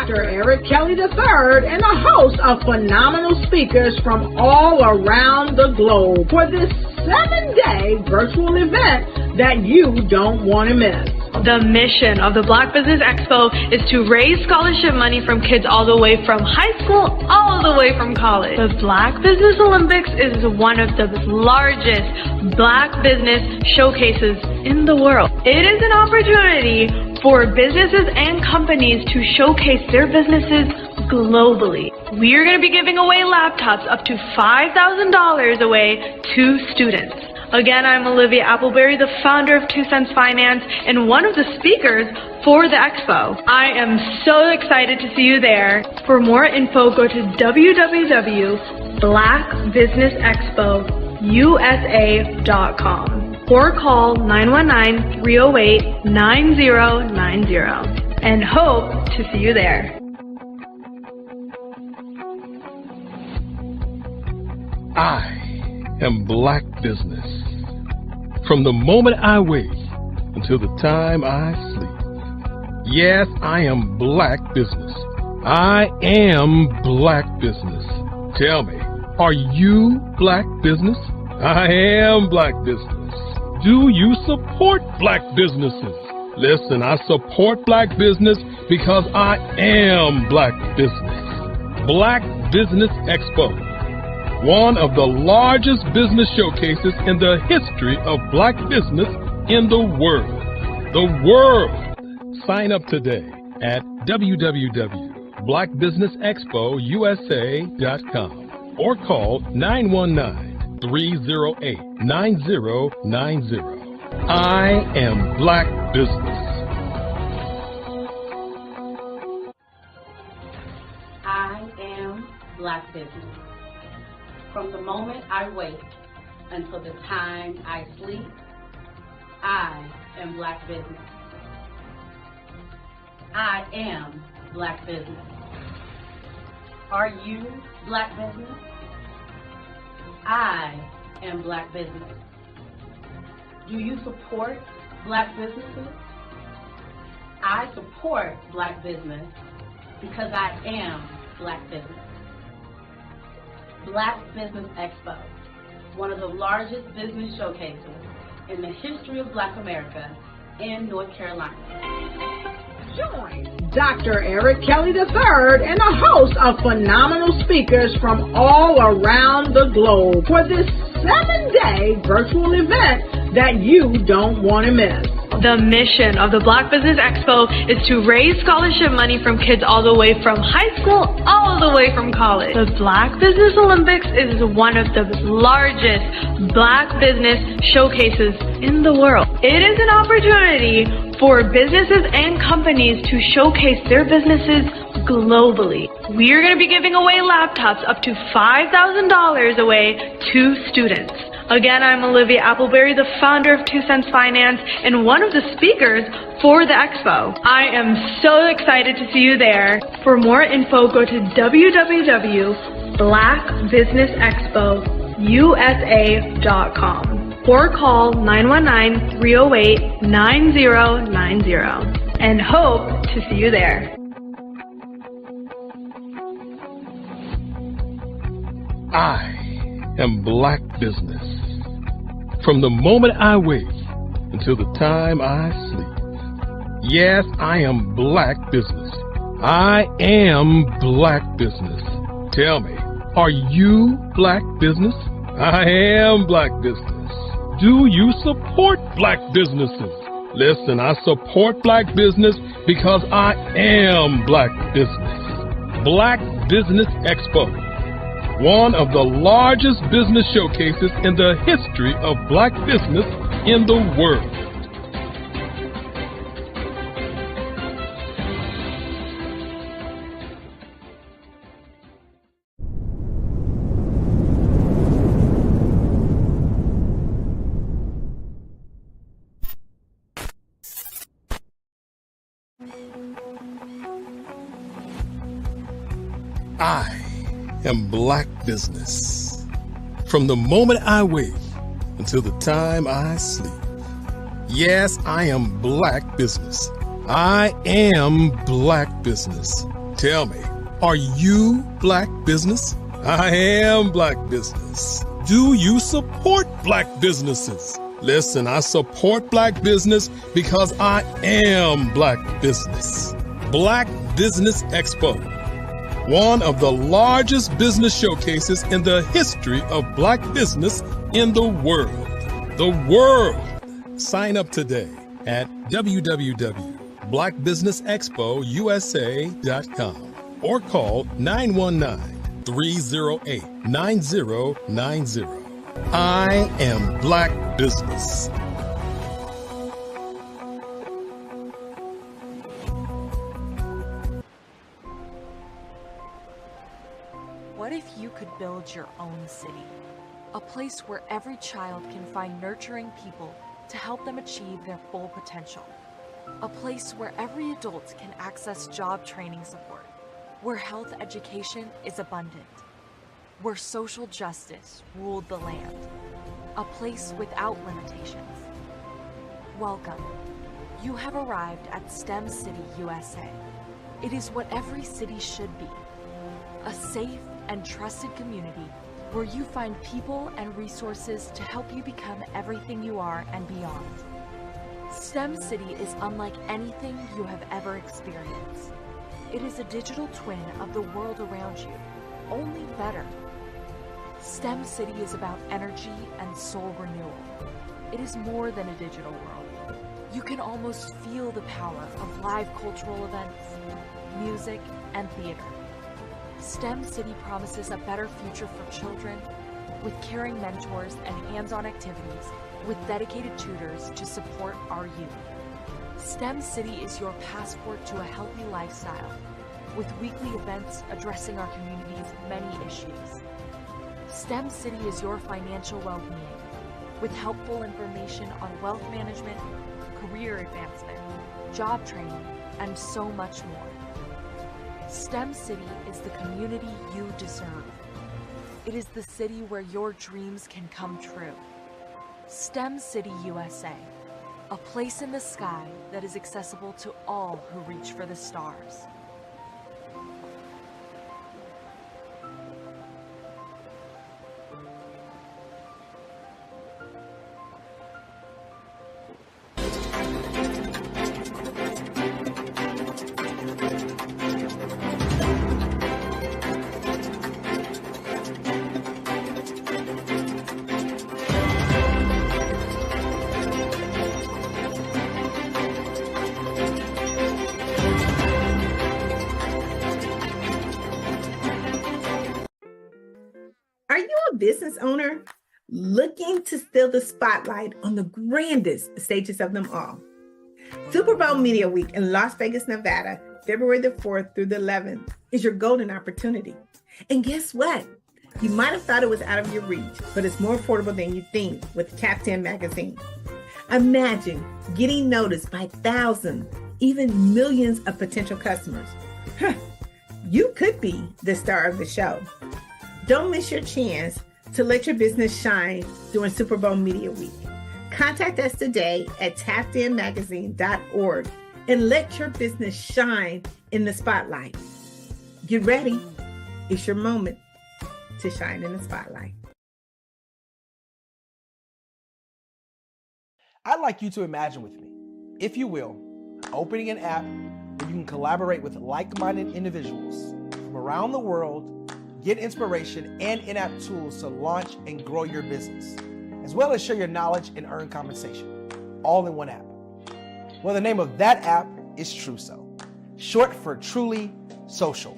Dr. Eric Kelly III and a host of phenomenal speakers from all around the globe for this 7-day virtual event that you don't want to miss. The mission of the Black Business Expo is to raise scholarship money from kids all the way from high school all the way from college. The Black Business Olympics is one of the largest Black business showcases in the world. It is an opportunity for businesses and companies to showcase their businesses globally. We are going to be giving away laptops up to $5,000 away to students. Again, I'm Olivia Appleberry, the founder of 2 Cents Finance and one of the speakers for the expo. I am so excited to see you there. For more info, go to www.blackbusinessexpousa.com or call 919-308-9090 and hope to see you there. I am Black Business. From the moment I wake until the time I sleep. Yes, I am Black Business. I am Black Business. Tell me, are you Black Business? I am Black Business. Do you support Black businesses? Listen, I support Black business because I am Black Business. Black Business Expo, one of the largest business showcases in the history of Black business in the world. The world! Sign up today at www.blackbusinessexpousa.com or call 919-308-9090. I am Black Business. I am Black Business. From the moment I wake until the time I sleep, I am Black Business. I am Black Business. Are you Black Business? I am Black Business. Do you support Black businesses? I support Black business because I am Black Business. Black Business Expo, one of the largest business showcases in the history of Black America in North Carolina. Join Dr. Eric Kelly III and a host of phenomenal speakers from all around the globe for this 7-day virtual event that you don't want to miss. The mission of the Black Business Expo is to raise scholarship money from kids all the way from high school all the way from college. The Black Business Olympics is one of the largest Black business showcases in the world. It is an opportunity for businesses and companies to showcase their businesses globally. We are going to be giving away laptops up to $5,000 away to students. Again, I'm Olivia Appleberry, the founder of 2 Cents Finance and one of the speakers for the expo. I am so excited to see you there. For more info, go to www.blackbusinessexpousa.com or call 919-308-9090 and hope to see you there. I am Black Business. From the moment I wake until the time I sleep. Yes, I am Black Business. I am Black Business. Tell me, are you Black Business? I am Black Business. Do you support Black businesses? Listen, I support Black business because I am Black Business. Black Business Expo, one of the largest business showcases in the history of Black business in the world. I am Black Business. From the moment I wake until the time I sleep. Yes, I am Black Business. I am Black Business. Tell me, are you Black business? I am Black business. Do you support Black businesses? Listen, I support Black business because I am Black business. Black Business Expo, one of the largest business showcases in the history of Black business in the world. The world! Sign up today at www.blackbusinessexpousa.com or call 919-308-9090. I am Black business. What if you could build your own city? A place where every child can find nurturing people to help them achieve their full potential. A place where every adult can access job training support, where health education is abundant, where social justice ruled the land. A place without limitations. Welcome. You have arrived at STEM City USA. It is what every city should be. A safe and trusted community where you find people and resources to help you become everything you are and beyond. STEM City is unlike anything you have ever experienced. It is a digital twin of the world around you, only better. STEM City is about energy and soul renewal. It is more than a digital world. You can almost feel the power of live cultural events, music, and theater. STEM City promises a better future for children with caring mentors and hands-on activities with dedicated tutors to support our youth. STEM City is your passport to a healthy lifestyle with weekly events addressing our community's many issues. STEM City is your financial well-being with helpful information on wealth management, career advancement, job training, and so much more. STEM City is the community you deserve. It is the city where your dreams can come true. STEM City USA, a place in the sky that is accessible to all who reach for the stars. Are you a business owner looking to steal the spotlight on the grandest stages of them all? Super Bowl Media Week in Las Vegas, Nevada, February the 4th through the 11th is your golden opportunity. And guess what? You might have thought it was out of your reach, but it's more affordable than you think with Top 10 magazine. Imagine getting noticed by thousands, even millions of potential customers. You could be the star of the show. Don't miss your chance to let your business shine during Super Bowl Media Week. Contact us today at tappedinmagazine.org and let your business shine in the spotlight. Get ready. It's your moment to shine in the spotlight. I'd like you to imagine with me, if you will, opening an app where you can collaborate with like-minded individuals from around the world, get inspiration and in-app tools to launch and grow your business, as well as share your knowledge and earn compensation, all in one app. Well, the name of that app is Truso, short for Truly Social.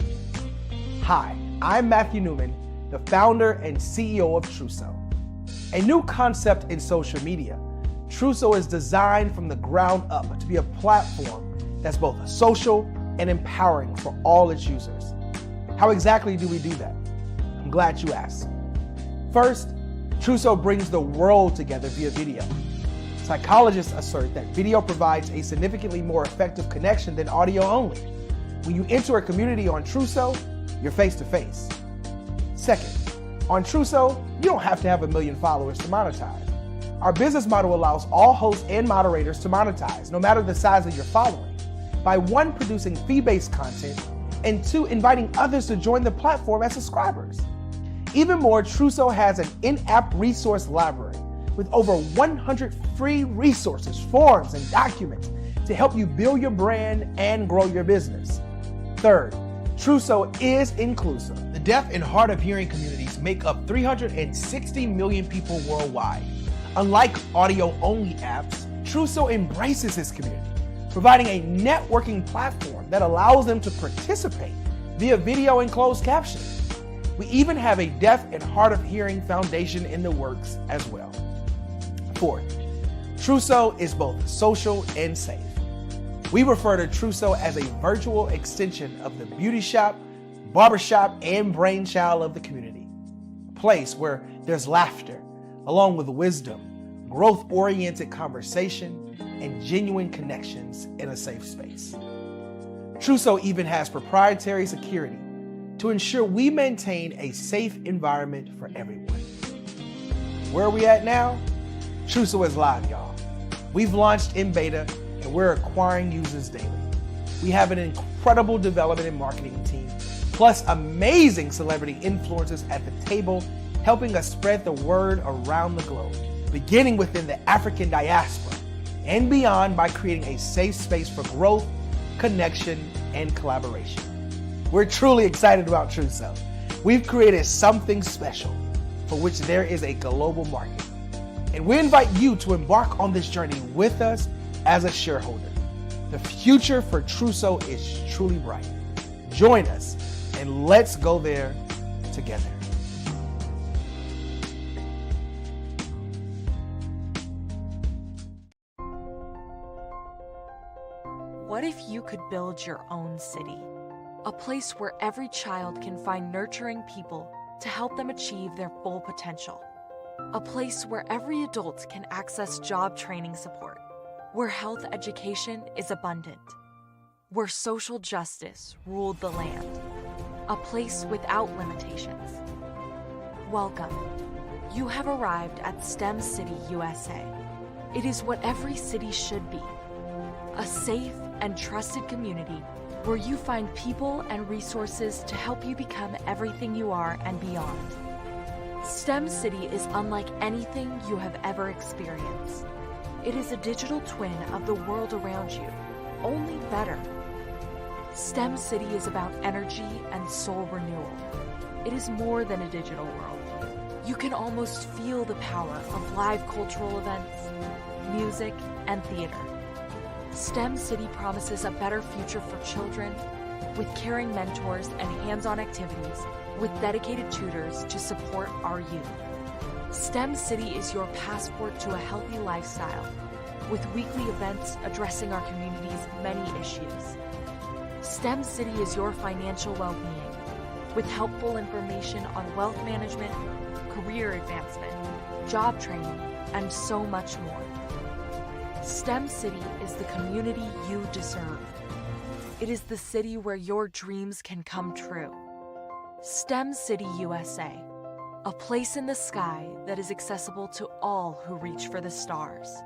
Hi, I'm Matthew Newman, the founder and CEO of Truso. A new concept in social media, Truso is designed from the ground up to be a platform that's both social and empowering for all its users. How exactly do we do that? I'm glad you asked. First, Truso brings the world together via video. Psychologists assert that video provides a significantly more effective connection than audio only. When you enter a community on Truso, you're face to face. Second, on Truso, you don't have to have 1 million followers to monetize. Our business model allows all hosts and moderators to monetize, no matter the size of your following. By one, producing fee-based content, and 2, inviting others to join the platform as subscribers. Even more, Trousseau has an in-app resource library with over 100 free resources, forms, and documents to help you build your brand and grow your business. 3rd, Trousseau is inclusive. The deaf and hard of hearing communities make up 360 million people worldwide. Unlike audio-only apps, Trousseau embraces this community, providing a networking platform that allows them to participate via video and closed captioning. We even have a deaf and hard of hearing foundation in the works as well. 4th, Trousseau is both social and safe. We refer to Trousseau as a virtual extension of the beauty shop, barbershop, and brainchild of the community. A place where there's laughter, along with wisdom, growth-oriented conversation, and genuine connections in a safe space. Trousseau even has proprietary security to ensure we maintain a safe environment for everyone. Where are we at now? Trousseau is live, y'all. We've launched in beta, and we're acquiring users daily. We have an incredible development and marketing team, plus amazing celebrity influencers at the table, helping us spread the word around the globe, beginning within the African diaspora and beyond by creating a safe space for growth, connection, and collaboration. We're truly excited about Trousseau. We've created something special for which there is a global market. And we invite you to embark on this journey with us as a shareholder. The future for Trousseau is truly bright. Join us and let's go there together. What if you could build your own city? A place where every child can find nurturing people to help them achieve their full potential. A place where every adult can access job training support. Where health education is abundant. Where social justice ruled the land. A place without limitations. Welcome. You have arrived at STEM City USA. It is what every city should be. A safe and trusted community where you find people and resources to help you become everything you are and beyond. STEM City is unlike anything you have ever experienced. It is a digital twin of the world around you, only better. STEM City is about energy and soul renewal. It is more than a digital world. You can almost feel the power of live cultural events, music, and theater. STEM City promises a better future for children with caring mentors and hands-on activities with dedicated tutors to support our youth. STEM City is your passport to a healthy lifestyle with weekly events addressing our community's many issues. STEM City is your financial well-being with helpful information on wealth management, career advancement, job training, and so much more. STEM City is the community you deserve. It is the city where your dreams can come true. STEM City USA, a place in the sky that is accessible to all who reach for the stars.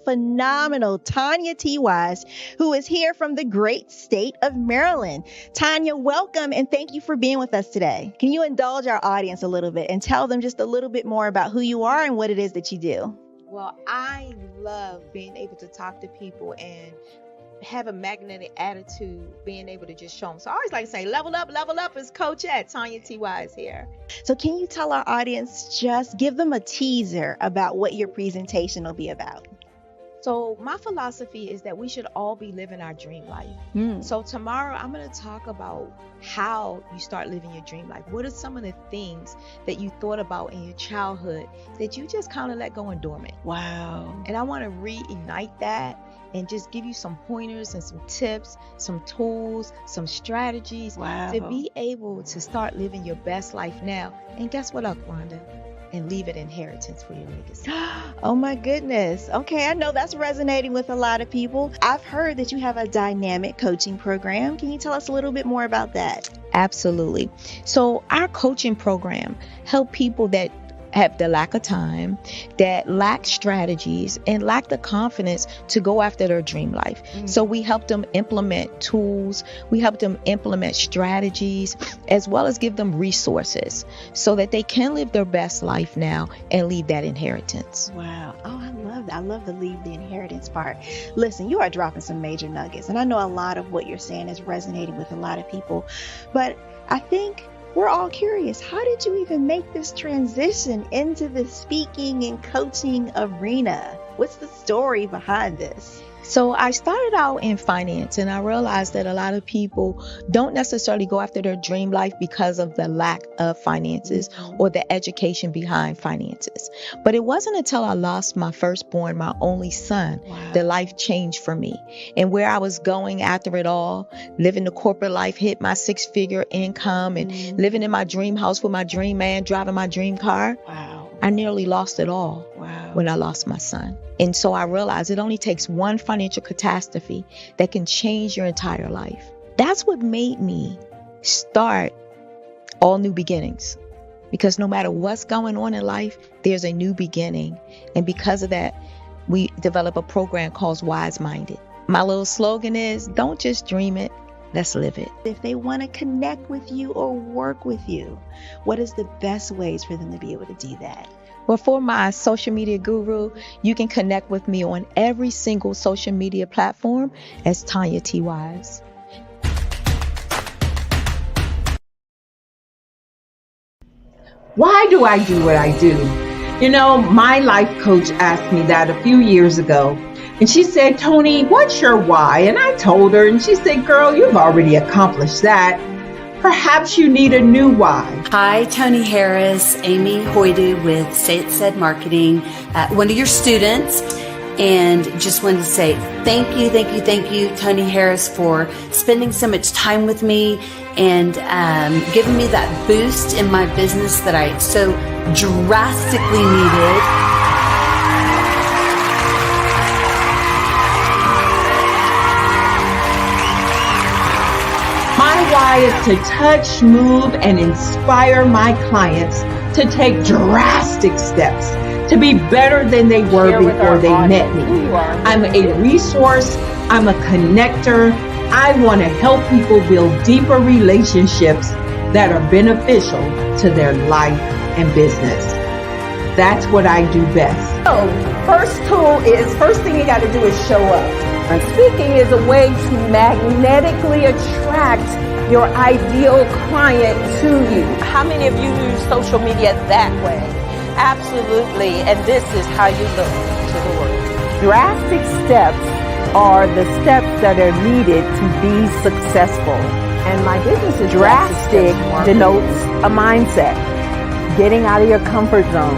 Phenomenal Tanya T. Wise, who is here from the great state of Maryland. Tanya, welcome and thank you for being with us today. Can you indulge our audience a little bit and tell them just a little bit more about who you are and what it is that you do? Well, I love being able to talk to people and have a magnetic attitude, being able to just show them. So I always like to say, level up is Coach at Tanya T. Wise here. So can you tell our audience, just give them a teaser about what your presentation will be about? So my philosophy is that we should all be living our dream life. So tomorrow I'm going to talk about how you start living your dream life. What are some of the things that you thought about in your childhood that you just kind of let go and dormant? Wow. And I want to reignite that and just give you some pointers and some tips, some tools, some strategies to be able to start living your best life now. And guess what, Wanda? and leave an inheritance for your legacy. Oh my goodness. Okay, I know that's resonating with a lot of people. I've heard that you have a dynamic coaching program. Can you tell us a little bit more about that? Absolutely. So our coaching program help people that have the lack of time, that lack strategies, and lack the confidence to go after their dream life. So we help them implement tools, we help them implement strategies, as well as give them resources so that they can live their best life now and leave that inheritance. Wow. Oh, I love that. I love the leave the inheritance part. Listen, you are dropping some major nuggets, and I know a lot of what you're saying is resonating with a lot of people, but I think we're all curious. How did you even make this transition into the speaking and coaching arena? What's the story behind this? So I started out in finance, and I realized that a lot of people don't necessarily go after their dream life because of the lack of finances or the education behind finances. But it wasn't until I lost my firstborn, my only son, that life changed for me. And where I was going after it all, living the corporate life, hit my 6-figure income and living in my dream house with my dream man, driving my dream car. I nearly lost it all when I lost my son. And so I realized it only takes one financial catastrophe that can change your entire life. That's what made me start All New Beginnings. Because no matter what's going on in life, there's a new beginning. And because of that, we develop a program called Wise Minded. My little slogan is, don't just dream it, let's live it. If they want to connect with you or work with you, what is the best ways for them to be able to do that? Well, for my social media guru, you can connect with me on every single social media platform as Tanya T. Wise. Why do I do what I do? You know, my life coach asked me that a few years ago. And she said, Tony, what's your why? And I told her, and she said, girl, you've already accomplished that. Perhaps you need a new why. Hi, Tony Harris, Amy Hoydu with Say It Said Marketing, one of your students. And just wanted to say thank you, Tony Harris, for spending so much time with me and giving me that boost in my business that I so drastically needed. My why is to touch, move, and inspire my clients to take drastic steps to be better than they were before they met me. I'm a resource. I'm a connector. I want to help people build deeper relationships that are beneficial to their life and business. That's what I do best. So, first thing you got to do is show up. And speaking is a way to magnetically attract your ideal client to you. How many of you use social media that way? Absolutely. And this is how you look to the world. Drastic steps are the steps that are needed to be successful. And my business is drastic denotes a mindset. Getting out of your comfort zone.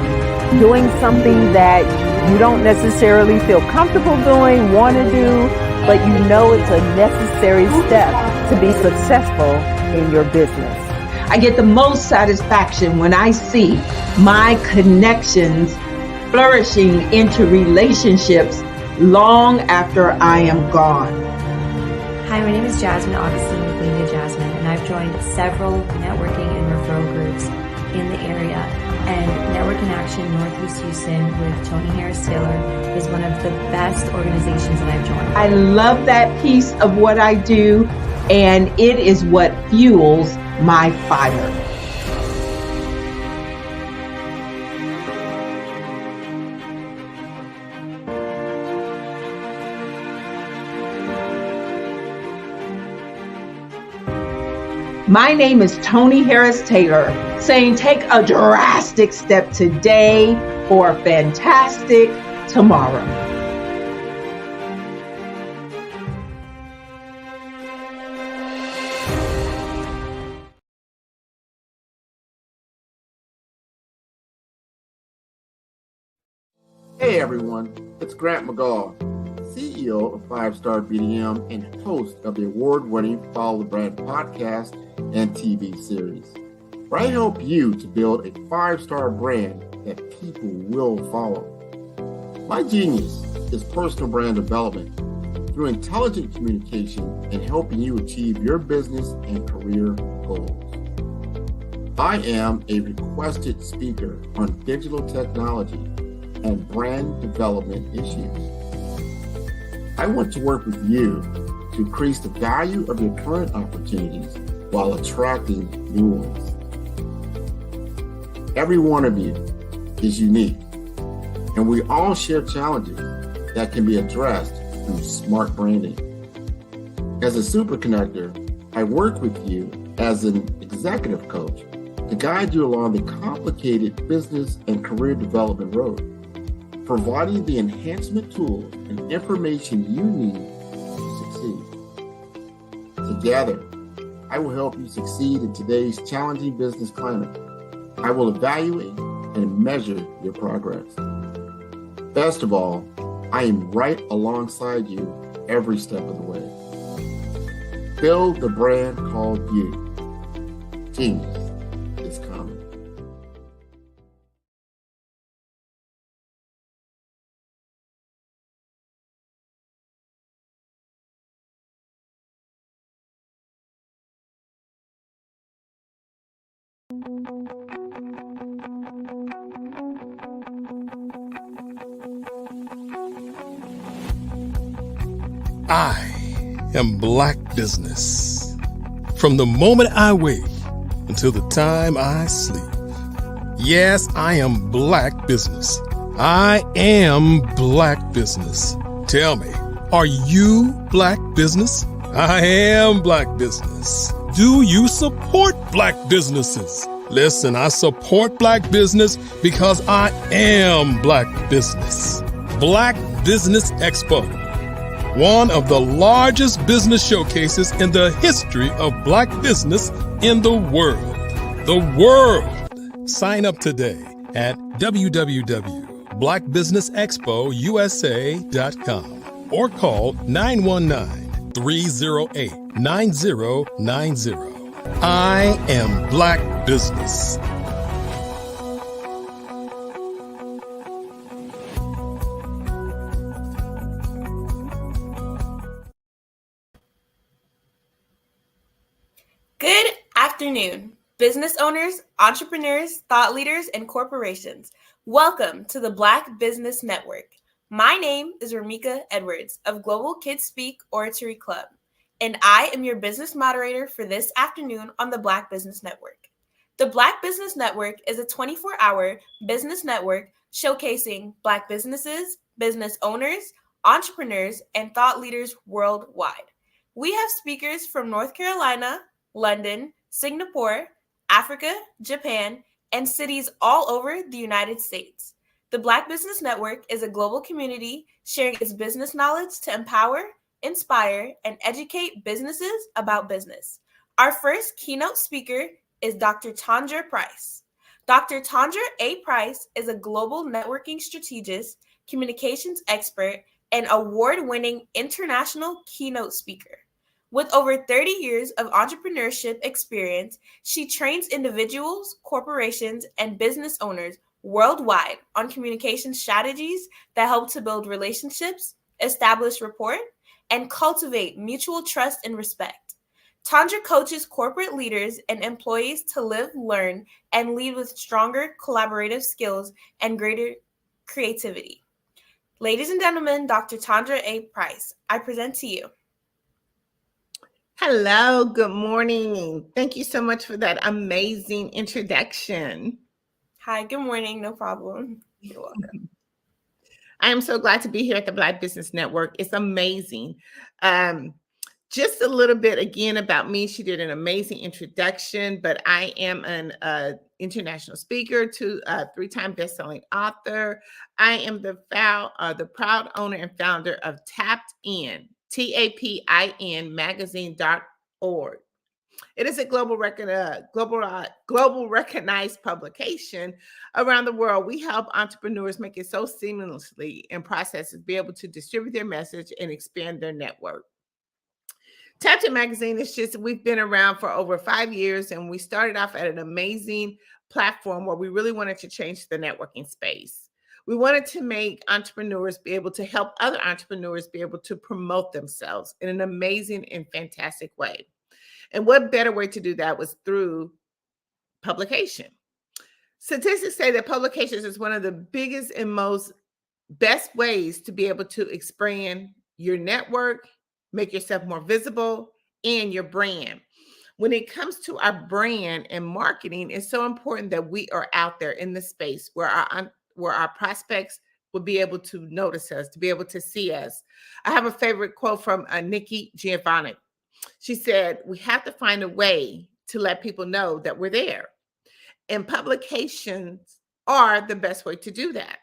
Doing something that you don't necessarily feel comfortable doing, want to do, but you know it's a necessary step to be successful in your business. I get the most satisfaction when I see my connections flourishing into relationships long after I am gone. Hi, my name is Jasmine Augustine with Media Jasmine, and I've joined several networking and referral groups in the area. And Network in Action Northeast Houston with Tony Harris Taylor is one of the best organizations that I've joined. I love that piece of what I do, and it is what fuels my fire. My name is Tony Harris Taylor, saying take a drastic step today for a fantastic tomorrow. Hey everyone, it's Grant McGaw, CEO of 5-Star BDM and host of the award-winning Follow the Brand podcast and TV series, where I help you to build a 5-star brand that people will follow. My genius is personal brand development through intelligent communication and helping you achieve your business and career goals. I am a requested speaker on digital technology and brand development issues. I want to work with you to increase the value of your current opportunities while attracting new ones. Every one of you is unique, and we all share challenges that can be addressed through smart branding. As a super connector, I work with you as an executive coach to guide you along the complicated business and career development road, providing the enhancement tools and information you need to succeed. Together, I will help you succeed in today's challenging business climate. I will evaluate and measure your progress. Best of all, I am right alongside you every step of the way. Build the brand called you. Genius is coming. I am Black Business. From the moment I wake until the time I sleep. Yes, I am Black Business. I am Black Business. Tell me, are you Black Business? I am Black Business. Do you support Black businesses? Listen, I support Black business because I am Black Business. Black Business Expo, one of the largest business showcases in the history of Black business in the world. The world! Sign up today at www.blackbusinessexpousa.com or call 919-308-9090. I am Black Business. Good afternoon, business owners, entrepreneurs, thought leaders, and corporations. Welcome to the Black Business Network. My name is Ramika Edwards of Global Kids Speak Oratory Club, and I am your business moderator for this afternoon on the Black Business Network. The Black Business Network is a 24-hour business network showcasing Black businesses, business owners, entrepreneurs, and thought leaders worldwide. We have speakers from North Carolina, London, Singapore, Africa, Japan, and cities all over the United States. The Black Business Network is a global community sharing its business knowledge to empower, inspire, and educate businesses about business. Our first keynote speaker is Dr. Tondra Price. Dr. Tondra A. Price is a global networking strategist, communications expert, and award-winning international keynote speaker. With over 30 years of entrepreneurship experience, she trains individuals, corporations, and business owners worldwide on communication strategies that help to build relationships, establish rapport, and cultivate mutual trust and respect. Tondra coaches corporate leaders and employees to live, learn, and lead with stronger collaborative skills and greater creativity. Ladies and gentlemen, Dr. Tondra A. Price, I present to you. Hello, good morning. Thank you so much for that amazing introduction. Hi, good morning. No problem. You're welcome. I am so glad to be here at the Black Business Network. It's amazing. Just a little bit again about me. She did an amazing introduction, but I am an international speaker, three-time best-selling author. I am the proud owner and founder of Tapped In, TAPIN magazine.org. It is a global recognized publication around the world. We help entrepreneurs make it so seamlessly in processes, be able to distribute their message and expand their network. Tapped In magazine is we've been around for over 5 years, and we started off at an amazing platform where we really wanted to change the networking space. We wanted to make entrepreneurs be able to help other entrepreneurs be able to promote themselves in an amazing and fantastic way. And what better way to do that was through publication. Statistics say that publications is one of the biggest and most best ways to be able to expand your network, make yourself more visible, and your brand. When it comes to our brand and marketing, it's so important that we are out there in the space where our prospects will be able to notice us, to be able to see us. I have a favorite quote from Nikki Giovanni. She said, "We have to find a way to let people know that we're there." And publications are the best way to do that.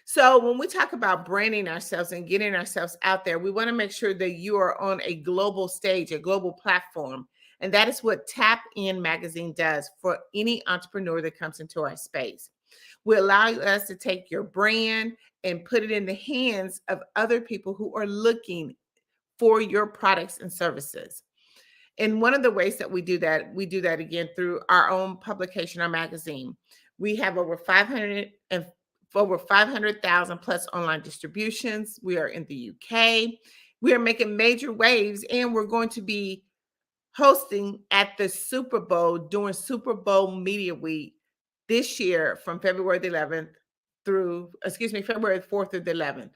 So when we talk about branding ourselves and getting ourselves out there, we want to make sure that you are on a global stage, a global platform. And that is what Tap In Magazine does for any entrepreneur that comes into our space. We allow us to take your brand and put it in the hands of other people who are looking for your products and services. And one of the ways that we do that again through our own publication, our magazine. We have over 500,000 plus online distributions. We are in the UK. We are making major waves, and we're going to be hosting at the Super Bowl during Super Bowl Media Week this year from February 4th through the 11th.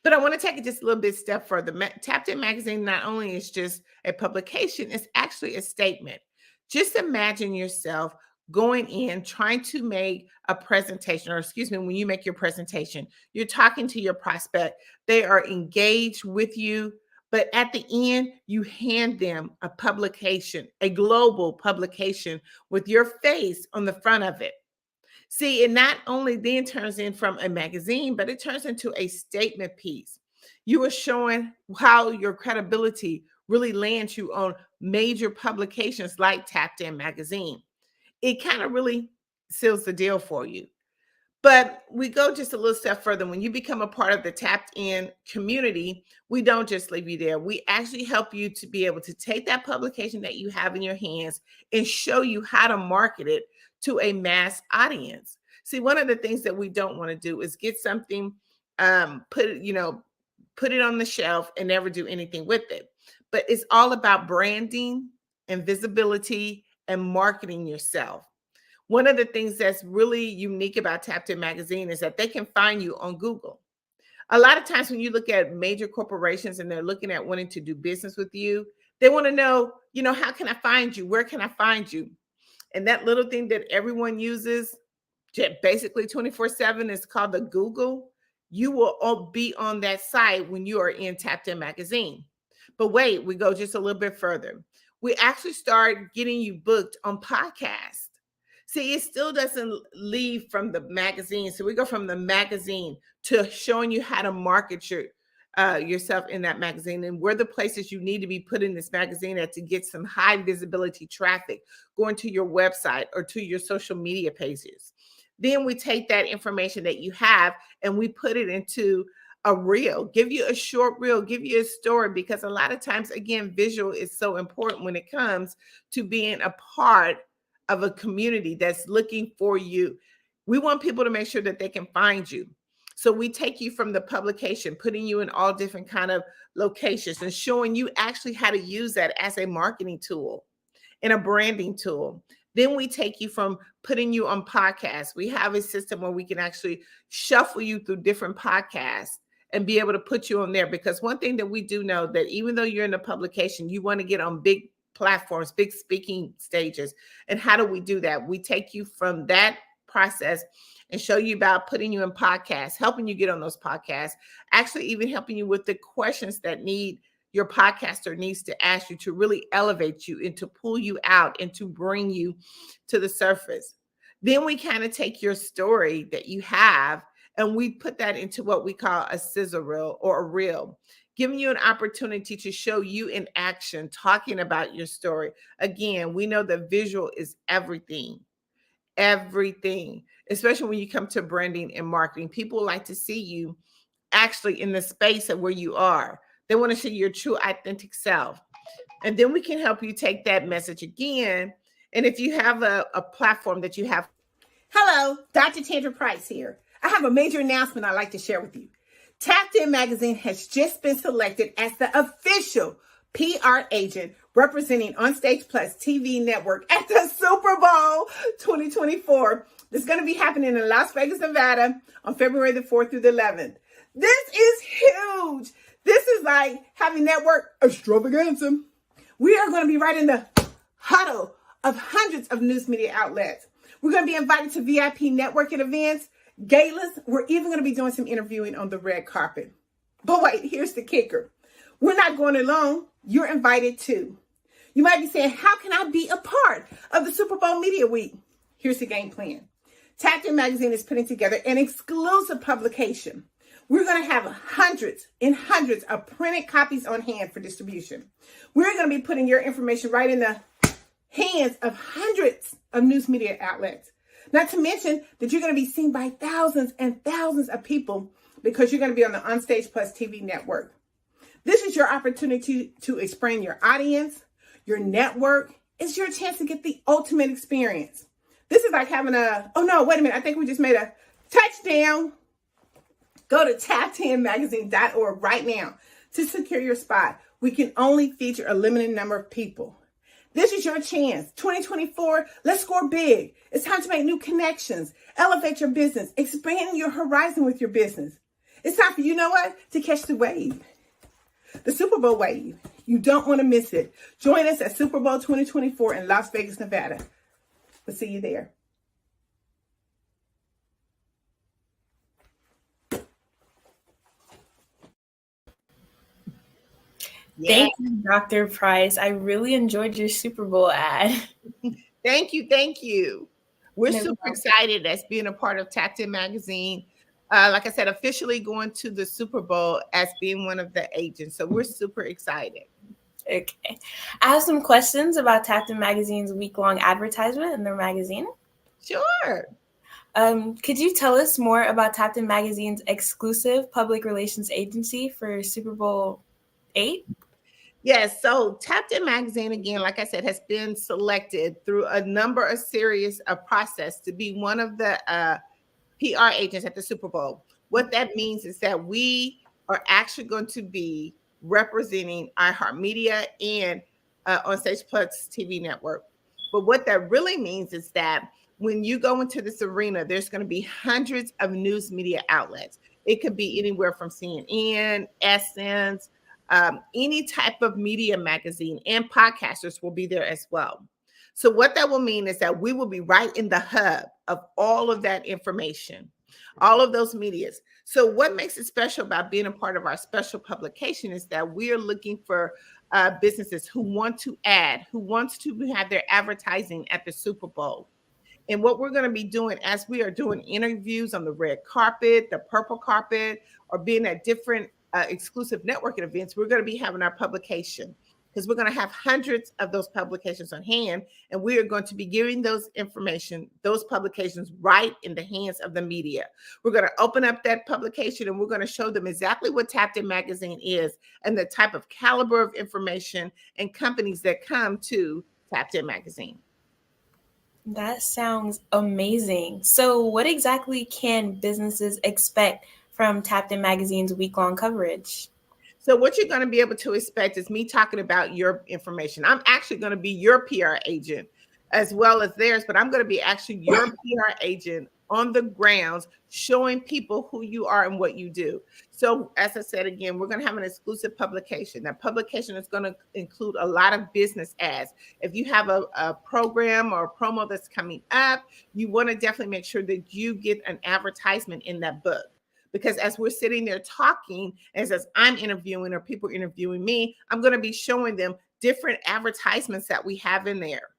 But I want to take it just a little bit step further. Tapped In Magazine not only is just a publication, it's actually a statement. Just imagine yourself going in, trying to make a presentation, when you make your presentation, you're talking to your prospect. They are engaged with you, but at the end, you hand them a publication, a global publication with your face on the front of it. See, it not only then turns in from a magazine, but it turns into a statement piece. You are showing how your credibility really lands you on major publications like Tapped In Magazine. It kind of really seals the deal for you. But we go just a little step further. When you become a part of the Tapped In community, we don't just leave you there. We actually help you to be able to take that publication that you have in your hands and show you how to market it to a mass audience. See, one of the things that we don't want to do is get something, put it on the shelf and never do anything with it. But it's all about branding and visibility and marketing yourself. One of the things that's really unique about Tapped In Magazine is that they can find you on Google. A lot of times when you look at major corporations and they're looking at wanting to do business with you, they want to know, how can I find you? Where can I find you? And that little thing that everyone uses basically 24/7 is called the Google. You will all be on that site when you are in Tapped In Magazine. But wait, we go just a little bit further. We actually start getting you booked on podcasts. See, it still doesn't leave from the magazine. So we go from the magazine to showing you how to market yourself in that magazine and where the places you need to be putting this magazine at to get some high visibility traffic going to your website or to your social media pages. Then we take that information that you have and we put it into a reel, give you a short reel, give you a story, because a lot of times, again, visual is so important when it comes to being a part of a community that's looking for you. We want people to make sure that they can find you. So we take you from the publication, putting you in all different kind of locations and showing you actually how to use that as a marketing tool and a branding tool. Then we take you from putting you on podcasts. We have a system where we can actually shuffle you through different podcasts and be able to put you on there. Because one thing that we do know that even though you're in a publication, you want to get on big platforms, big speaking stages. And how do we do that? We take you from that process and show you about putting you in podcasts, helping you get on those podcasts, actually even helping you with the questions that your podcaster needs to ask you to really elevate you and to pull you out and to bring you to the surface. Then we kind of take your story that you have and we put that into what we call a sizzle reel or a reel, giving you an opportunity to show you in action, talking about your story. Again, we know that visual is everything, especially when you come to branding and marketing. People like to see you actually in the space of where you are. They want to see your true authentic self. And then we can help you take that message again And if you have a platform that you have. Hello, Dr. Tandra Price here. I have a major announcement I'd like to share with you. Tapped In Magazine has just been selected as the official PR agent representing Onstage Plus TV network at the Super Bowl 2024. It's going to be happening in Las Vegas, Nevada on February the 4th through the 11th. This is huge. This is like having network extravaganza. We are going to be right in the huddle of hundreds of news media outlets. We're going to be invited to VIP networking events, galas. We're even going to be doing some interviewing on the red carpet. But wait, here's the kicker. We're not going alone. You're invited too. You might be saying, how can I be a part of the Super Bowl Media Week? Here's the game plan. Tapped In Magazine is putting together an exclusive publication. We're going to have hundreds and hundreds of printed copies on hand for distribution. We're going to be putting your information right in the hands of hundreds of news media outlets. Not to mention that you're going to be seen by thousands and thousands of people because you're going to be on the Onstage Plus TV network. This is your opportunity to expand your audience, your network. It's your chance to get the ultimate experience. This is like having oh no, wait a minute. I think we just made a touchdown. Go to tappedinmagazine.org right now to secure your spot. We can only feature a limited number of people. This is your chance. 2024, let's score big. It's time to make new connections, elevate your business, expand your horizon with your business. It's time for, you know what, to catch the wave. The Super Bowl wave. You don't want to miss it. Join us at Super Bowl 2024 in Las Vegas, Nevada. We'll see you there. Thank you, Dr. Price. I really enjoyed your Super Bowl ad. Thank you. Thank you. We're super excited as being a part of Tapped In Magazine. Like I said, officially going to the Super Bowl as being one of the agents. So we're super excited. Okay. I have some questions about Tapped In Magazine's week-long advertisement in their magazine. Sure. Could you tell us more about Tapped In Magazine's exclusive public relations agency for Super Bowl 8? Yes, so Tapped In Magazine, again, like I said, has been selected through a number of series of process to be one of the PR agents at the Super Bowl. What that means is that we are actually going to be representing iHeartMedia and Onstage Plus TV network. But what that really means is that when you go into this arena, there's going to be hundreds of news media outlets. It could be anywhere from CNN, Essence, any type of media magazine, and podcasters will be there as well. So what that will mean is that we will be right in the hub of all of that information, all of those medias. So what makes it special about being a part of our special publication is that we are looking for businesses who want to add, who wants to have their advertising at the Super Bowl. And what we're going to be doing as we are doing interviews on the red carpet, the purple carpet, or being at different exclusive networking events, we're going to be having our publication because we're going to have hundreds of those publications on hand. And we are going to be giving those information, those publications right in the hands of the media. We're going to open up that publication and we're going to show them exactly what Tapped In Magazine is and the type of caliber of information and companies that come to Tapped In Magazine. That sounds amazing. So what exactly can businesses expect from Tapped In Magazine's week-long coverage? So what you're going to be able to expect is me talking about your information. I'm actually going to be your PR agent as well as theirs, but I'm going to be actually your PR agent on the grounds, showing people who you are and what you do. So as I said, again, we're going to have an exclusive publication. That publication is going to include a lot of business ads. If you have a program or a promo that's coming up, you want to definitely make sure that you get an advertisement in that book. Because as we're sitting there talking, as I'm interviewing or people interviewing me, I'm going to be showing them different advertisements that we have in there.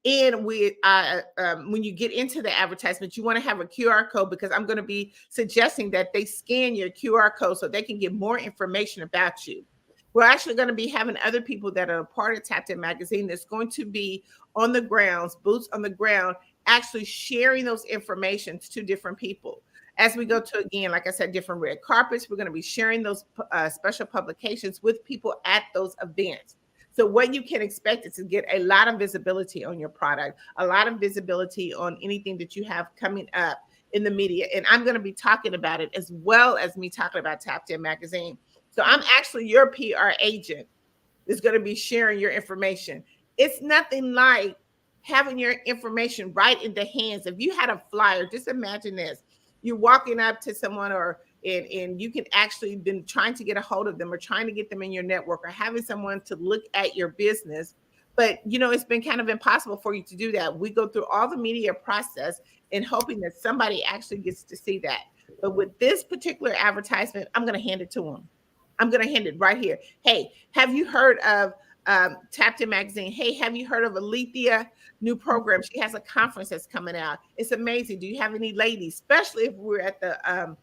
And when you get into the advertisement, you want to have a QR code because I'm going to be suggesting that they scan your QR code so they can get more information about you. We're actually going to be having other people that are a part of Tapped In Magazine that's going to be on the grounds, boots on the ground, actually sharing those information to different people. As we go to, again, like I said, different red carpets, we're going to be sharing those special publications with people at those events. So what you can expect is to get a lot of visibility on your product, a lot of visibility on anything that you have coming up in the media. And I'm going to be talking about it as well as me talking about Tapped In Magazine. So I'm actually your PR agent that's going to be sharing your information. It's nothing like having your information right in the hands. If you had a flyer, just imagine this. You're walking up to someone and you can actually been trying to get a hold of them or trying to get them in your network or having someone to look at your business. But, it's been kind of impossible for you to do that. We go through all the media process and hoping that somebody actually gets to see that. But with this particular advertisement, I'm going to hand it to them. I'm going to hand it right here. Hey, have you heard of Tapped In Magazine? Hey, have you heard of Alethea new program? She has a conference that's coming out. It's amazing. Do you have any ladies, especially if we're at the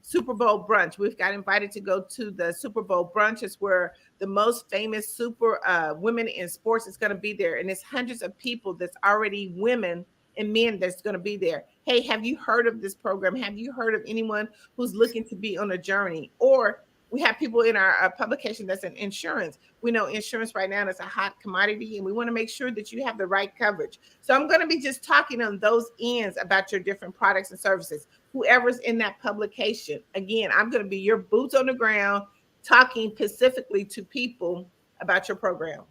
Super Bowl brunch? We've got invited to go to the Super Bowl brunch. It's where the most famous super women in sports is going to be there. And it's hundreds of people that's already women and men that's going to be there. Hey, have you heard of this program? Have you heard of anyone who's looking to be on a journey? Or we have people in our publication that's in insurance. We know insurance right now is a hot commodity, and we want to make sure that you have the right coverage. So I'm going to be just talking on those ends about your different products and services. Whoever's in that publication, again, I'm going to be your boots on the ground, talking specifically to people about your program.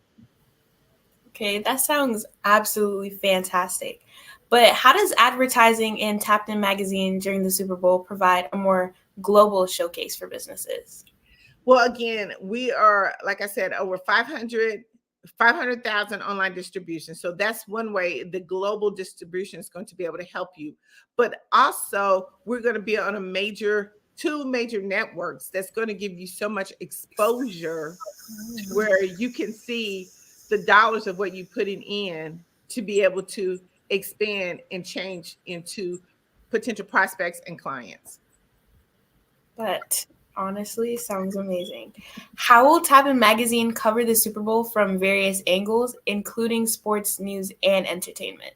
Okay, that sounds absolutely fantastic. But how does advertising in Tapped In Magazine during the Super Bowl provide a more global showcase for businesses? Well, again, we are, like I said, over 500,000 online distribution. So that's one way the global distribution is going to be able to help you. But also, we're going to be on two major networks that's going to give you so much exposure where you can see the dollars of what you putting in to be able to expand and change into potential prospects and clients. That honestly sounds amazing. How will Tapped In Magazine cover the Super Bowl from various angles, including sports, news, and entertainment?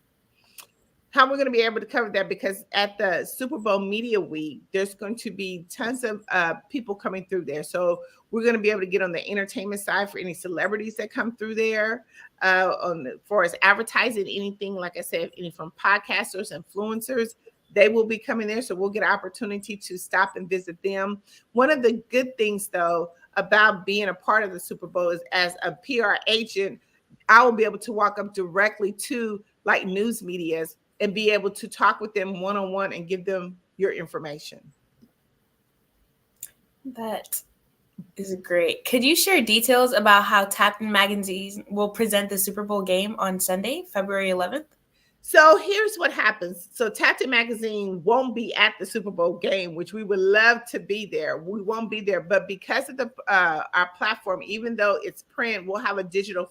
How we're going to be able to cover that, because at the Super Bowl Media Week, there's going to be tons of people coming through there. So we're going to be able to get on the entertainment side for any celebrities that come through there. For us advertising anything, like I said, any from podcasters, influencers, they will be coming there. So we'll get an opportunity to stop and visit them. One of the good things, though, about being a part of the Super Bowl is as a PR agent, I will be able to walk up directly to like news medias and be able to talk with them one-on-one and give them your information. That is great. Could you share details about how Tapped In Magazine will present the Super Bowl game on Sunday, February 11th? So here's what happens. So Tapped In Magazine won't be at the Super Bowl game, which we would love to be there. We won't be there, but because of our platform, even though it's print, we'll have a digital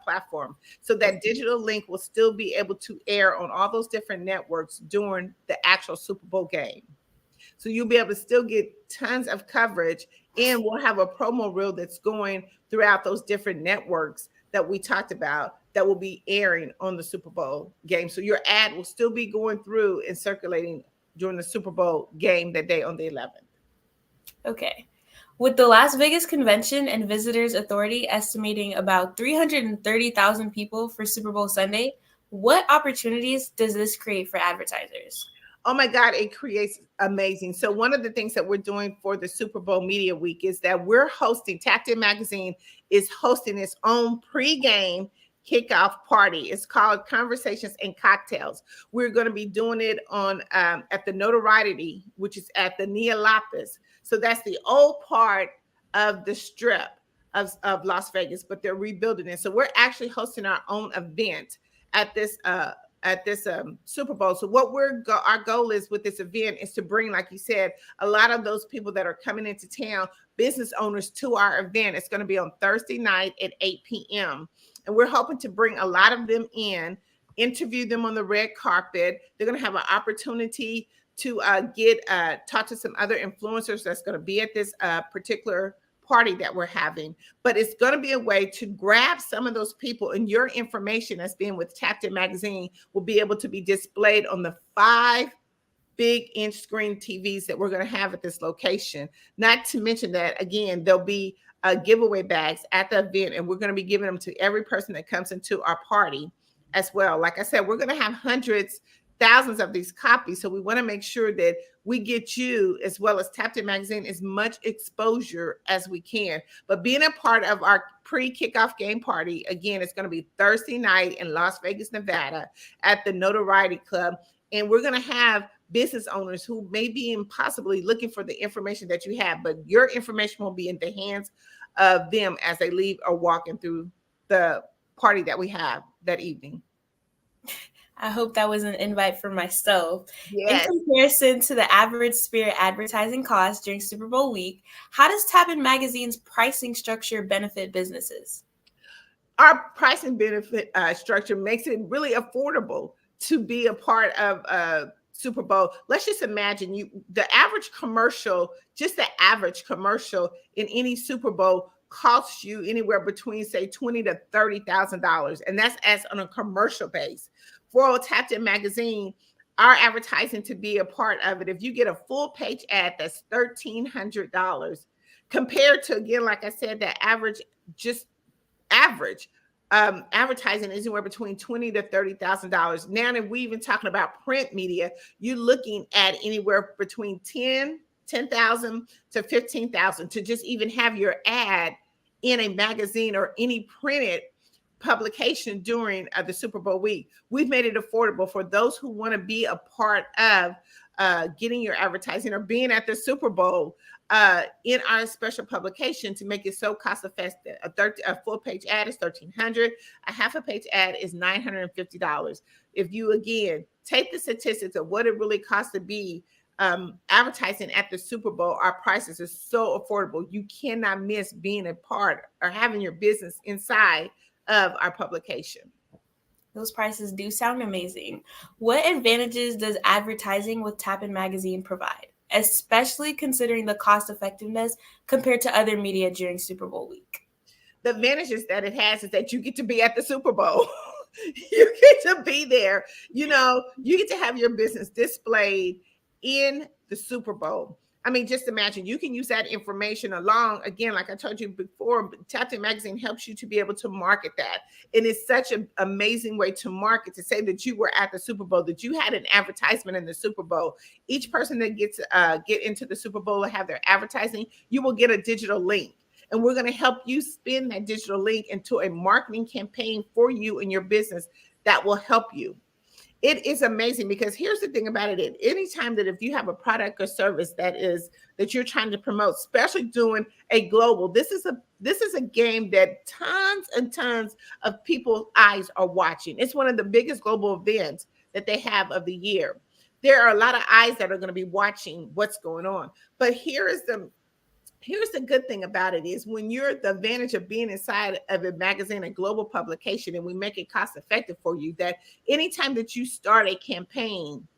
platform. So that digital link will still be able to air on all those different networks during the actual Super Bowl game. So you'll be able to still get tons of coverage, and we'll have a promo reel that's going throughout those different networks that we talked about that will be airing on the Super Bowl game. So your ad will still be going through and circulating during the Super Bowl game that day on the 11th. Okay. With the Las Vegas Convention and Visitors Authority estimating about 330,000 people for Super Bowl Sunday, what opportunities does this create for advertisers? Oh my God, it creates amazing. So one of the things that we're doing for the Super Bowl Media Week is that we're hosting, Tapped In Magazine is hosting its own pregame kickoff party. It's called Conversations and Cocktails. We're going to be doing it on at the Notoriety, which is at the Nia Lapis. So that's the old part of the strip of Las Vegas, but they're rebuilding it. So we're actually hosting our own event at this Super Bowl. So what our goal is with this event is to bring, like you said, a lot of those people that are coming into town, business owners, to our event. It's going to be on Thursday night at 8 p.m. And we're hoping to bring a lot of them in, interview them on the red carpet. They're going to have an opportunity to talk to some other influencers that's going to be at this particular party that we're having. But it's going to be a way to grab some of those people, and your information that's being with Tapped In Magazine will be able to be displayed on the 5 big inch screen TVs that we're going to have at this location. Not to mention that, again, there'll be giveaway bags at the event, and we're going to be giving them to every person that comes into our party as well. Like I said, we're going to have hundreds, thousands of these copies. So we want to make sure that we get you, as well as Tapped In Magazine, as much exposure as we can. But being a part of our pre-kickoff game party, again, it's going to be Thursday night in Las Vegas, Nevada at the Notoriety Club. And we're going to have business owners who may be possibly looking for the information that you have, but your information will be in the hands of them as they leave or walking through the party that we have that evening. I hope that was an invite for myself. Yes. In comparison to the average Spirit advertising cost during Super Bowl week, how does Tapped In Magazine's pricing structure benefit businesses? Our pricing benefit structure makes it really affordable to be a part of Super Bowl. Let's just imagine the average commercial, just the average commercial in any Super Bowl costs you anywhere between, say, $20,000 to $30,000, and that's as on a commercial base. For Tapped In Magazine, our advertising to be a part of it, if you get a full page ad, that's $1,300 compared to, again, like I said, the average, just average advertising is anywhere between $20,000 to $30,000. Now that we even talking about print media, you're looking at anywhere between $10,000 to $15,000 to just even have your ad in a magazine or any printed publication during the Super Bowl week. We've made it affordable for those who want to be a part of getting your advertising or being at the Super Bowl in our special publication to make it so cost effective. A full page ad is $1,300. A half a page ad is $950. If you, again, take the statistics of what it really costs to be advertising at the Super Bowl, our prices are so affordable. You cannot miss being a part or having your business inside of our publication. Those prices do sound amazing. What advantages does advertising with Tapped In Magazine provide, especially considering the cost effectiveness compared to other media during Super Bowl week? The advantages that it has is that you get to be at the Super Bowl. You get to be there. You know, you get to have your business displayed in the Super Bowl. I mean, just imagine you can use that information along, again, like I told you before, Tapped In Magazine helps you to be able to market that. And it's such an amazing way to market, to say that you were at the Super Bowl, that you had an advertisement in the Super Bowl. Each person that gets get into the Super Bowl and have their advertising, you will get a digital link. And we're going to help you spin that digital link into a marketing campaign for you and your business that will help you. It is amazing because here's the thing about it. Anytime that if you have a product or service that you're trying to promote, especially doing a global, this is a game that tons and tons of people's eyes are watching. It's one of the biggest global events that they have of the year. There are a lot of eyes that are going to be watching what's going on. But here's the good thing about it is when you're the advantage of being inside of a magazine, a global publication, and we make it cost effective for you, that anytime that you start a campaign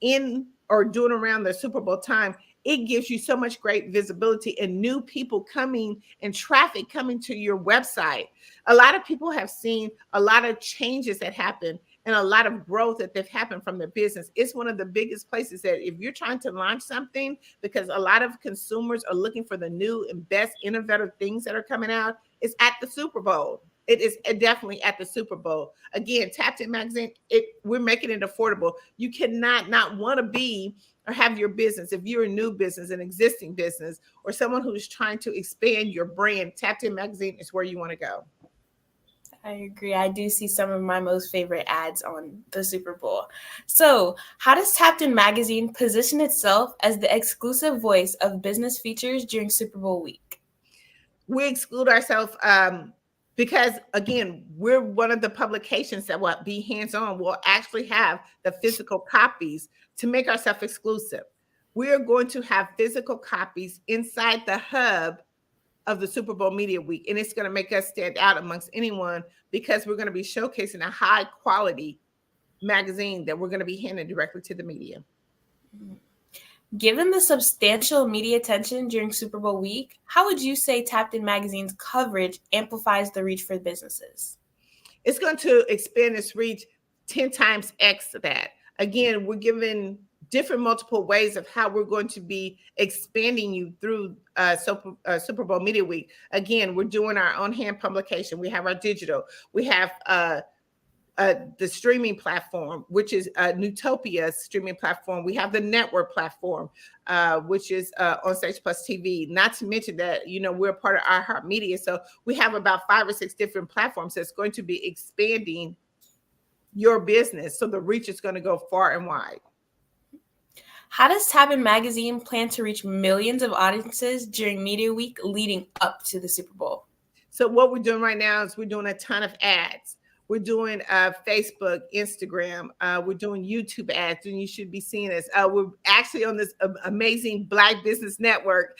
in or doing around the Super Bowl time, it gives you so much great visibility and new people coming and traffic coming to your website. A lot of people have seen a lot of changes that happen and a lot of growth that they've happened from their business. It's one of the biggest places that if you're trying to launch something, because a lot of consumers are looking for the new and best innovative things that are coming out, it's at the Super Bowl. It is definitely at the Super Bowl. Again, Tapped In Magazine, we're making it affordable. You cannot not want to be or have your business, if you're a new business, an existing business, or someone who's trying to expand your brand, Tapped In Magazine is where you want to go. I agree. I do see some of my most favorite ads on the Super Bowl. So how does Tapped In Magazine position itself as the exclusive voice of business features during Super Bowl week? We exclude ourselves because, again, we're one of the publications that will be hands-on. We'll actually have the physical copies to make ourselves exclusive. We're going to have physical copies inside the hub of the Super Bowl Media Week. And it's going to make us stand out amongst anyone because we're going to be showcasing a high quality magazine that we're going to be handing directly to the media. Given the substantial media attention during Super Bowl week, how would you say Tapped In Magazine's coverage amplifies the reach for businesses? It's going to expand its reach 10 times X that. Again, we're giving different multiple ways of how we're going to be expanding you through Super Bowl Media Week. Again, we're doing our on-hand publication. We have our digital. We have the streaming platform, which is Newtopia's streaming platform. We have the network platform, which is on Stage Plus TV. Not to mention that, we're part of iHeartMedia. So we have about 5 or 6 different platforms that's going to be expanding your business. So the reach is going to go far and wide. How does Tabin Magazine plan to reach millions of audiences during Media Week leading up to the Super Bowl? So what we're doing right now is we're doing a ton of ads. We're doing Facebook, Instagram. We're doing YouTube ads, and you should be seeing us. We're actually on this amazing Black Business Network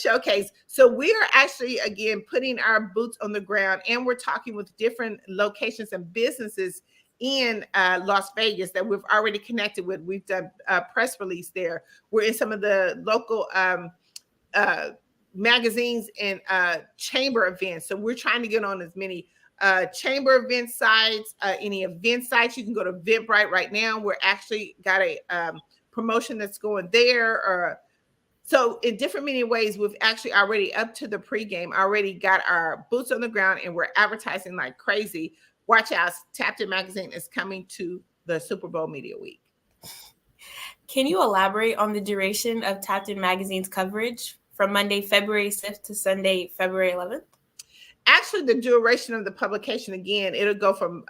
showcase. So we are actually, again, putting our boots on the ground, and we're talking with different locations and businesses in Las Vegas that we've already connected with. We've done a press release there. We're in some of the local magazines and chamber events. So we're trying to get on as many chamber event sites, any event sites. You can go to Eventbrite right now. We're actually got a promotion that's going there. So in different many ways, we've actually already up to the pregame, already got our boots on the ground, and we're advertising like crazy. Watch out, Tapped In Magazine is coming to the Super Bowl Media Week. Can you elaborate on the duration of Tapped In Magazine's coverage from Monday, February 6th to Sunday, February 11th? Actually, the duration of the publication, again, it'll go from,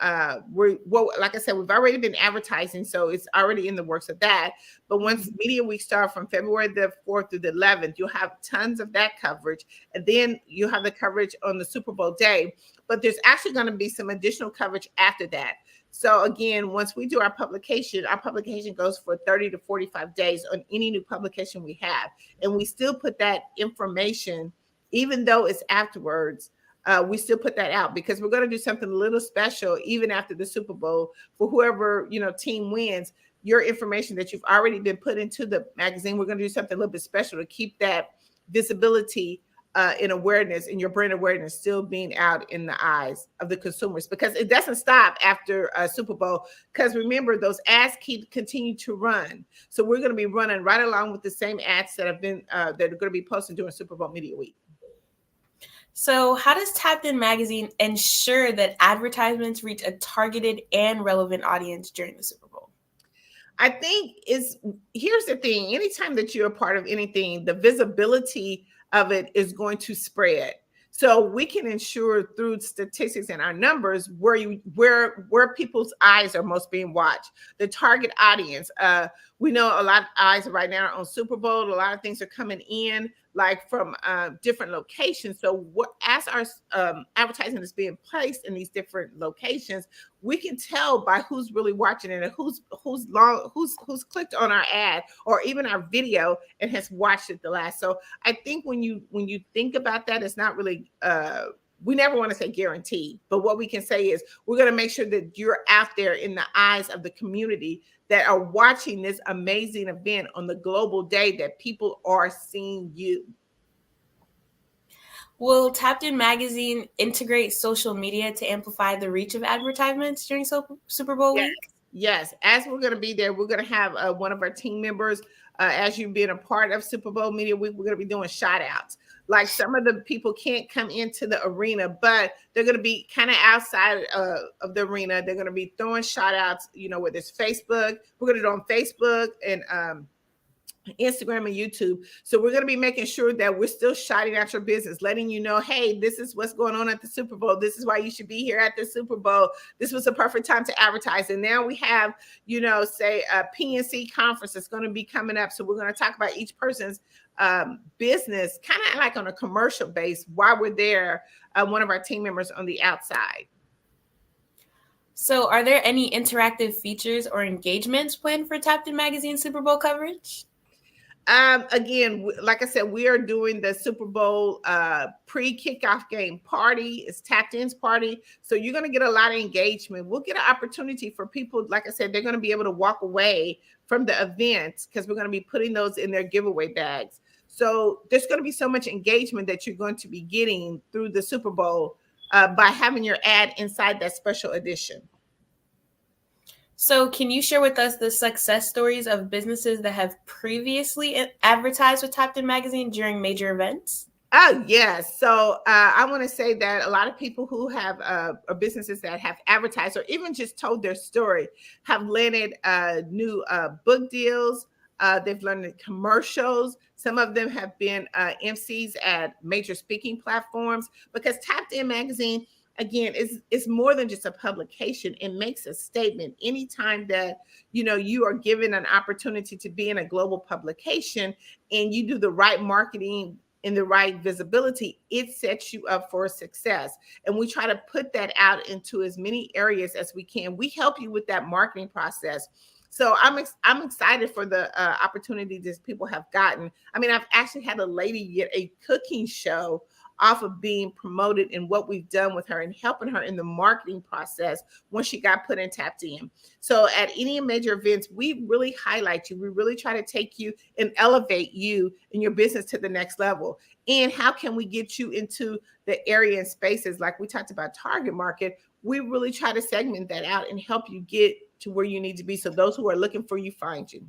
like I said, we've already been advertising, so it's already in the works of that. But once Media Week starts from February the 4th through the 11th, you'll have tons of that coverage. And then you'll have the coverage on the Super Bowl day. But there's actually going to be some additional coverage after that. So again, once we do our publication goes for 30 to 45 days on any new publication we have. And we still put that information, even though it's afterwards, we still put that out because we're going to do something a little special even after the Super Bowl for whoever, team wins. Your information that you've already been put into the magazine, we're going to do something a little bit special to keep that visibility and awareness and your brand awareness still being out in the eyes of the consumers, because it doesn't stop after Super Bowl. Because remember, those ads continue to run. So we're going to be running right along with the same ads that have been that are going to be posted during Super Bowl Media Week. So how does Tapped In Magazine ensure that advertisements reach a targeted and relevant audience during the Super Bowl? I think here's the thing. Anytime that you're a part of anything, the visibility of it is going to spread. So we can ensure through statistics and our numbers where people's eyes are most being watched. The target audience. We know a lot of eyes right now are on Super Bowl. A lot of things are coming in like from different locations. So as our advertising is being placed in these different locations, we can tell by who's really watching it and who's clicked on our ad or even our video and has watched it the last. So I think when you think about that, it's not really we never want to say guaranteed, but what we can say is we're going to make sure that you're out there in the eyes of the community that are watching this amazing event on the global day, that people are seeing you. Will Tapped In Magazine integrate social media to amplify the reach of advertisements during Super Bowl week? Yes. As we're going to be there, we're going to have one of our team members, as you've been a part of Super Bowl Media Week, we're going to be doing shout outs. Like some of the people can't come into the arena, but they're going to be kind of outside of the arena. They're going to be throwing shout outs, whether it's Facebook. We're going to do it on Facebook and Instagram and YouTube. So we're going to be making sure that we're still shouting out your business, letting you know, hey, this is what's going on at the Super Bowl. This is why you should be here at the Super Bowl. This was the perfect time to advertise. And now we have, say a PNC conference that's going to be coming up. So we're going to talk about each person's business, kind of like on a commercial base while we're there, one of our team members on the outside. So are there any interactive features or engagements planned for Tapped In Magazine Super Bowl coverage? Again, like I said, we are doing the Super Bowl pre-kickoff game party. It's Tapped In's party. So you're going to get a lot of engagement. We'll get an opportunity for people, like I said, they're going to be able to walk away from the event because we're going to be putting those in their giveaway bags. So there's going to be so much engagement that you're going to be getting through the Super Bowl by having your ad inside that special edition. So can you share with us the success stories of businesses that have previously advertised with Tapped In Magazine during major events? Oh, yes. So I want to say that a lot of people who have or businesses that have advertised or even just told their story have landed new book deals. They've landed commercials. Some of them have been MCs at major speaking platforms, because Tapped In Magazine, again, is more than just a publication. It makes a statement. Anytime that you are given an opportunity to be in a global publication and you do the right marketing and the right visibility, it sets you up for success. And we try to put that out into as many areas as we can. We help you with that marketing process. So I'm excited for the opportunity that people have gotten. I mean, I've actually had a lady get a cooking show off of being promoted and what we've done with her and helping her in the marketing process when she got put in Tapped In. So at any major events, we really highlight you. We really try to take you and elevate you and your business to the next level. And how can we get you into the area and spaces like we talked about target market? We really try to segment that out and help you get to where you need to be, so those who are looking for you find you.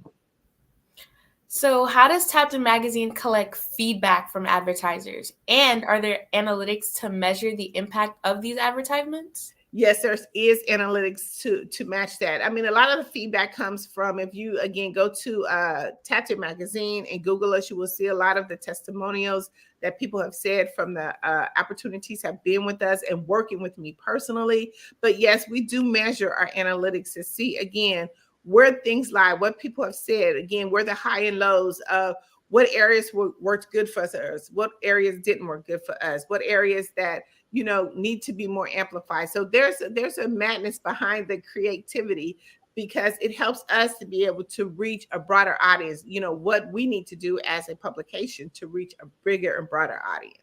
So how does Tapped In Magazine collect feedback from advertisers? And are there analytics to measure the impact of these advertisements? Yes, there is analytics to match that. I mean, a lot of the feedback comes from, if you, again, go to Tapped In Magazine and Google us, you will see a lot of the testimonials that people have said from the opportunities have been with us and working with me personally. But yes, we do measure our analytics to see, again, where things lie, what people have said, again, where the high and lows of what areas worked good for us, what areas didn't work good for us, what areas that need to be more amplified. So there's a madness behind the creativity, because it helps us to be able to reach a broader audience, what we need to do as a publication to reach a bigger and broader audience.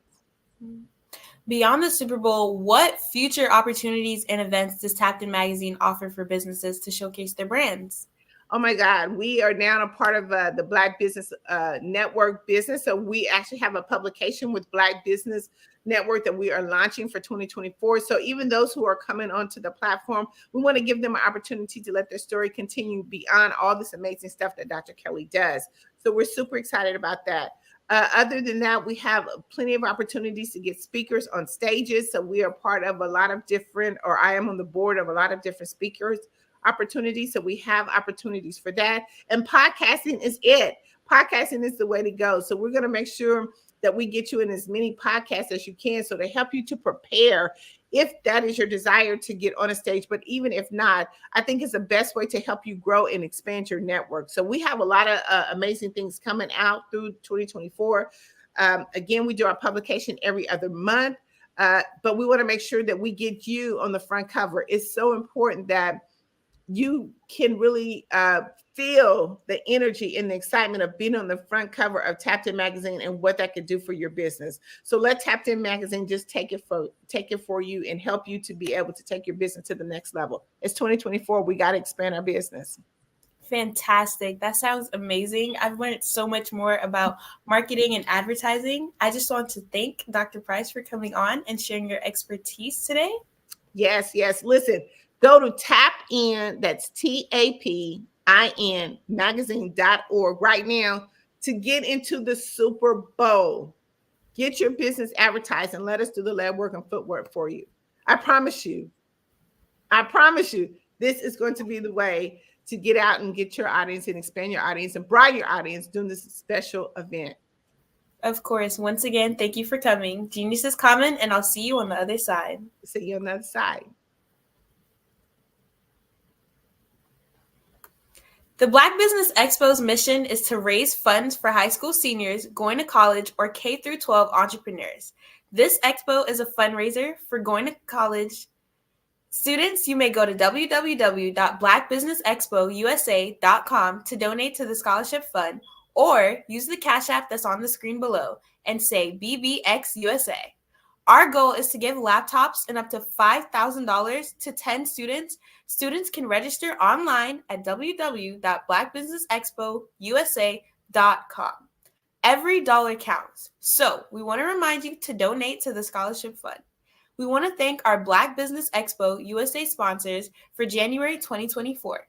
Beyond the Super Bowl, what future opportunities and events does Tapped In Magazine offer for businesses to showcase their brands? Oh my God, we are now a part of the Black Business Network business. So we actually have a publication with Black Business Network that we are launching for 2024. So even those who are coming onto the platform, we want to give them an opportunity to let their story continue beyond all this amazing stuff that Dr. Kelly does. So we're super excited about that. Other than that, we have plenty of opportunities to get speakers on stages. So we are part of a lot of different, or I am on the board of a lot of different speakers opportunities. So we have opportunities for that. And podcasting is it. Podcasting is the way to go. So we're going to make sure that we get you in as many podcasts as you can, so to help you to prepare if that is your desire to get on a stage. But even if not, I think it's the best way to help you grow and expand your network. So we have a lot of amazing things coming out through 2024. Again, we do our publication every other month, but we want to make sure that we get you on the front cover. It's so important that you can really feel the energy and the excitement of being on the front cover of Tapped In Magazine and what that could do for your business. So let Tapped In Magazine just take it for you and help you to be able to take your business to the next level. It's 2024. We got to expand our business. Fantastic. That sounds amazing. I've learned so much more about marketing and advertising. I just want to thank Dr. Price for coming on and sharing your expertise today. Yes. Listen, go to TAPIN, that's TAPIN, magazine.org right now to get into the Super Bowl. Get your business advertised and let us do the legwork and footwork for you. I promise you, this is going to be the way to get out and get your audience and expand your audience and broaden your audience during this special event. Of course. Once again, thank you for coming. Genius is common, and I'll see you on the other side. See you on the other side. The Black Business Expo's mission is to raise funds for high school seniors going to college or K-12 entrepreneurs. This expo is a fundraiser for going to college students. You may go to www.blackbusinessexpousa.com to donate to the scholarship fund, or use the Cash App that's on the screen below and say BBXUSA. Our goal is to give laptops and up to $5,000 to 10 students. Students can register online at www.blackbusinessexpousa.com. Every dollar counts. So we want to remind you to donate to the scholarship fund. We want to thank our Black Business Expo USA sponsors for January 2024.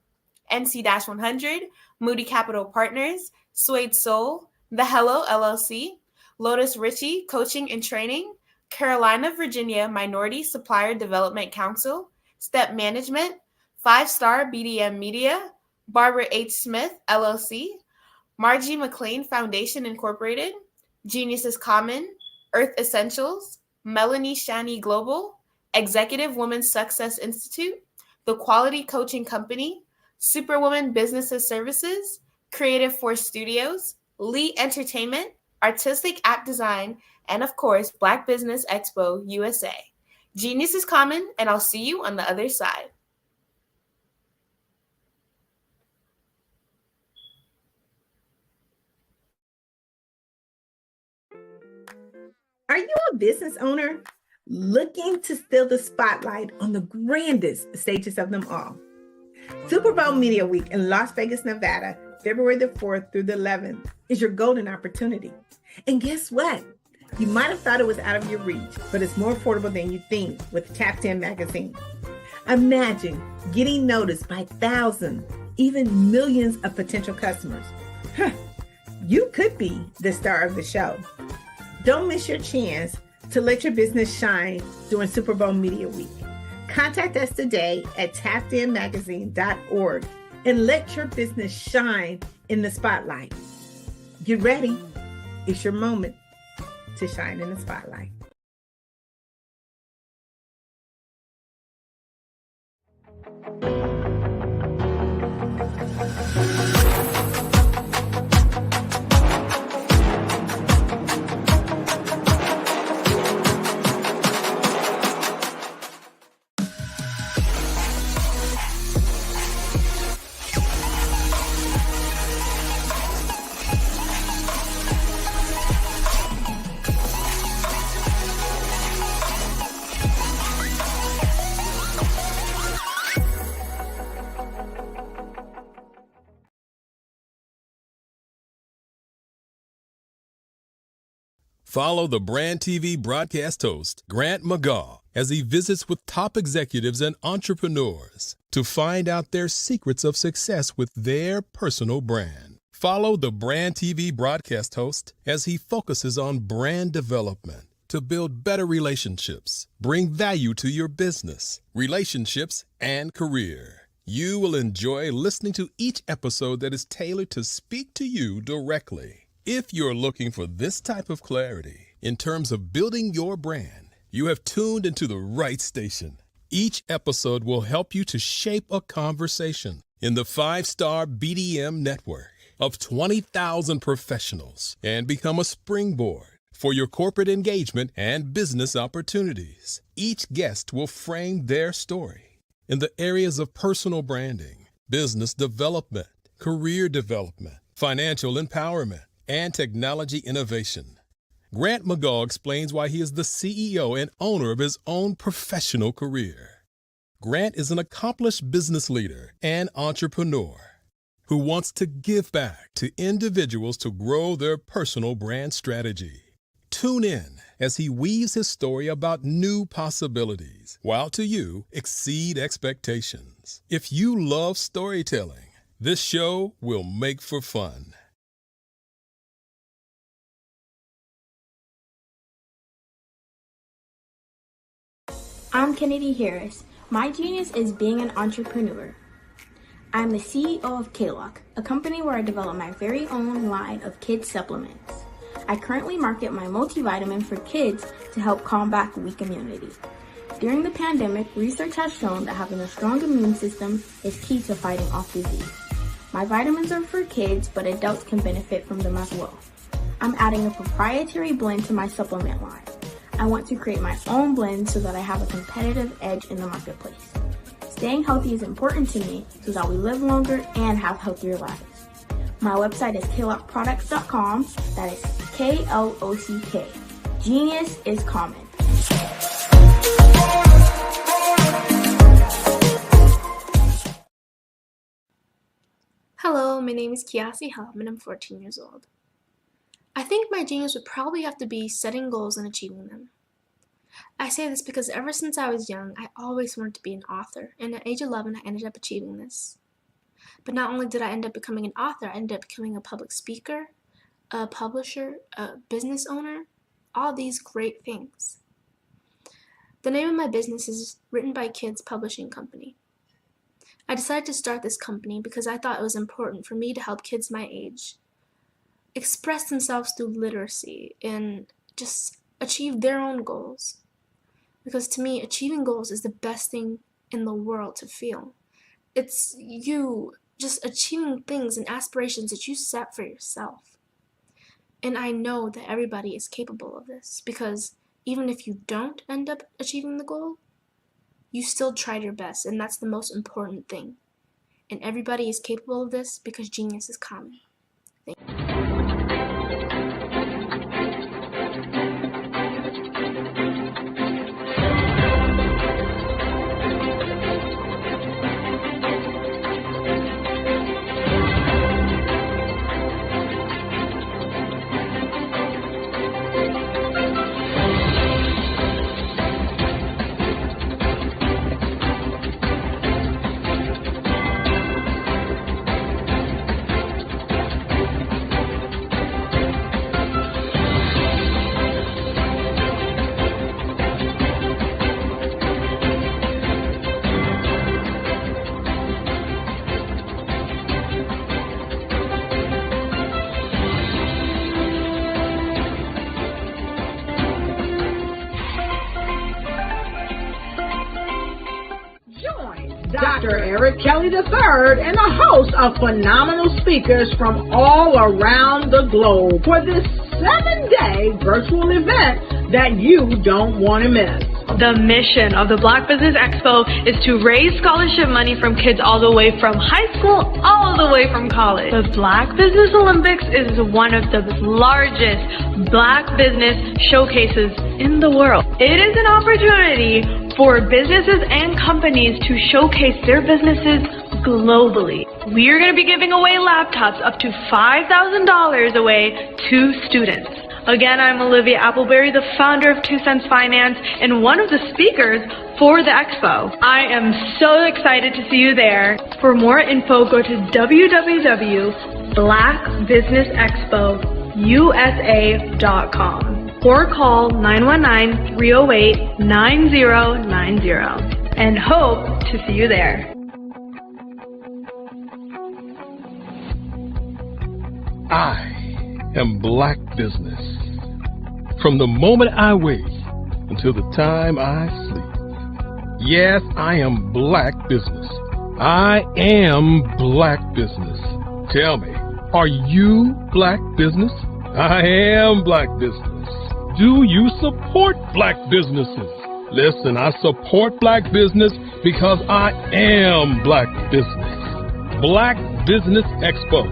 NC-100, Moody Capital Partners, Suede Soul, The Hello LLC, Lotus Ritchie Coaching and Training, Carolina, Virginia Minority Supplier Development Council, Step Management, 5-Star BDM Media, Barbara H. Smith LLC, Margie McLean Foundation Incorporated, Genius is Common, Earth Essentials, Melanie Shani Global, Executive Women's Success Institute, The Quality Coaching Company, Superwoman Businesses Services, Creative Force Studios, Lee Entertainment, Artistic App Design, and of course, Black Business Expo USA. Genius is common, and I'll see you on the other side. Are you a business owner looking to steal the spotlight on the grandest stages of them all? Super Bowl Media Week in Las Vegas, Nevada, February the 4th through the 11th is your golden opportunity. And guess what? You might have thought it was out of your reach, but it's more affordable than you think with Tapped In magazine. Imagine getting noticed by thousands, even millions of potential customers. You could be the star of the show. Don't miss your chance to let your business shine during Super Bowl Media Week. Contact us today at tappedinmagazine.org and let your business shine in the spotlight. Get ready. It's your moment to shine in the spotlight. Follow the Brand TV broadcast host, Grant McGaw, as he visits with top executives and entrepreneurs to find out their secrets of success with their personal brand. Follow the Brand TV broadcast host as he focuses on brand development to build better relationships, bring value to your business, relationships, and career. You will enjoy listening to each episode that is tailored to speak to you directly. If you're looking for this type of clarity in terms of building your brand, you have tuned into the right station. Each episode will help you to shape a conversation in the 5-Star BDM network of 20,000 professionals and become a springboard for your corporate engagement and business opportunities. Each guest will frame their story in the areas of personal branding, business development, career development, financial empowerment, and technology innovation. Grant McGaw explains why he is the CEO and owner of his own professional career. Grant is an accomplished business leader and entrepreneur who wants to give back to individuals to grow their personal brand strategy. Tune in as he weaves his story about new possibilities, while to you exceed expectations. If you love storytelling, this show will make for fun. I'm Kennedy Harris. My genius is being an entrepreneur. I'm the CEO of K-Lock, a company where I develop my very own line of kids supplements. I currently market my multivitamin for kids to help combat weak immunity. During the pandemic, research has shown that having a strong immune system is key to fighting off disease. My vitamins are for kids, but adults can benefit from them as well. I'm adding a proprietary blend to my supplement line. I want to create my own blend so that I have a competitive edge in the marketplace. Staying healthy is important to me so that we live longer and have healthier lives. My website is klockproducts.com. That is K-L-O-C-K. Genius is common. Hello, my name is Kiasi Helm and I'm 14 years old. I think my genius would probably have to be setting goals and achieving them. I say this because ever since I was young, I always wanted to be an author, and at age 11, I ended up achieving this. But not only did I end up becoming an author, I ended up becoming a public speaker, a publisher, a business owner, all these great things. The name of my business is Written by Kids Publishing Company. I decided to start this company because I thought it was important for me to help kids my age express themselves through literacy and just achieve their own goals. Because to me, achieving goals is the best thing in the world to feel. It's you just achieving things and aspirations that you set for yourself. And I know that everybody is capable of this, because even if you don't end up achieving the goal, you still tried your best, and that's the most important thing. And everybody is capable of this because genius is common. Thank you. Dr. Eric Kelly III and a host of phenomenal speakers from all around the globe for this 7-day virtual event that you don't want to miss. The mission of the Black Business Expo is to raise scholarship money from kids all the way from high school, all the way from college. The Black Business Olympics is one of the largest Black business showcases in the world. It is an opportunity for businesses and companies to showcase their businesses globally. We are going to be giving away laptops up to $5,000 away to students. Again, I'm Olivia Appleberry, the founder of 2 Cents Finance and one of the speakers for the expo. I am so excited to see you there. For more info, go to www.blackbusinessexpousa.com or call 919-308-9090 and hope to see you there. I am Black Business. From the moment I wake until the time I sleep. Yes, I am Black Business. I am Black Business. Tell me, are you Black Business? I am Black Business. Do you support Black businesses? Listen, I support Black business because I am Black Business. Black Business Expo,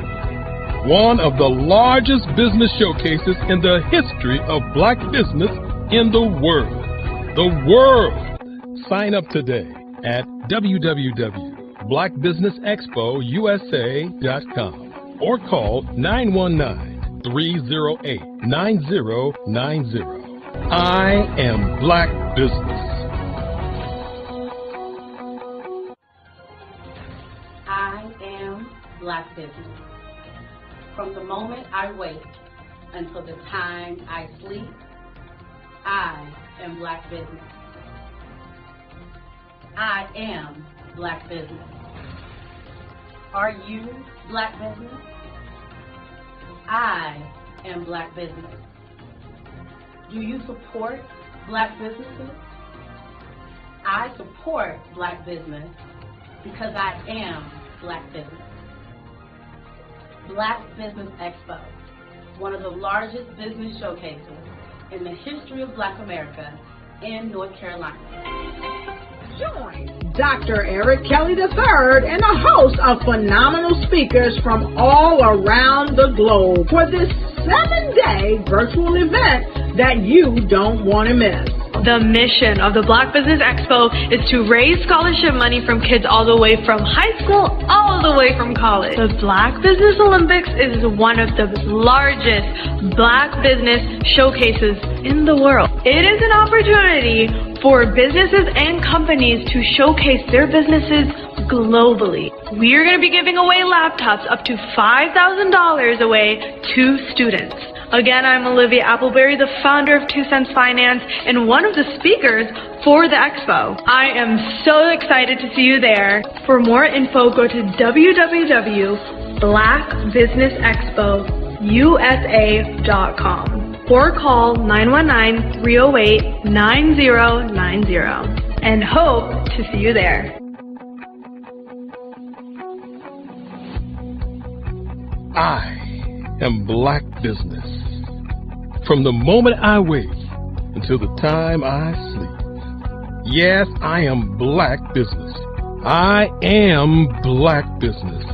one of the largest business showcases in the history of Black business in the world. The world! Sign up today at www.blackbusinessexpousa.com or call 919-308-9090. I am Black Business. I am Black Business. From the moment I wake until the time I sleep, I am Black Business. I am Black Business. Are you Black Business? I am Black Business. Do you support Black businesses? I support Black business because I am Black Business. Black Business Expo, one of the largest business showcases in the history of Black America in North Carolina. Join Dr. Eric Kelly III and a host of phenomenal speakers from all around the globe for this 7-day virtual event that you don't want to miss. The mission of the Black Business Expo is to raise scholarship money from kids all the way from high school, all the way from college. The Black Business Olympics is one of the largest Black business showcases in the world. It is an opportunity for businesses and companies to showcase their businesses globally. We are going to be giving away laptops up to $5,000 away to students. Again, I'm Olivia Appleberry, the founder of 2 Cents Finance and one of the speakers for the expo. I am so excited to see you there. For more info, go to www.blackbusinessexpousa.com or call 919-308-9090 and hope to see you there. I am Black Business. From the moment I wake until the time I sleep. Yes, I am Black Business. I am Black Business.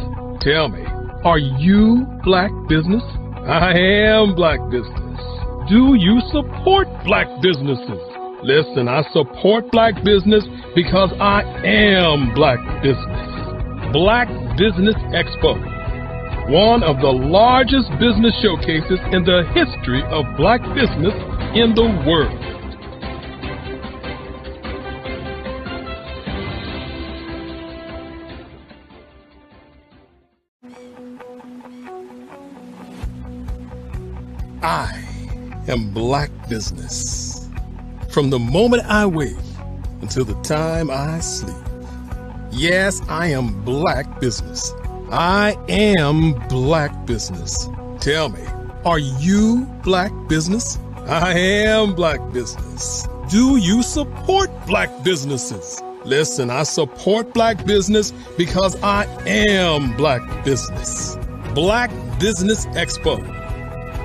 Tell me, are you Black Business? I am Black Business. Do you support Black businesses? Listen, I support Black business because I am Black Business. Black Business Expo, one of the largest business showcases in the history of Black business in the world. I am Black Business. From the moment I wake until the time I sleep. Yes, I am Black Business. I am Black Business. Tell me, are you Black Business? I am Black Business. Do you support Black businesses? Listen, I support Black business because I am Black Business. Black Business Expo,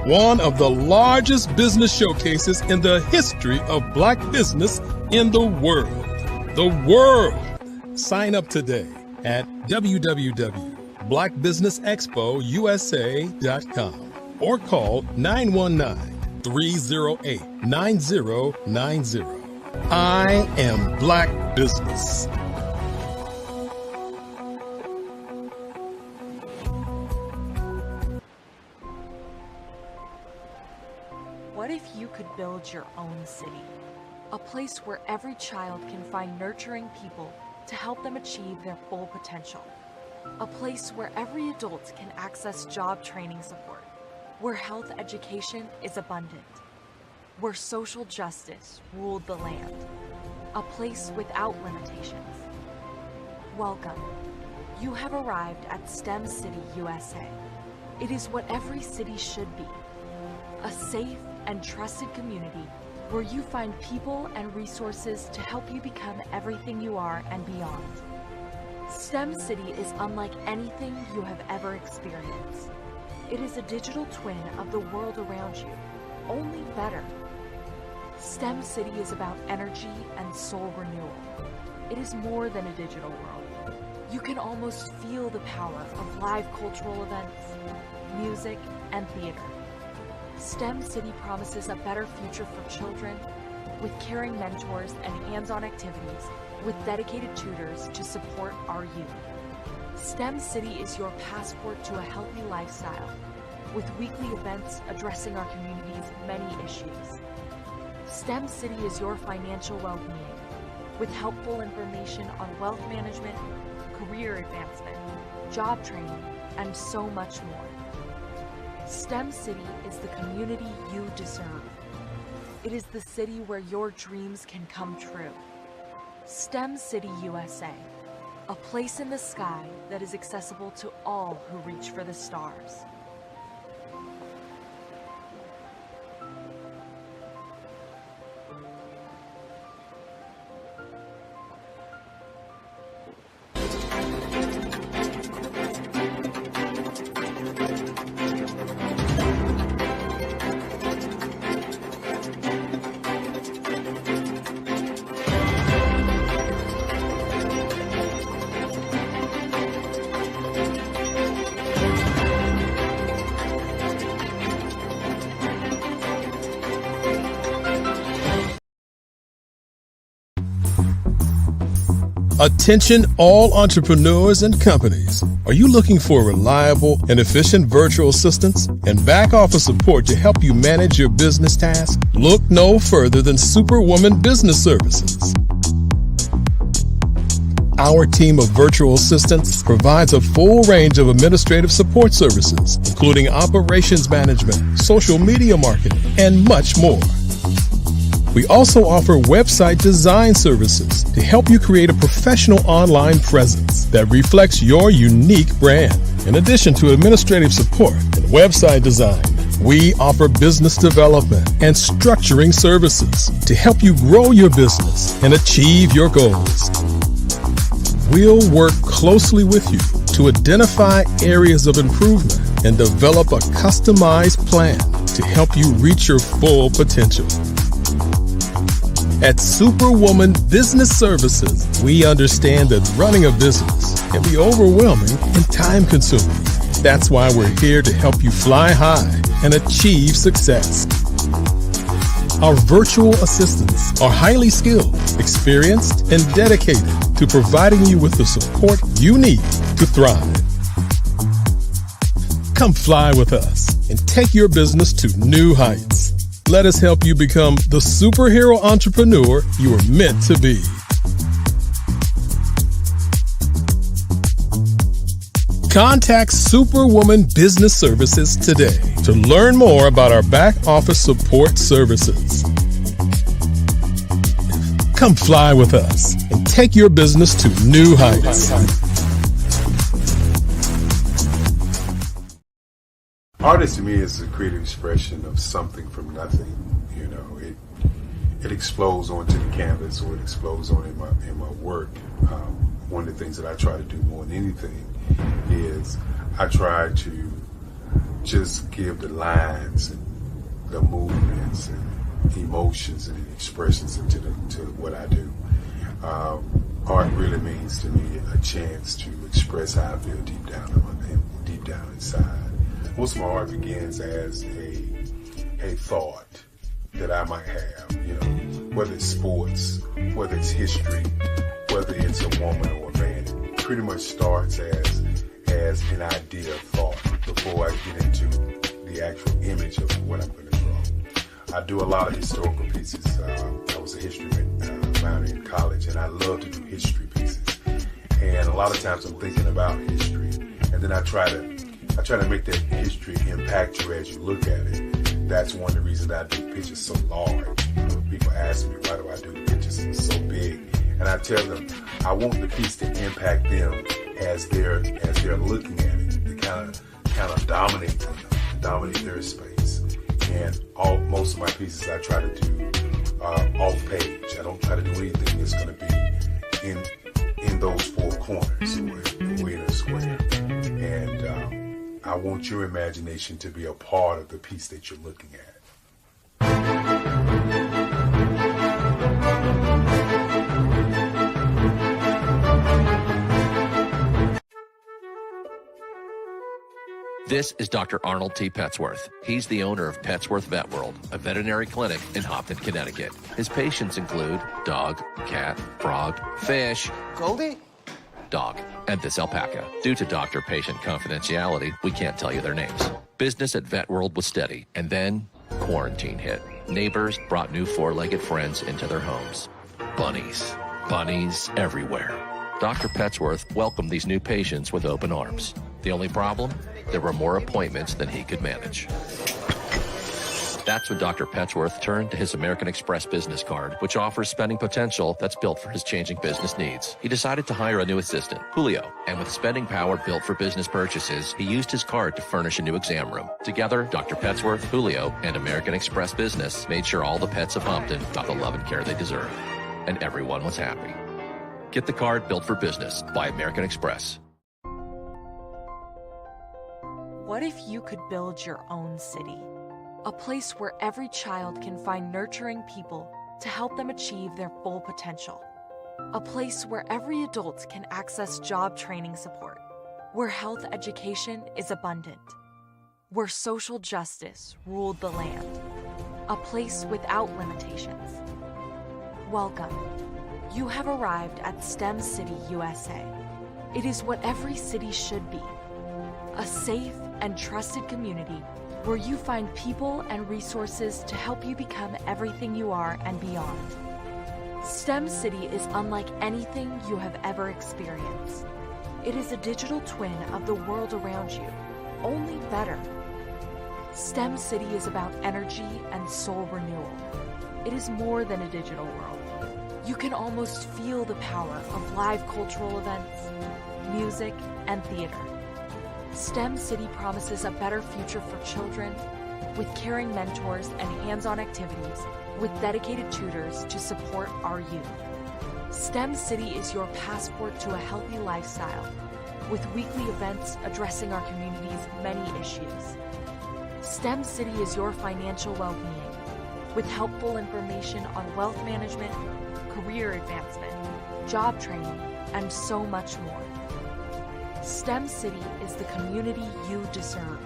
one of the largest business showcases in the history of Black business in the world. The world! Sign up today at www.blackbusinessexpousa.com or call 919-308-9090. I am Black Business. What if you could build your own city? A place where every child can find nurturing people to help them achieve their full potential. A place where every adult can access job training support, where health education is abundant, where social justice ruled the land. A place without limitations. Welcome. You have arrived at STEM City USA. It is what every city should be. A safe and trusted community where you find people and resources to help you become everything you are and beyond. STEM City is unlike anything you have ever experienced. It is a digital twin of the world around you, only better. STEM City is about energy and soul renewal. It is more than a digital world. You can almost feel the power of live cultural events, music, and theater. STEM City promises a better future for children with caring mentors and hands-on activities with dedicated tutors to support our youth. STEM City is your passport to a healthy lifestyle with weekly events addressing our community's many issues. STEM City is your financial well-being with helpful information on wealth management, career advancement, job training, and so much more. STEM City is the community you deserve. It is the city where your dreams can come true. STEM City USA, a place in the sky that is accessible to all who reach for the stars. Attention all entrepreneurs and companies. Are you looking for reliable and efficient virtual assistants and back office support to help you manage your business tasks? Look no further than Superwoman Business Services. Our team of virtual assistants provides a full range of administrative support services, including operations management, social media marketing, and much more. We also offer website design services to help you create a professional online presence that reflects your unique brand. In addition to administrative support and website design, we offer business development and structuring services to help you grow your business and achieve your goals. We'll work closely with you to identify areas of improvement and develop a customized plan to help you reach your full potential. At Superwoman Business Services, we understand that running a business can be overwhelming and time-consuming. That's why we're here to help you fly high and achieve success. Our virtual assistants are highly skilled, experienced, and dedicated to providing you with the support you need to thrive. Come fly with us and take your business to new heights. Let us help you become the superhero entrepreneur you are meant to be. Contact Superwoman Business Services today to learn more about our back office support services. Come fly with us and take your business to new heights. Artist to me is a creative expression of something from nothing. You know, it explodes onto the canvas, or it explodes on in my work. One of the things that I try to do more than anything is I try to just give the lines and the movements and emotions and expressions into to what I do. Art really means to me a chance to express how I feel deep down inside. Most of my art begins as a thought that I might have, you know, whether it's sports, whether it's history, whether it's a woman or a man. It pretty much starts as an idea of thought before I get into the actual image of what I'm going to draw. I do a lot of historical pieces. I was a history minor in college, and I love to do history pieces. And a lot of times I'm thinking about history, and then I try to make that history impact you as you look at it. That's one of the reasons I do pictures so large. People ask me, why do I do the pictures so big? And I tell them, I want the piece to impact them as they're looking at it. To kind of dominate them, dominate their space. And most of my pieces I try to do off page. I don't try to do anything that's going to be in those four corners or in a square. And I want your imagination to be a part of the piece that you're looking at. This is Dr. Arnold T. Petsworth. He's the owner of Petsworth Vet World, a veterinary clinic in Hopton, Connecticut. His patients include dog, cat, frog, fish, Goldie, dog, and this alpaca. Due to doctor-patient confidentiality, we can't tell you their names. Business at Vet World was steady, and then quarantine hit. Neighbors brought new four-legged friends into their homes. Bunnies. Bunnies everywhere. Dr. Petsworth welcomed these new patients with open arms. The only problem? There were more appointments than he could manage. That's when Dr. Petsworth turned to his American Express business card, which offers spending potential that's built for his changing business needs. He decided to hire a new assistant, Julio, and with spending power built for business purchases, he used his card to furnish a new exam room. Together, Dr. Petsworth, Julio, and American Express Business made sure all the pets of Hopton got the love and care they deserve. And everyone was happy. Get the card built for business by American Express. What if you could build your own city? A place where every child can find nurturing people to help them achieve their full potential. A place where every adult can access job training support. Where health education is abundant. Where social justice ruled the land. A place without limitations. Welcome. You have arrived at STEM City USA. It is what every city should be. A safe and trusted community where you find people and resources to help you become everything you are and beyond. STEM City is unlike anything you have ever experienced. It is a digital twin of the world around you, only better. STEM City is about energy and soul renewal. It is more than a digital world. You can almost feel the power of live cultural events, music, and theater. STEM City promises a better future for children with caring mentors and hands-on activities with dedicated tutors to support our youth. STEM City is your passport to a healthy lifestyle with weekly events addressing our community's many issues. STEM City is your financial well-being with helpful information on wealth management, career advancement, job training, and so much more. STEM City is the community you deserve.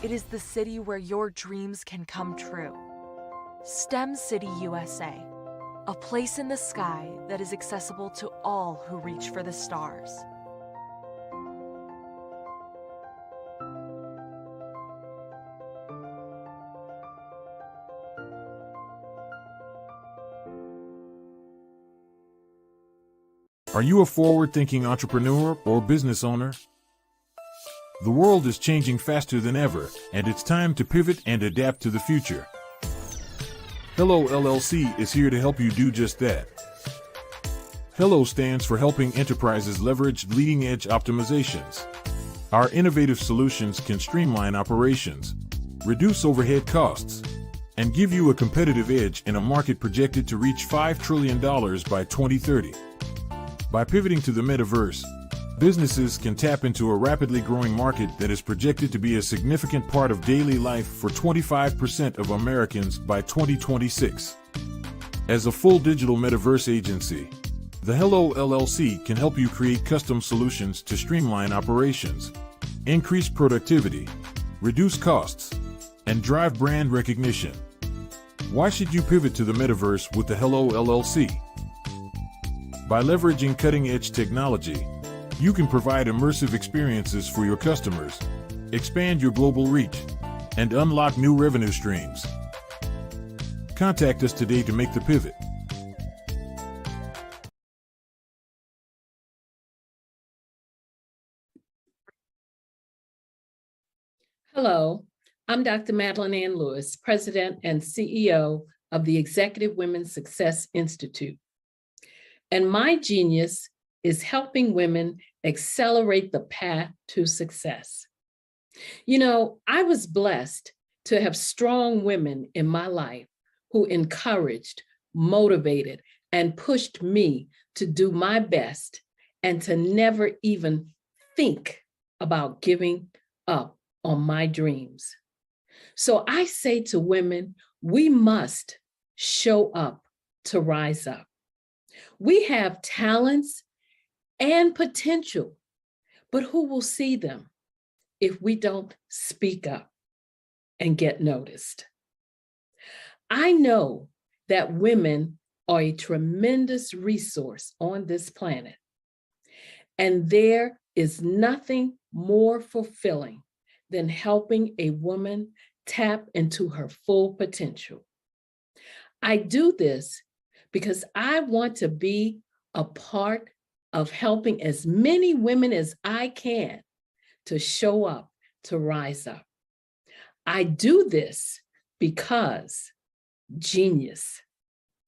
It is the city where your dreams can come true. STEM City USA, a place in the sky that is accessible to all who reach for the stars. Are you a forward-thinking entrepreneur or business owner? The world is changing faster than ever, and it's time to pivot and adapt to the future. Hello LLC is here to help you do just that. Hello stands for helping enterprises leverage leading-edge optimizations. Our innovative solutions can streamline operations, reduce overhead costs, and give you a competitive edge in a market projected to reach $5 trillion by 2030. By pivoting to the metaverse, businesses can tap into a rapidly growing market that is projected to be a significant part of daily life for 25% of Americans by 2026. As a full digital metaverse agency, the Hello LLC can help you create custom solutions to streamline operations, increase productivity, reduce costs, and drive brand recognition. Why should you pivot to the metaverse with the Hello LLC? By leveraging cutting-edge technology, you can provide immersive experiences for your customers, expand your global reach, and unlock new revenue streams. Contact us today to make the pivot. Hello, I'm Dr. Madeline Ann Lewis, President and CEO of the Executive Women's Success Institute. And my genius is helping women accelerate the path to success. You know, I was blessed to have strong women in my life who encouraged, motivated, and pushed me to do my best and to never even think about giving up on my dreams. So I say to women, we must show up to rise up. We have talents and potential, but who will see them if we don't speak up and get noticed? I know that women are a tremendous resource on this planet, and there is nothing more fulfilling than helping a woman tap into her full potential. I do this because I want to be a part of helping as many women as I can to show up, to rise up. I do this because genius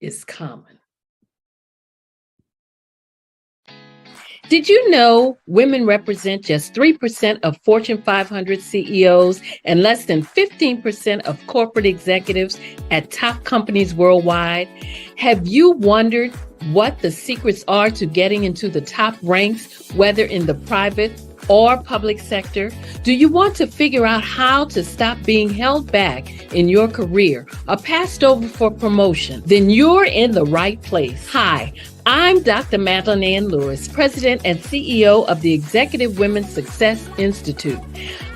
is common. Did you know women represent just 3% of Fortune 500 CEOs and less than 15% of corporate executives at top companies worldwide? Have you wondered what the secrets are to getting into the top ranks, whether in the private or public sector? Do you want to figure out how to stop being held back in your career or passed over for promotion? Then you're in the right place. Hi, I'm Dr. Madeline Ann Lewis, President and CEO of the Executive Women's Success Institute.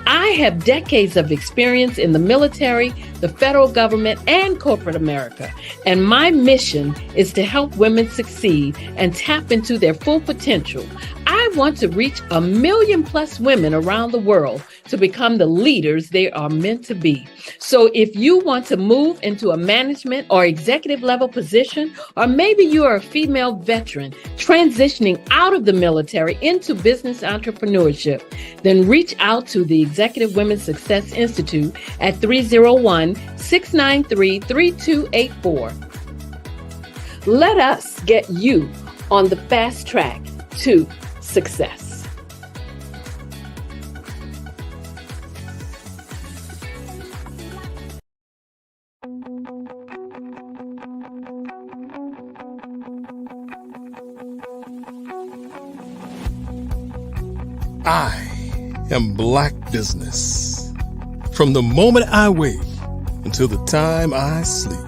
I have decades of experience in the military, the federal government, and corporate America, and my mission is to help women succeed and tap into their full potential. I want to reach 1 million plus women around the world to become the leaders they are meant to be. So if you want to move into a management or executive level position, or maybe you are a female veteran transitioning out of the military into business entrepreneurship, then reach out to the Executive Women's Success Institute at 301-693-3284. Let us get you on the fast track to success. I am Black Business. From the moment I wake until the time I sleep.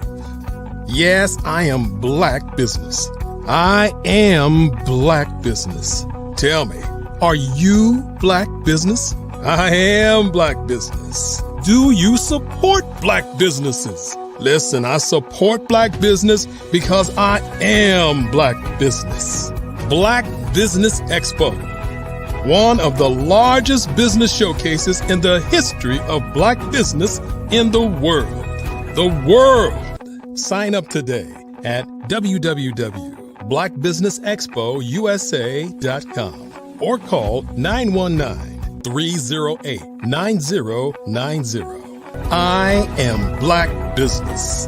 Yes, I am Black Business. I am Black Business. Tell me, are you Black Business? I am Black Business. Do you support Black businesses? Listen, I support Black business because I am Black Business. Black Business Expo, one of the largest business showcases in the history of Black business in the world. The world! Sign up today at www.blackbusinessexpousa.com or call 919-308-9090. I am Black Business.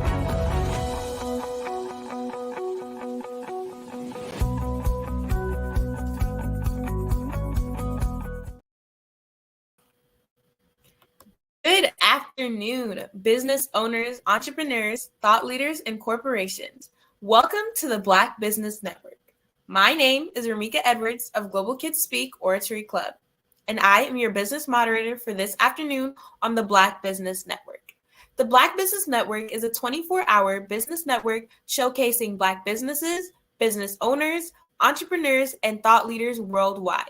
Good afternoon, business owners, entrepreneurs, thought leaders, and corporations. Welcome to the Black Business Network. My name is Ramika Edwards of Global Kids Speak Oratory Club, and I am your business moderator for this afternoon on the Black Business Network. The Black Business Network is a 24-hour business network showcasing Black businesses, business owners, entrepreneurs, and thought leaders worldwide.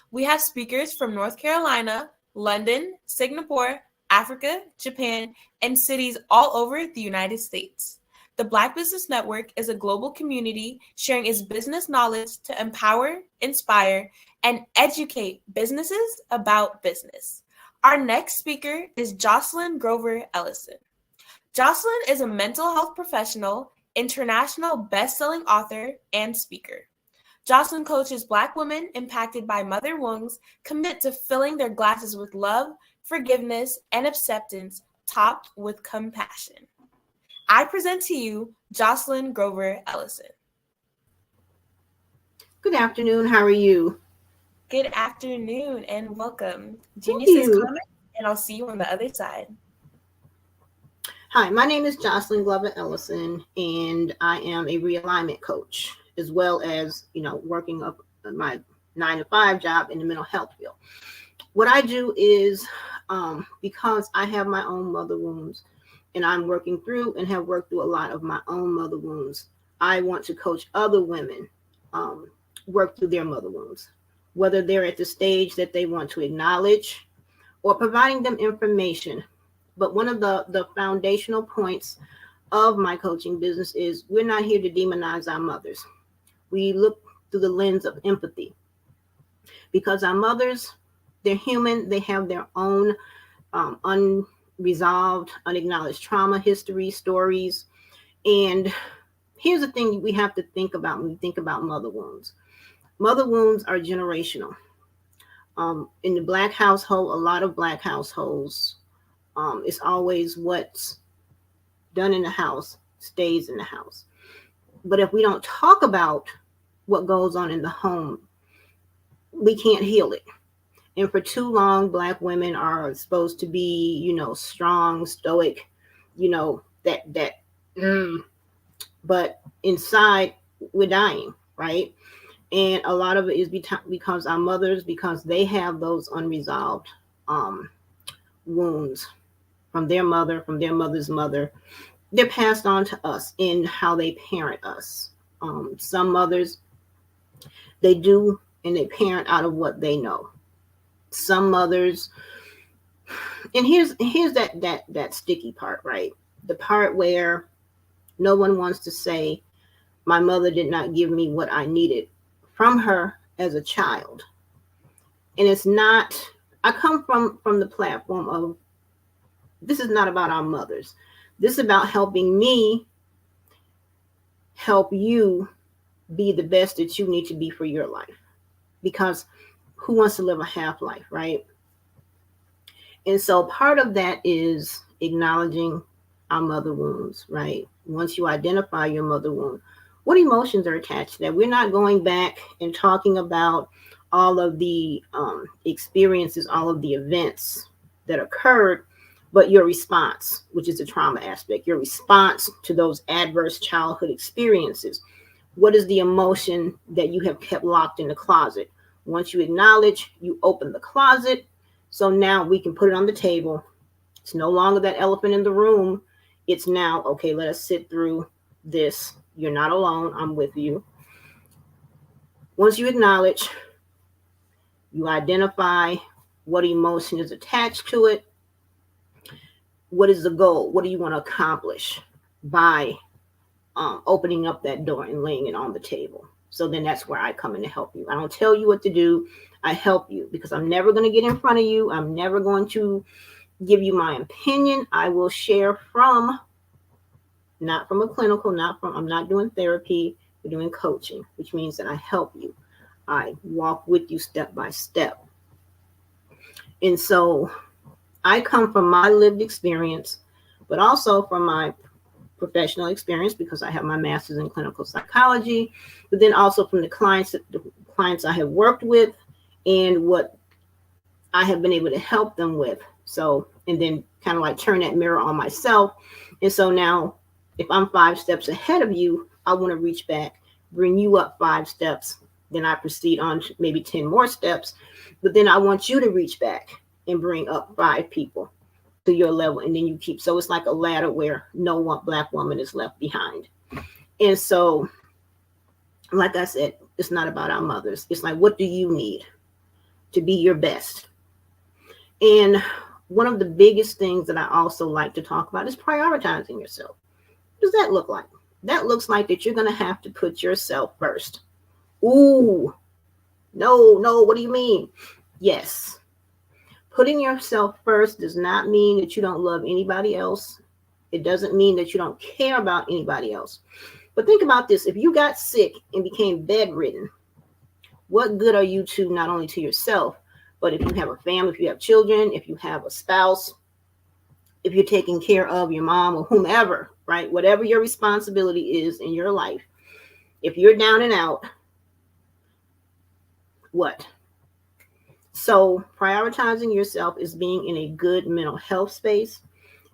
We have speakers from North Carolina, London, Singapore, Africa, Japan, and cities all over the United States. The Black Business Network is a global community sharing its business knowledge to empower, inspire, and educate businesses about business. Our next speaker is Jocelyn Grover Ellison. Jocelyn is a mental health professional, international best-selling author, and speaker. Jocelyn coaches Black women impacted by mother wounds commit to filling their glasses with love, forgiveness, and acceptance, topped with compassion. I present to you Jocelyn Grover Ellison. Good afternoon. How are you? Good afternoon and welcome. Genius is coming, and I'll see you on the other side. Hi, my name is Jocelyn Glover Ellison, and I am a realignment coach, as well as, working up my 9-to-5 job in the mental health field. What I do is, because I have my own mother wounds, and I'm working through and have worked through a lot of my own mother wounds, I want to coach other women work through their mother wounds, whether they're at the stage that they want to acknowledge or providing them information. But one of the foundational points of my coaching business is we're not here to demonize our mothers. We look through the lens of empathy, because our mothers, they're human. They have their own unresolved, unacknowledged trauma, history, stories. And here's the thing we have to think about when we think about mother wounds. Mother wounds are generational. In the Black household, a lot of Black households, it's always what's done in the house stays in the house. But if we don't talk about what goes on in the home, we can't heal it. And for too long, Black women are supposed to be, strong, stoic, but inside we're dying, right? And a lot of it is because our mothers, because they have those unresolved wounds from their mother, from their mother's mother. They're passed on to us in how they parent us. Some mothers, they do, and they parent out of what they know. Some mothers, and here's that sticky part, right? The part where no one wants to say, my mother did not give me what I needed from her as a child. And it's not, I come from the platform of, this is not about our mothers. This is about helping me help you be the best that you need to be for your life. Because who wants to live a half life, right? And so part of that is acknowledging our mother wounds, right? Once you identify your mother wound, what emotions are attached to that? We're not going back and talking about all of the experiences, all of the events that occurred, but your response, which is the trauma aspect, your response to those adverse childhood experiences. What is the emotion that you have kept locked in the closet? Once you acknowledge, you open the closet. So now we can put it on the table. It's no longer that elephant in the room. It's now, okay, let us sit through this. You're not alone. I'm with you. Once you acknowledge, you identify what emotion is attached to it. What is the goal? What do you want to accomplish by opening up that door and laying it on the table? So then that's where I come in to help you. I don't tell you what to do. I help you because I'm never going to get in front of you. I'm never going to give you my opinion. I will share from, not from a clinical, I'm not doing therapy. We're doing coaching, which means that I help you. I walk with you step by step. And so I come from my lived experience, but also from my professional experience because I have my master's in clinical psychology, but then also from the clients I have worked with and what I have been able to help them with. So, and then kind of like turn that mirror on myself. And so now if I'm 5 steps ahead of you, I want to reach back, bring you up 5 steps. Then I proceed on to maybe 10 more steps, but then I want you to reach back and bring up 5 people to your level. And then you keep, so it's like a ladder where no one Black woman is left behind. And so, like I said, it's not about our mothers. It's like, what do you need to be your best? And one of the biggest things that I also like to talk about is prioritizing yourself. What does that look like? That looks like that you're going to have to put yourself first. Ooh, no, what do you mean? Yes. Putting yourself first does not mean that you don't love anybody else. It doesn't mean that you don't care about anybody else. But think about this. If you got sick and became bedridden, what good are you to not only to yourself, but if you have a family, if you have children, if you have a spouse, if you're taking care of your mom or whomever, right? Whatever your responsibility is in your life, if you're down and out, what? So prioritizing yourself is being in a good mental health space,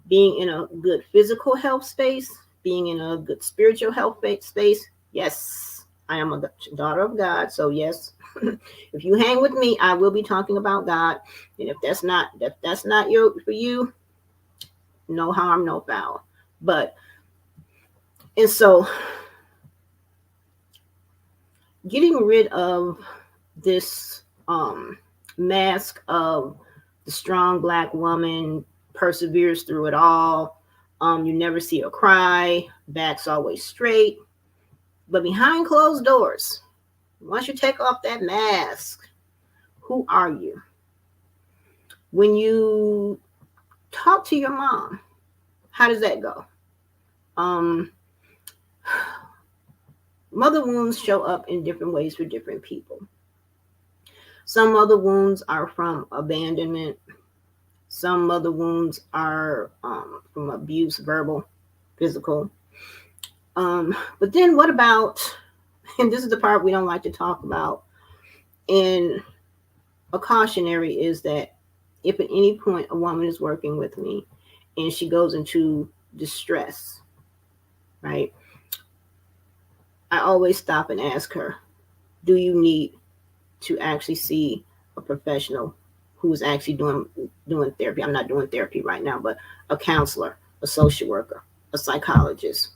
being in a good physical health space, being in a good spiritual health space. Yes, I am a daughter of God. So yes, if you hang with me, I will be talking about God. And if that's not for you, no harm, no foul. And so getting rid of this mask of the strong Black woman perseveres through it all. You never see her cry, back's always straight. But behind closed doors, once you take off that mask, who are you? When you talk to your mom, how does that go? Mother wounds show up in different ways for different people. Some mother wounds are from abandonment. Some mother wounds are from abuse, verbal, physical. But then what about, and this is the part we don't like to talk about, and a cautionary is that if at any point a woman is working with me and she goes into distress, right? I always stop and ask her, do you need to actually see a professional who is actually doing therapy? I'm not doing therapy right now, but a counselor, a social worker, a psychologist.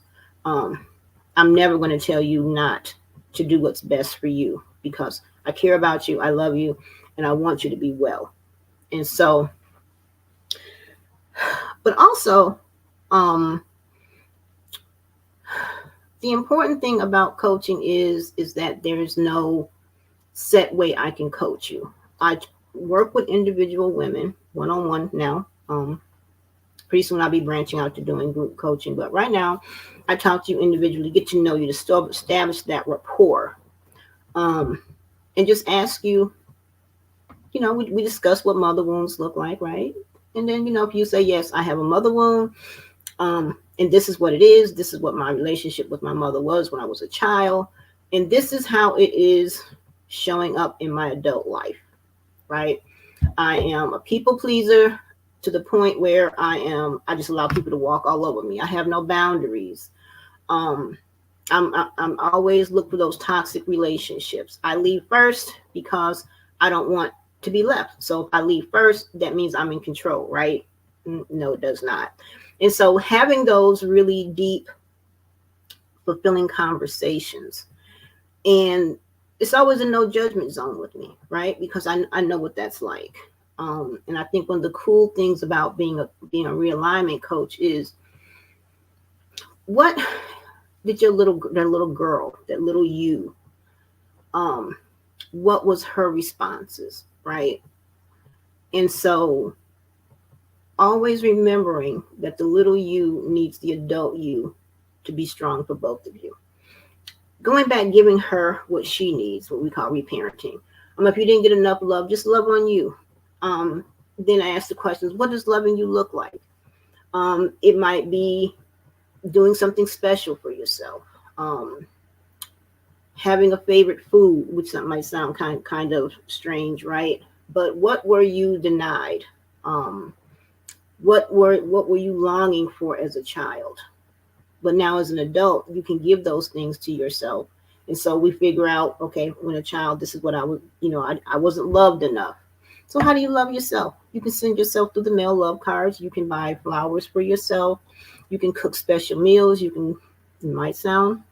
I'm never going to tell you not to do what's best for you because I care about you, I love you, and I want you to be well. And so, but also, the important thing about coaching is that there's no set way I can coach you. I work with individual women one-on-one now. Pretty soon I'll be branching out to doing group coaching, but right now I talk to you individually, get to know you, to still establish that rapport, and just ask you, we discuss what mother wounds look like, right? And then, if you say, yes, I have a mother wound, and this is what it is, this is what my relationship with my mother was when I was a child, and this is how it is showing up in my adult life, right? I am a people pleaser to the point where I just allow people to walk all over me. I have no boundaries. I'm always look for those toxic relationships. I leave first because I don't want to be left. So if I leave first, that means I'm in control, right? No, it does not. And so having those really deep, fulfilling conversations, and it's always a no judgment zone with me, right? Because I know what that's like. And I think one of the cool things about being a realignment coach is, what did that little girl, that little you, what was her responses, right? And so always remembering that the little you needs the adult you to be strong for both of you. Going back, giving her what she needs, what we call reparenting. If you didn't get enough love, just love on you. Then I ask the questions, what does loving you look like? It might be doing something special for yourself. Having a favorite food, which might sound kind of strange, right? But what were you denied? What were you longing for as a child? But now as an adult, you can give those things to yourself. And so we figure out, okay, when a child, this is what I was, I wasn't loved enough. So how do you love yourself? You can send yourself through the mail love cards. You can buy flowers for yourself. You can cook special meals. It might sound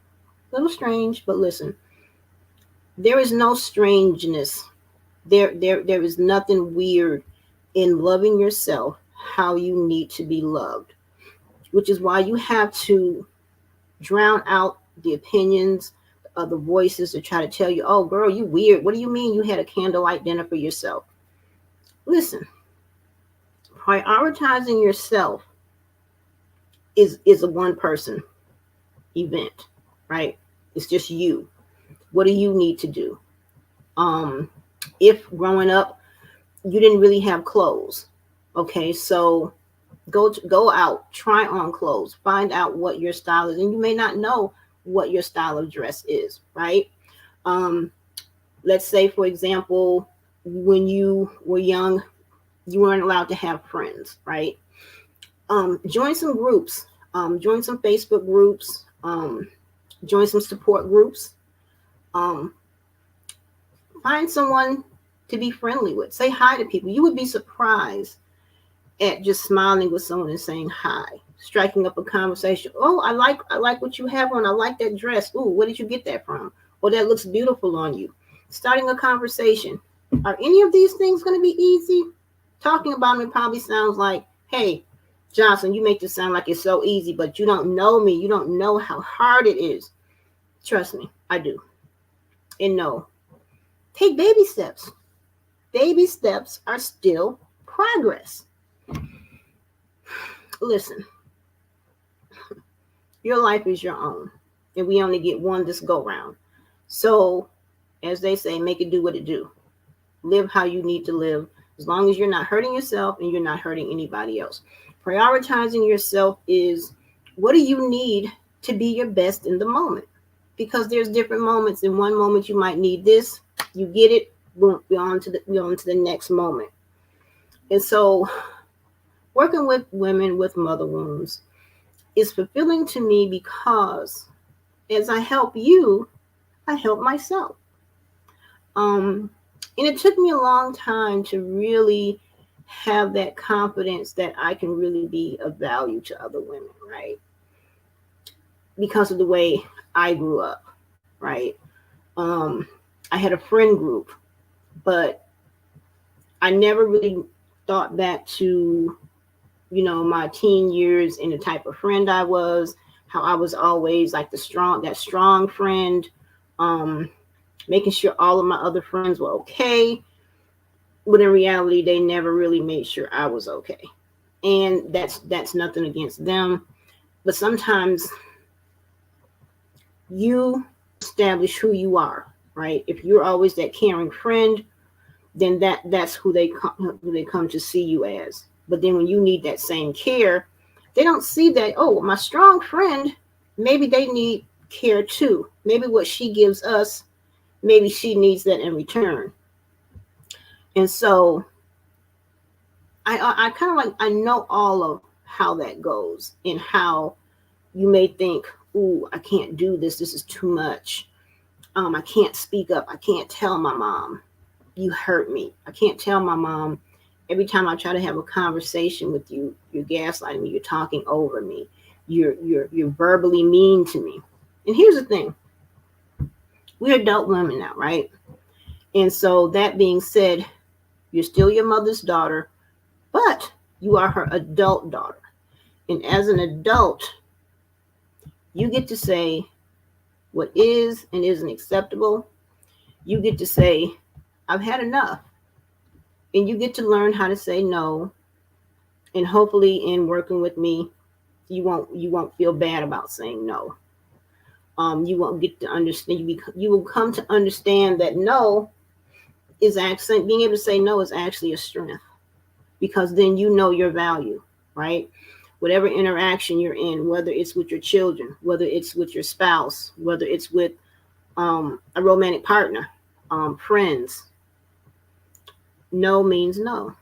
a little strange, but listen, there is no strangeness. There is nothing weird in loving yourself how you need to be loved, which is why you have to drown out the opinions of the voices that try to tell you, oh, girl, you weird. What do you mean you had a candlelight dinner for yourself? Listen, prioritizing yourself is a one-person event, right? It's just you. What do you need to do? If growing up, you didn't really have clothes, okay, so go out, try on clothes, find out what your style is. And you may not know what your style of dress is, right? Let's say, for example, when you were young, you weren't allowed to have friends, right? Join some groups, join some Facebook groups, join some support groups. Find someone to be friendly with. Say hi to people. You would be surprised at just smiling with someone and saying hi, striking up a conversation. Oh, I like what you have on. I like that dress. Ooh, where did you get that from? Or that looks beautiful on you. Starting a conversation. Are any of these things going to be easy? Talking about them, it probably sounds like, hey, Johnson, you make this sound like it's so easy, but you don't know me. You don't know how hard it is. Trust me, I do. And no, take baby steps. Baby steps are still progress. Listen, your life is your own, and we only get one this go round. So, as they say, make it do what it do. Live how you need to live, as long as you're not hurting yourself and you're not hurting anybody else. Prioritizing yourself is, what do you need to be your best in the moment? Because there's different moments. In one moment, you might need this. You get it. Boom, we're on to the next moment. And so, working with women with mother wounds is fulfilling to me, because as I help you, I help myself. And it took me a long time to really have that confidence that I can really be of value to other women, right? Because of the way I grew up, right? I had a friend group, but I never really thought back to, my teen years and the type of friend I was, how I was always like that strong friend, making sure all of my other friends were okay. but in reality, they never really made sure I was okay. And that's nothing against them. But sometimes you establish who you are, right? If you're always that caring friend, then that's who they come to see you as. But then when you need that same care, they don't see that, oh, my strong friend, maybe they need care too. Maybe what she gives us, maybe she needs that in return. And so I kind of like, I know all of how that goes and how you may think, ooh, I can't do this. This is too much. I can't speak up. I can't tell my mom, you hurt me. I can't tell my mom, every time I try to have a conversation with you, you're gaslighting me. You're talking over me. You're verbally mean to me. And here's the thing. We're adult women now, right? And so that being said, you're still your mother's daughter, but you are her adult daughter. And as an adult, you get to say what is and isn't acceptable. You get to say, I've had enough. And you get to learn how to say no. And hopefully in working with me, you won't feel bad about saying no. You won't get to understand. You will come to understand that no is actually, being able to say no is actually a strength, because then you know your value, right? Whatever interaction you're in, whether it's with your children, whether it's with your spouse, whether it's with a romantic partner, friends, no means no.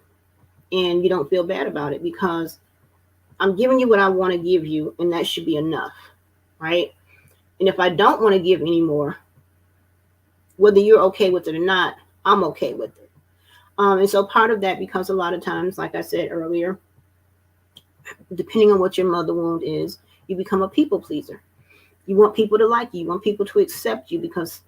And you don't feel bad about it, because I'm giving you what I want to give you, and that should be enough, right? And if I don't want to give anymore, whether you're okay with it or not, I'm okay with it. And so part of that, because a lot of times, like I said earlier, depending on what your mother wound is, you become a people pleaser. You want people to like you. You want people to accept you, because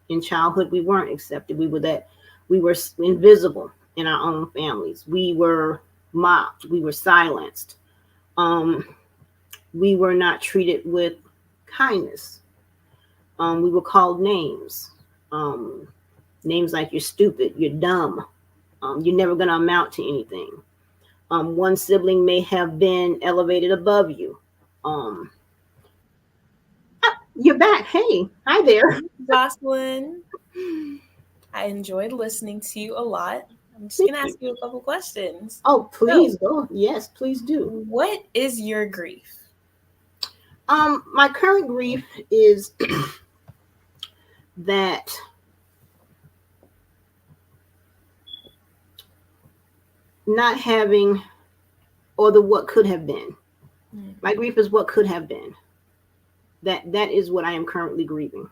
in childhood, we weren't accepted. We were invisible in our own families. We were mocked. We were silenced. We were not treated with kindness. We were called names. Names like you're stupid, you're dumb, you're never going to amount to anything. One sibling may have been elevated above you. You're back. Hey, hi there. Jocelyn, I enjoyed listening to you a lot. I'm just going to ask you a couple questions. Oh, please go. Yes, please do. What is your grief? My current grief is that not having, or the what could have been. My grief is what could have been. That is what I am currently grieving.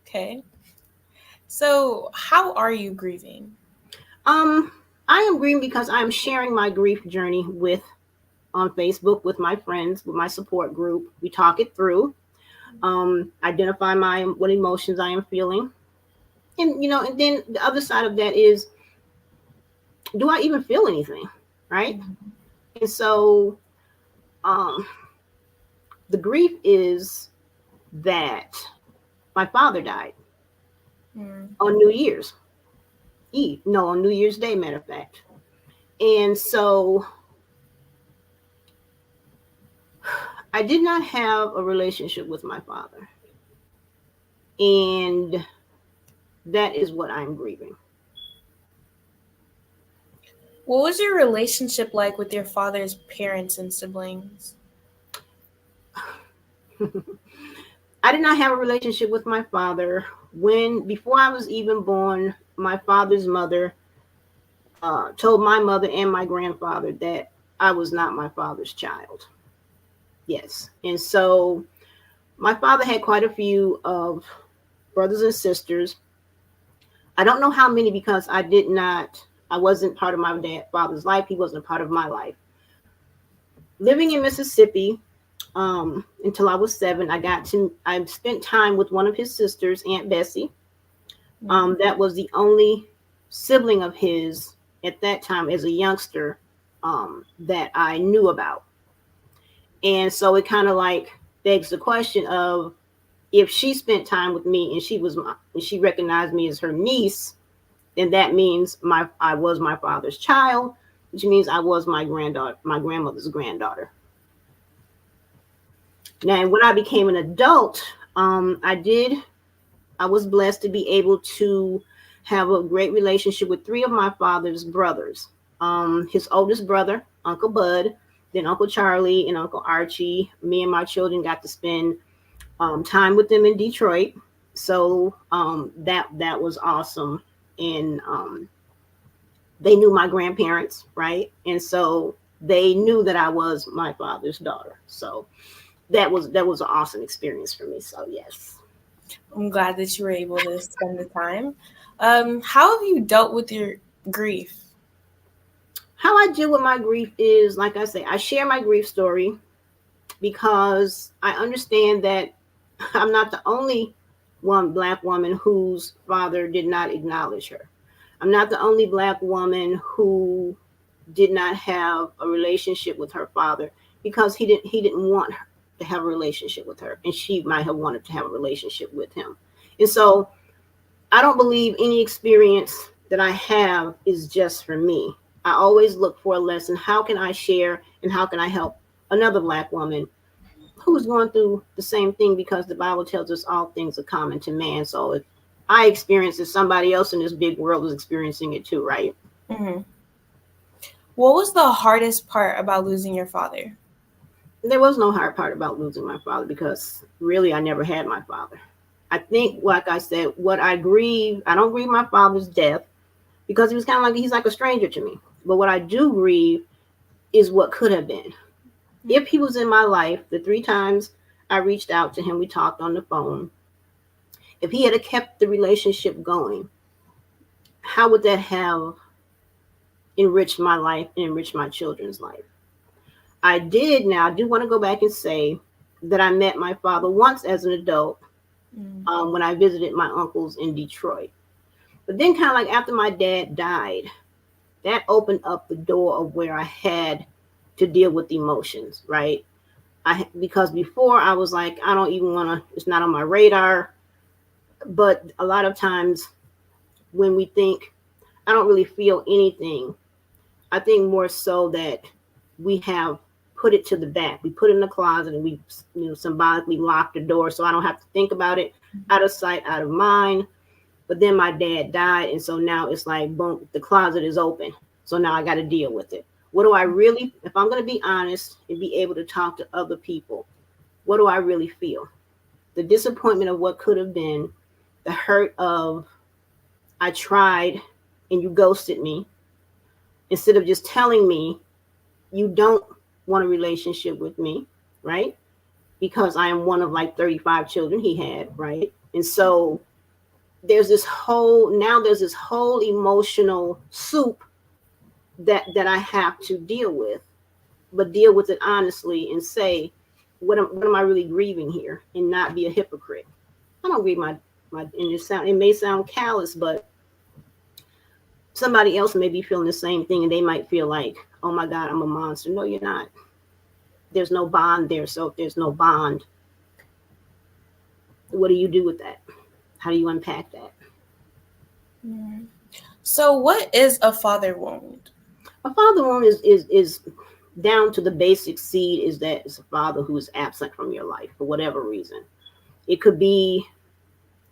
Okay. So how are you grieving? I am grieving because I'm sharing my grief journey on Facebook with my friends, with my support group. We talk it through, identify what emotions I am feeling. And, and then the other side of that is, do I even feel anything? Right. Mm-hmm. And so, the grief is that my father died on New Year's Eve. No, on New Year's Day, matter of fact. And so I did not have a relationship with my father. And that is what I'm grieving. What was your relationship like with your father's parents and siblings? I did not have a relationship with my father. Before I was even born, my father's mother told my mother and my grandfather that I was not my father's child. Yes. And so my father had quite a few of brothers and sisters. I don't know how many, because I wasn't part of my father's life. He wasn't a part of my life. Living in Mississippi, until I was 7, I spent time with one of his sisters, Aunt Bessie. That was the only sibling of his at that time as a youngster that I knew about. And so it kind of like begs the question of, if she spent time with me and she recognized me as her niece, And that means I was my father's child, which means I was my grandmother's granddaughter. Now, when I became an adult, I was blessed to be able to have a great relationship with 3 of my father's brothers. His oldest brother, Uncle Bud, then Uncle Charlie and Uncle Archie. Me and my children got to spend time with them in Detroit. So that was awesome. And they knew my grandparents, right? And so they knew that I was my father's daughter. So that was an awesome experience for me. So yes. I'm glad that you were able to spend the time. How have you dealt with your grief? How I deal with my grief is, like I say, I share my grief story because I understand that I'm not the only one Black woman whose father did not acknowledge her. I'm not the only Black woman who did not have a relationship with her father because he didn't want her to have a relationship with her, and she might have wanted to have a relationship with him. And so I don't believe any experience that I have is just for me. I always look for a lesson. How can I share and how can I help another Black woman who's going through the same thing? Because the Bible tells us all things are common to man. So if I experience it, somebody else in this big world is experiencing it too, right? Mm-hmm. What was the hardest part about losing your father? There was no hard part about losing my father because really I never had my father. I think, like I said, I don't grieve my father's death because he was kind of he's like a stranger to me. But what I do grieve is what could have been. If he was in my life, the 3 times I reached out to him, we talked on the phone. If he had kept the relationship going, how would that have enriched my life and enriched my children's life? I do want to go back and say that I met my father once as an adult when I visited my uncles in Detroit. But then kind of after my dad died, that opened up the door of where I had to deal with emotions, right? Because before I was I don't even want to, it's not on my radar. But a lot of times when we think, I don't really feel anything, I think more so that we have put it to the back. We put it in the closet and we symbolically lock the door so I don't have to think about it, out of sight, out of mind. But then my dad died. And so now it's boom, the closet is open. So now I got to deal with it. What do I really, if I'm going to be honest and be able to talk to other people, what do I really feel? The disappointment of what could have been, the hurt of I tried and you ghosted me, instead of just telling me you don't want a relationship with me, right? Because I am one of 35 children he had, right? And so there's this whole emotional soup that I have to deal with, but deal with it honestly and say, what am I really grieving here, and not be a hypocrite. I don't grieve and it may sound callous, but somebody else may be feeling the same thing and they might feel oh my God, I'm a monster. No, you're not. There's no bond there. So if there's no bond, what do you do with that? How do you unpack that? So what is a father wound? A father wound is down to the basic seed, is that it's a father who is absent from your life for whatever reason. It could be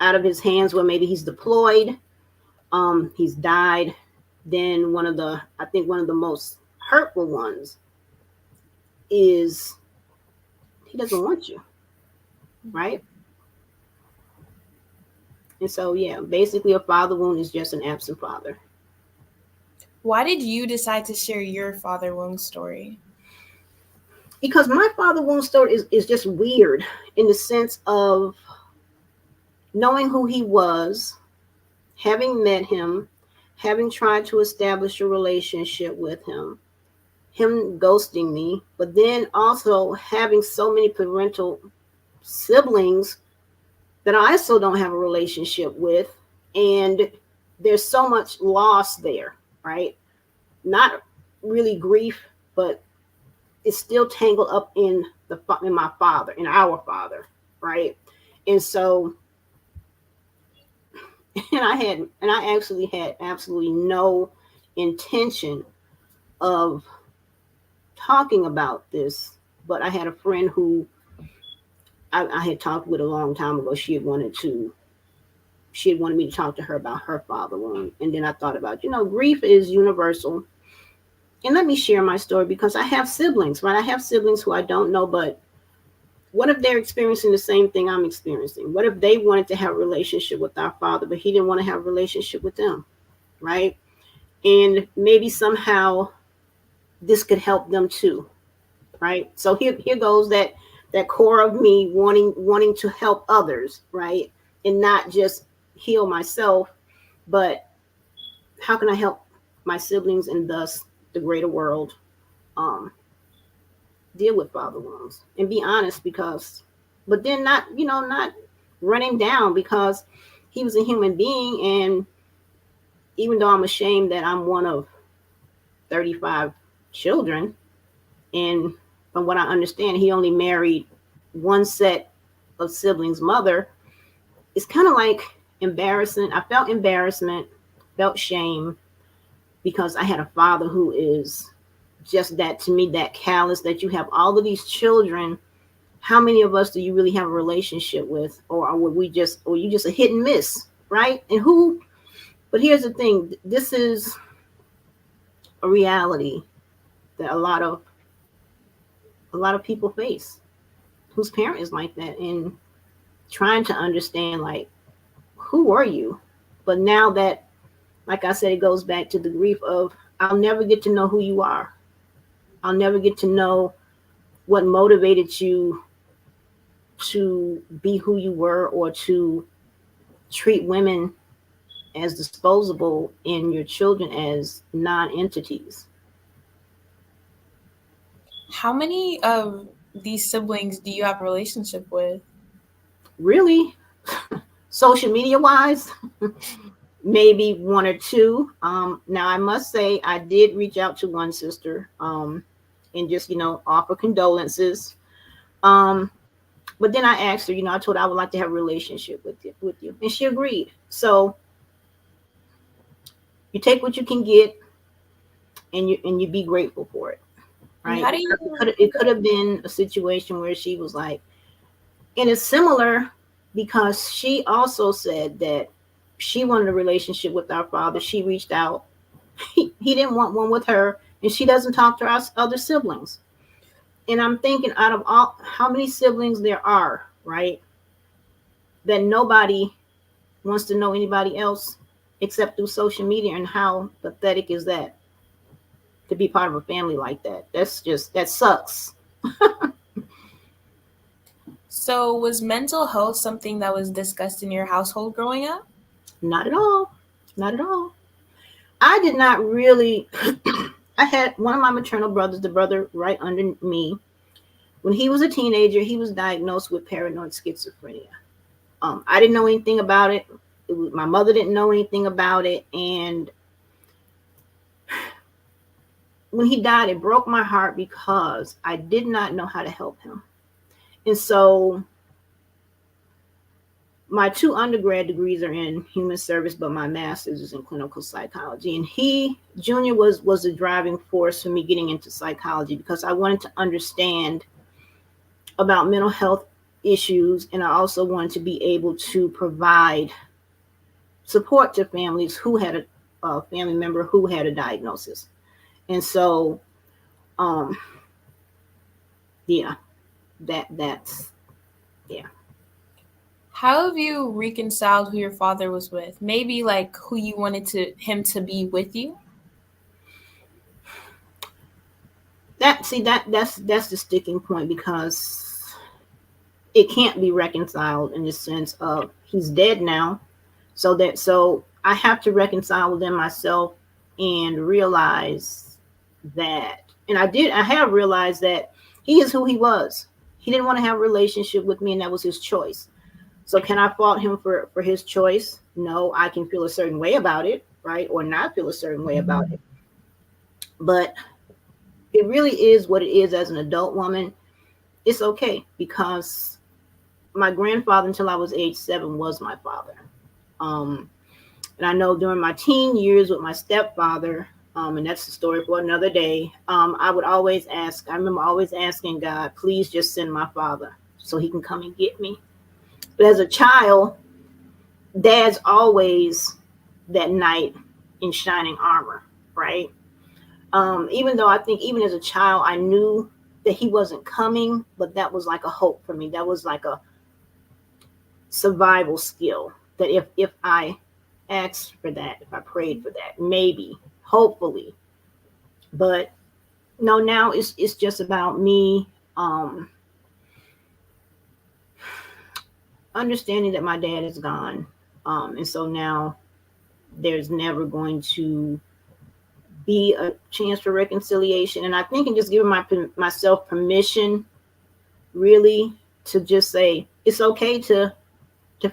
out of his hands where maybe he's deployed, he's died. Then I think one of the most hurtful ones is he doesn't want you, right? And so, yeah, basically a father wound is just an absent father. Why did you decide to share your father wound story? Because my father wound story is just weird in the sense of knowing who he was, having met him, having tried to establish a relationship with him ghosting me, but then also having so many parental siblings that I also don't have a relationship with. And there's so much loss there, right? Not really grief, but it's still tangled up in my father, in our father, right? And so And I actually had absolutely no intention of talking about this, but I had a friend who I had talked with a long time ago. She had wanted me to talk to her about her father wound. And then I thought about, grief is universal. And let me share my story because I have siblings, right? I have siblings who I don't know, but what if they're experiencing the same thing I'm experiencing? What if they wanted to have a relationship with our father, but he didn't want to have a relationship with them, right? And maybe somehow this could help them too, right? So here goes that core of me wanting to help others, right? And not just heal myself, but how can I help my siblings and thus the greater world deal with father wounds and be honest, but then not running down, because he was a human being. And even though I'm ashamed that I'm one of 35 children, and from what I understand, he only married one set of siblings' mother, it's kind of like embarrassing. I felt embarrassment, felt shame, because I had a father who is just that, to me, that callous, that you have all of these children. How many of us do you really have a relationship with? Or you just a hit and miss, right? But here's the thing, this is a reality that a lot of people face whose parent is like that, and trying to understand, like, who are you? But now that, like I said, it goes back to the grief of, I'll never get to know who you are. I'll never get to know what motivated you to be who you were, or to treat women as disposable and your children as non-entities. How many of these siblings do you have a relationship with? Really? Social media wise, maybe one or two. Now I must say I did reach out to one sister and just, offer condolences. But then I asked her, I told her I would like to have a relationship with you. And she agreed. So you take what you can get, and you be grateful for it. Right? It could have been a situation where she was like, and it's similar because she also said that she wanted a relationship with our father. She reached out. He didn't want one with her, and she doesn't talk to our other siblings. And I'm thinking, out of all, how many siblings there are, right, that nobody wants to know anybody else except through social media, and how pathetic is that to be part of a family like that? That sucks. So was mental health something that was discussed in your household growing up? Not at all. Not at all. I did not really. I had one of my maternal brothers, the brother right under me. When he was a teenager, he was diagnosed with paranoid schizophrenia. I didn't know anything about it. My mother didn't know anything about it. And when he died, it broke my heart because I did not know how to help him. And so my 2 undergrad degrees are in human service, but my master's is in clinical psychology. And he, Junior, was the driving force for me getting into psychology, because I wanted to understand about mental health issues. And I also wanted to be able to provide support to families who had a family member who had a diagnosis. And so, that's. How have you reconciled who your father was with? Maybe like who you wanted him to be with you? That's the sticking point, because it can't be reconciled in the sense of he's dead now. So I have to reconcile within myself and realize that, and I have realized that he is who he was. He didn't want to have a relationship with me, and that was his choice. So can I fault him for his choice? No, I can feel a certain way about it, right? Or not feel a certain way about it. But it really is what it is. As an adult woman, it's okay, because my grandfather, until I was age 7, was my father. And I know during my teen years with my stepfather, and that's the story for another day, I would always ask, I remember always asking God, please just send my father so he can come and get me. But as a child, dad's always that knight in shining armor, right? Even though I think even as a child, I knew that he wasn't coming, but that was like a hope for me. That was like a survival skill that if I asked for that, if I prayed for that, maybe, hopefully. But no, now it's just about me understanding that my dad is gone. And so now there's never going to be a chance for reconciliation. And I think in just giving myself permission really to just say it's okay to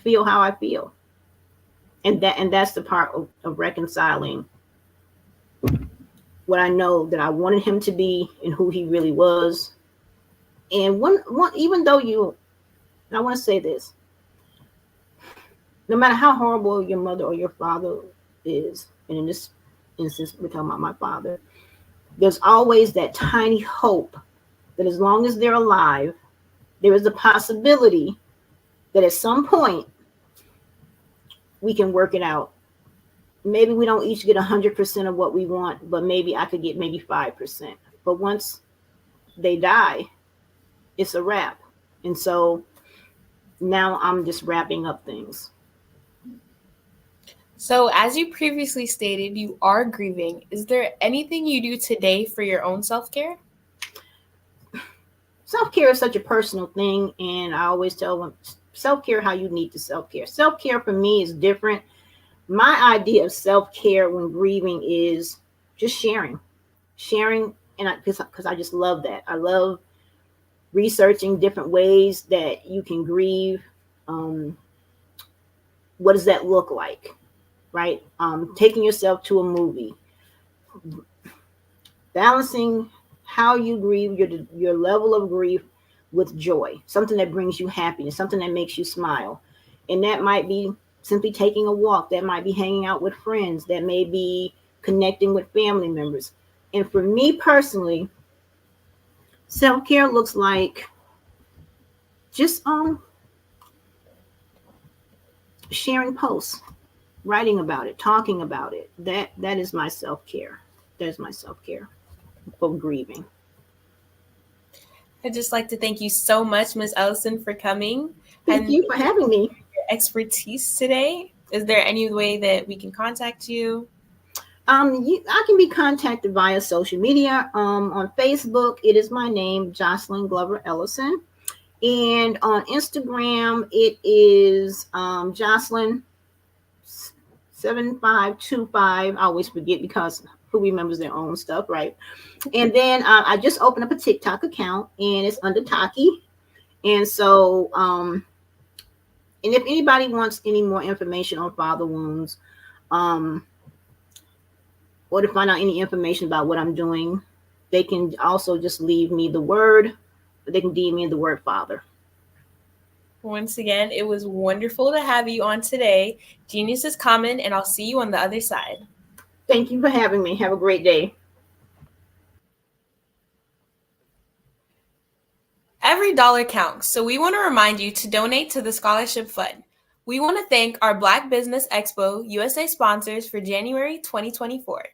feel how I feel. And that's the part of reconciling what I know that I wanted him to be and who he really was. And one even though I want to say this, no matter how horrible your mother or your father is, and in this instance, we're talking about my father, there's always that tiny hope that as long as they're alive, there is a possibility that at some point we can work it out. Maybe we don't each get 100% of what we want, but maybe I could get maybe 5%. But once they die, it's a wrap. And so now I'm just wrapping up things. So as you previously stated, you are grieving. Is there anything you do today for your own self-care? Self-care is such a personal thing. And I always tell them self-care, how you need to self-care. Self-care for me is different. My idea of self-care when grieving is just sharing, and because I just love that. I love researching different ways that you can grieve. What does that look like, right? Taking yourself to a movie, balancing how you grieve, your level of grief with joy, something that brings you happiness, something that makes you smile, and that might be simply taking a walk. That might be hanging out with friends. That may be connecting with family members. And for me personally, self-care looks like just sharing posts, writing about it, talking about it. That is my self-care. There's my self-care for grieving. I'd just like to thank you so much, Ms. Ellison, for coming. Thank you for having me. Expertise today. Is there any way that we can contact you? I can be contacted via social media. On Facebook, it is my name, Jocelyn Glover Ellison. And on Instagram, it is Jocelyn 7525. I always forget because who remembers their own stuff, right? And then I just opened up a TikTok account, and it's under Taki. And so, and if anybody wants any more information on father wounds, or to find out any information about what I'm doing, they can also just leave me the word. They can DM me the word father. Once again, it was wonderful to have you on today. Genius is common, and I'll see you on the other side. Thank you for having me. Have a great day. Every dollar counts, so we want to remind you to donate to the Scholarship Fund. We want to thank our Black Business Expo USA sponsors for January 2024.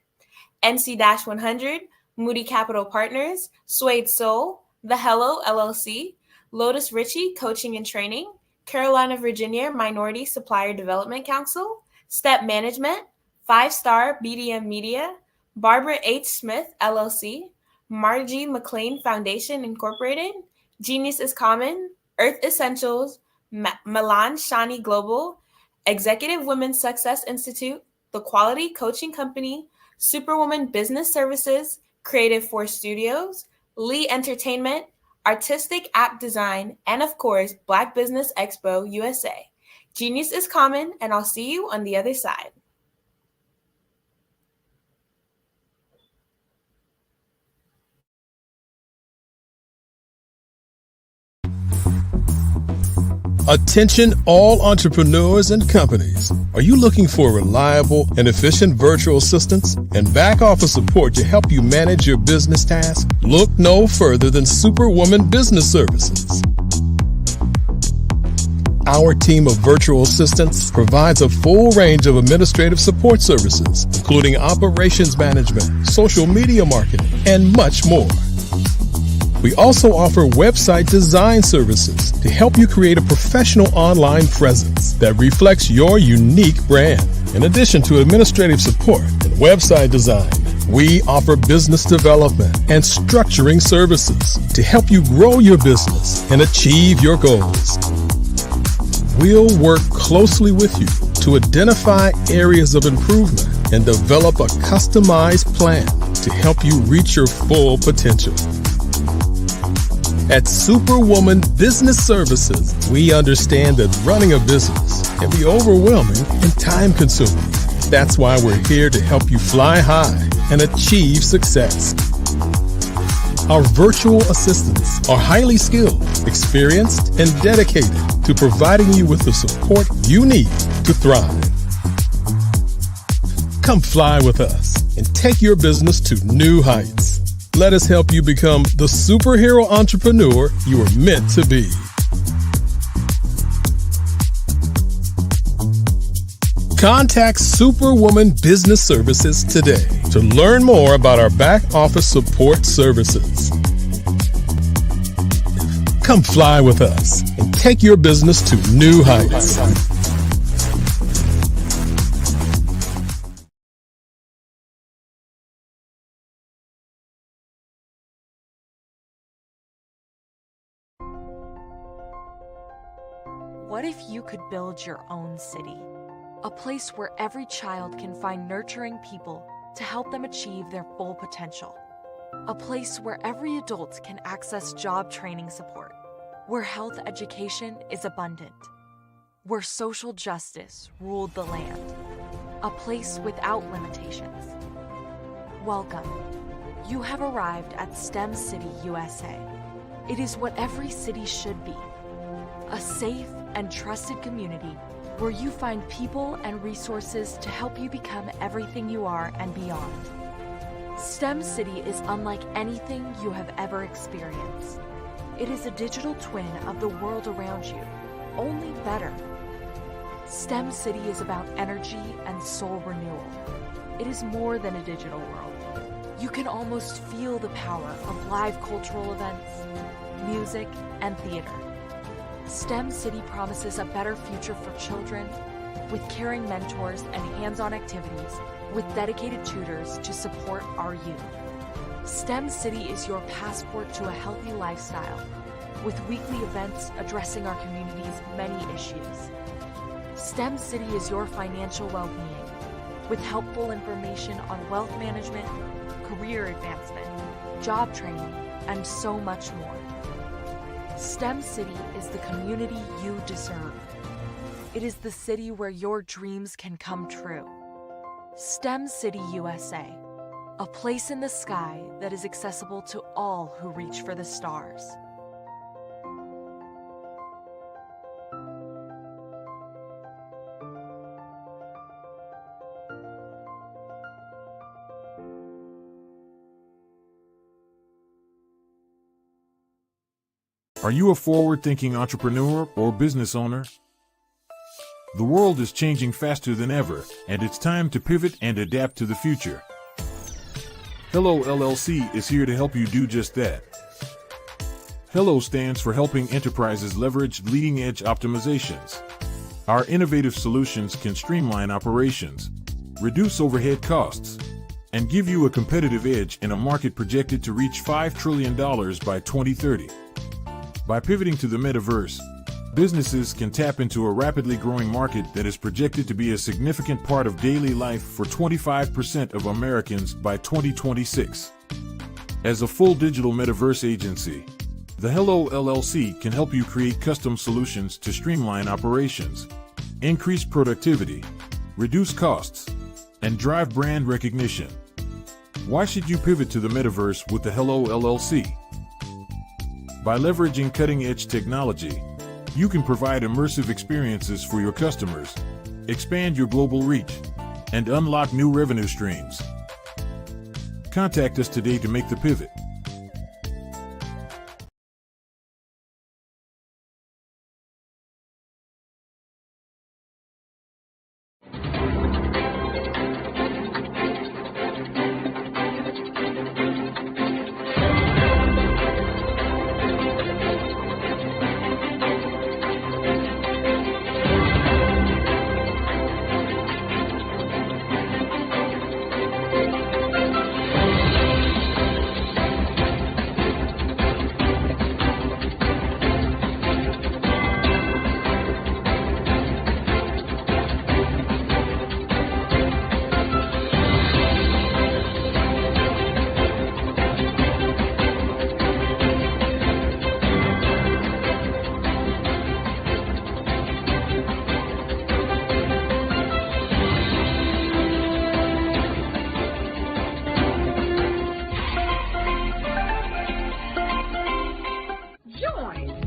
NC-100, Moody Capital Partners, Suede Soul, The Hello LLC, Lotus Ritchie Coaching and Training, Carolina, Virginia Minority Supplier Development Council, Step Management, 5-Star BDM Media, Barbara H. Smith LLC, Margie McLean Foundation Incorporated, Genius is Common, Earth Essentials, Milan Shani Global, Executive Women's Success Institute, The Quality Coaching Company, Superwoman Business Services, Creative Force Studios, Lee Entertainment, Artistic App Design, and of course, Black Business Expo USA. Genius is common, and I'll see you on the other side. Attention all entrepreneurs and companies. Are you looking for reliable and efficient virtual assistants and back office support to help you manage your business tasks? Look no further than Superwoman Business Services. Our team of virtual assistants provides a full range of administrative support services, including operations management, social media marketing, and much more. We also offer website design services to help you create a professional online presence that reflects your unique brand. In addition to administrative support and website design, we offer business development and structuring services to help you grow your business and achieve your goals. We'll work closely with you to identify areas of improvement and develop a customized plan to help you reach your full potential. At Superwoman Business Services, we understand that running a business can be overwhelming and time-consuming. That's why we're here to help you fly high and achieve success. Our virtual assistants are highly skilled, experienced, and dedicated to providing you with the support you need to thrive. Come fly with us and take your business to new heights. Let us help you become the superhero entrepreneur you are meant to be. Contact Superwoman Business Services today to learn more about our back office support services. Come fly with us and take your business to new heights. What if you could build your own city? A place where every child can find nurturing people to help them achieve their full potential. A place where every adult can access job training support. Where health education is abundant. Where social justice ruled the land. A place without limitations. Welcome. You have arrived at STEM City USA. It is what every city should be. A safe and trusted community where you find people and resources to help you become everything you are and beyond. STEM City is unlike anything you have ever experienced. It is a digital twin of the world around you, only better. STEM City is about energy and soul renewal. It is more than a digital world. You can almost feel the power of live cultural events, music, and theater. STEM City promises a better future for children with caring mentors and hands-on activities with dedicated tutors to support our youth. STEM City is your passport to a healthy lifestyle with weekly events addressing our community's many issues. STEM City is your financial well-being with helpful information on wealth management, career advancement, job training, and so much more. STEM City is the community you deserve. It is the city where your dreams can come true. STEM City USA, a place in the sky that is accessible to all who reach for the stars. Are you a forward-thinking entrepreneur or business owner? The world is changing faster than ever, and it's time to pivot and adapt to the future. Hello LLC is here to help you do just that. Hello stands for helping enterprises leverage leading-edge optimizations. Our innovative solutions can streamline operations, reduce overhead costs, and give you a competitive edge in a market projected to reach $5 trillion by 2030. By pivoting to the metaverse, businesses can tap into a rapidly growing market that is projected to be a significant part of daily life for 25% of Americans by 2026. As a full digital metaverse agency, the Hello LLC can help you create custom solutions to streamline operations, increase productivity, reduce costs, and drive brand recognition. Why should you pivot to the metaverse with the Hello LLC? By leveraging cutting-edge technology, you can provide immersive experiences for your customers, expand your global reach, and unlock new revenue streams. Contact us today to make the pivot.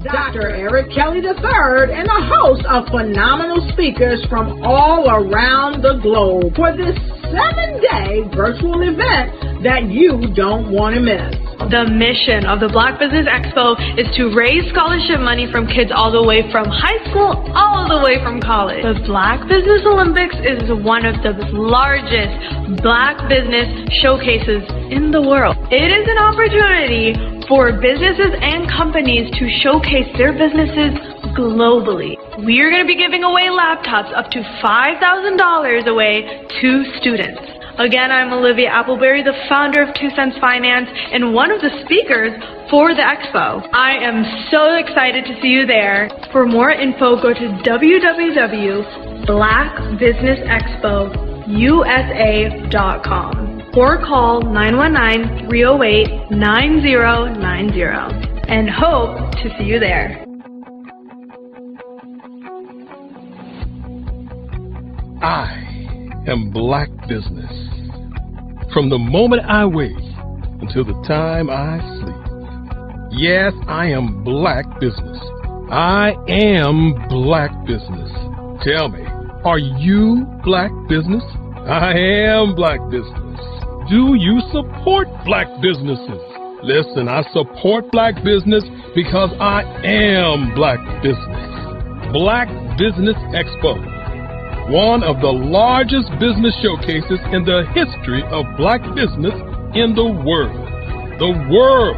Dr. Eric Kelly III and a host of phenomenal speakers from all around the globe for this 7-day virtual event that you don't want to miss. The mission of the Black Business Expo is to raise scholarship money from kids all the way from high school all the way from college. The Black Business Olympics is one of the largest Black business showcases in the world. It is an opportunity for businesses and companies to showcase their businesses globally. We are going to be giving away laptops up to $5,000 away to students. Again, I'm Olivia Appleberry, the founder of 2 Cents Finance and one of the speakers for the expo. I am so excited to see you there. For more info, go to www.blackbusinessexpousa.com or call 919-308-9090 and hope to see you there. I am Black Business. From the moment I wake until the time I sleep. Yes, I am Black Business. I am Black Business. Tell me, are you Black Business? I am Black Business. Do you support Black businesses? Listen, I support Black business because I am Black Business. Black Business Expo, one of the largest business showcases in the history of Black business in the world. The world!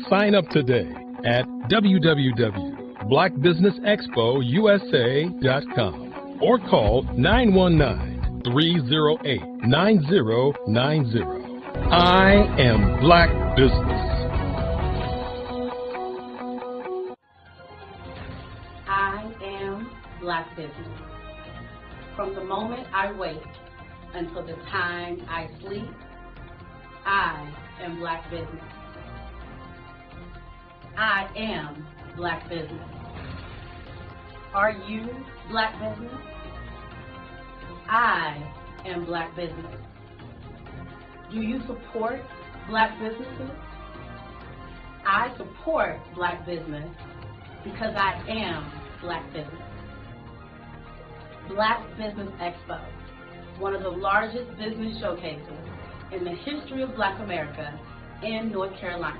Sign up today at www.blackbusinessexpousa.com or call 919-308-9090. I am Black Business. I am Black Business. From the moment I wake until the time I sleep, I am Black Business. I am Black Business. Are you Black Business? I am Black Business. Do you support Black businesses? I support Black business because I am Black Business. Black Business Expo, one of the largest business showcases in the history of Black America in North Carolina.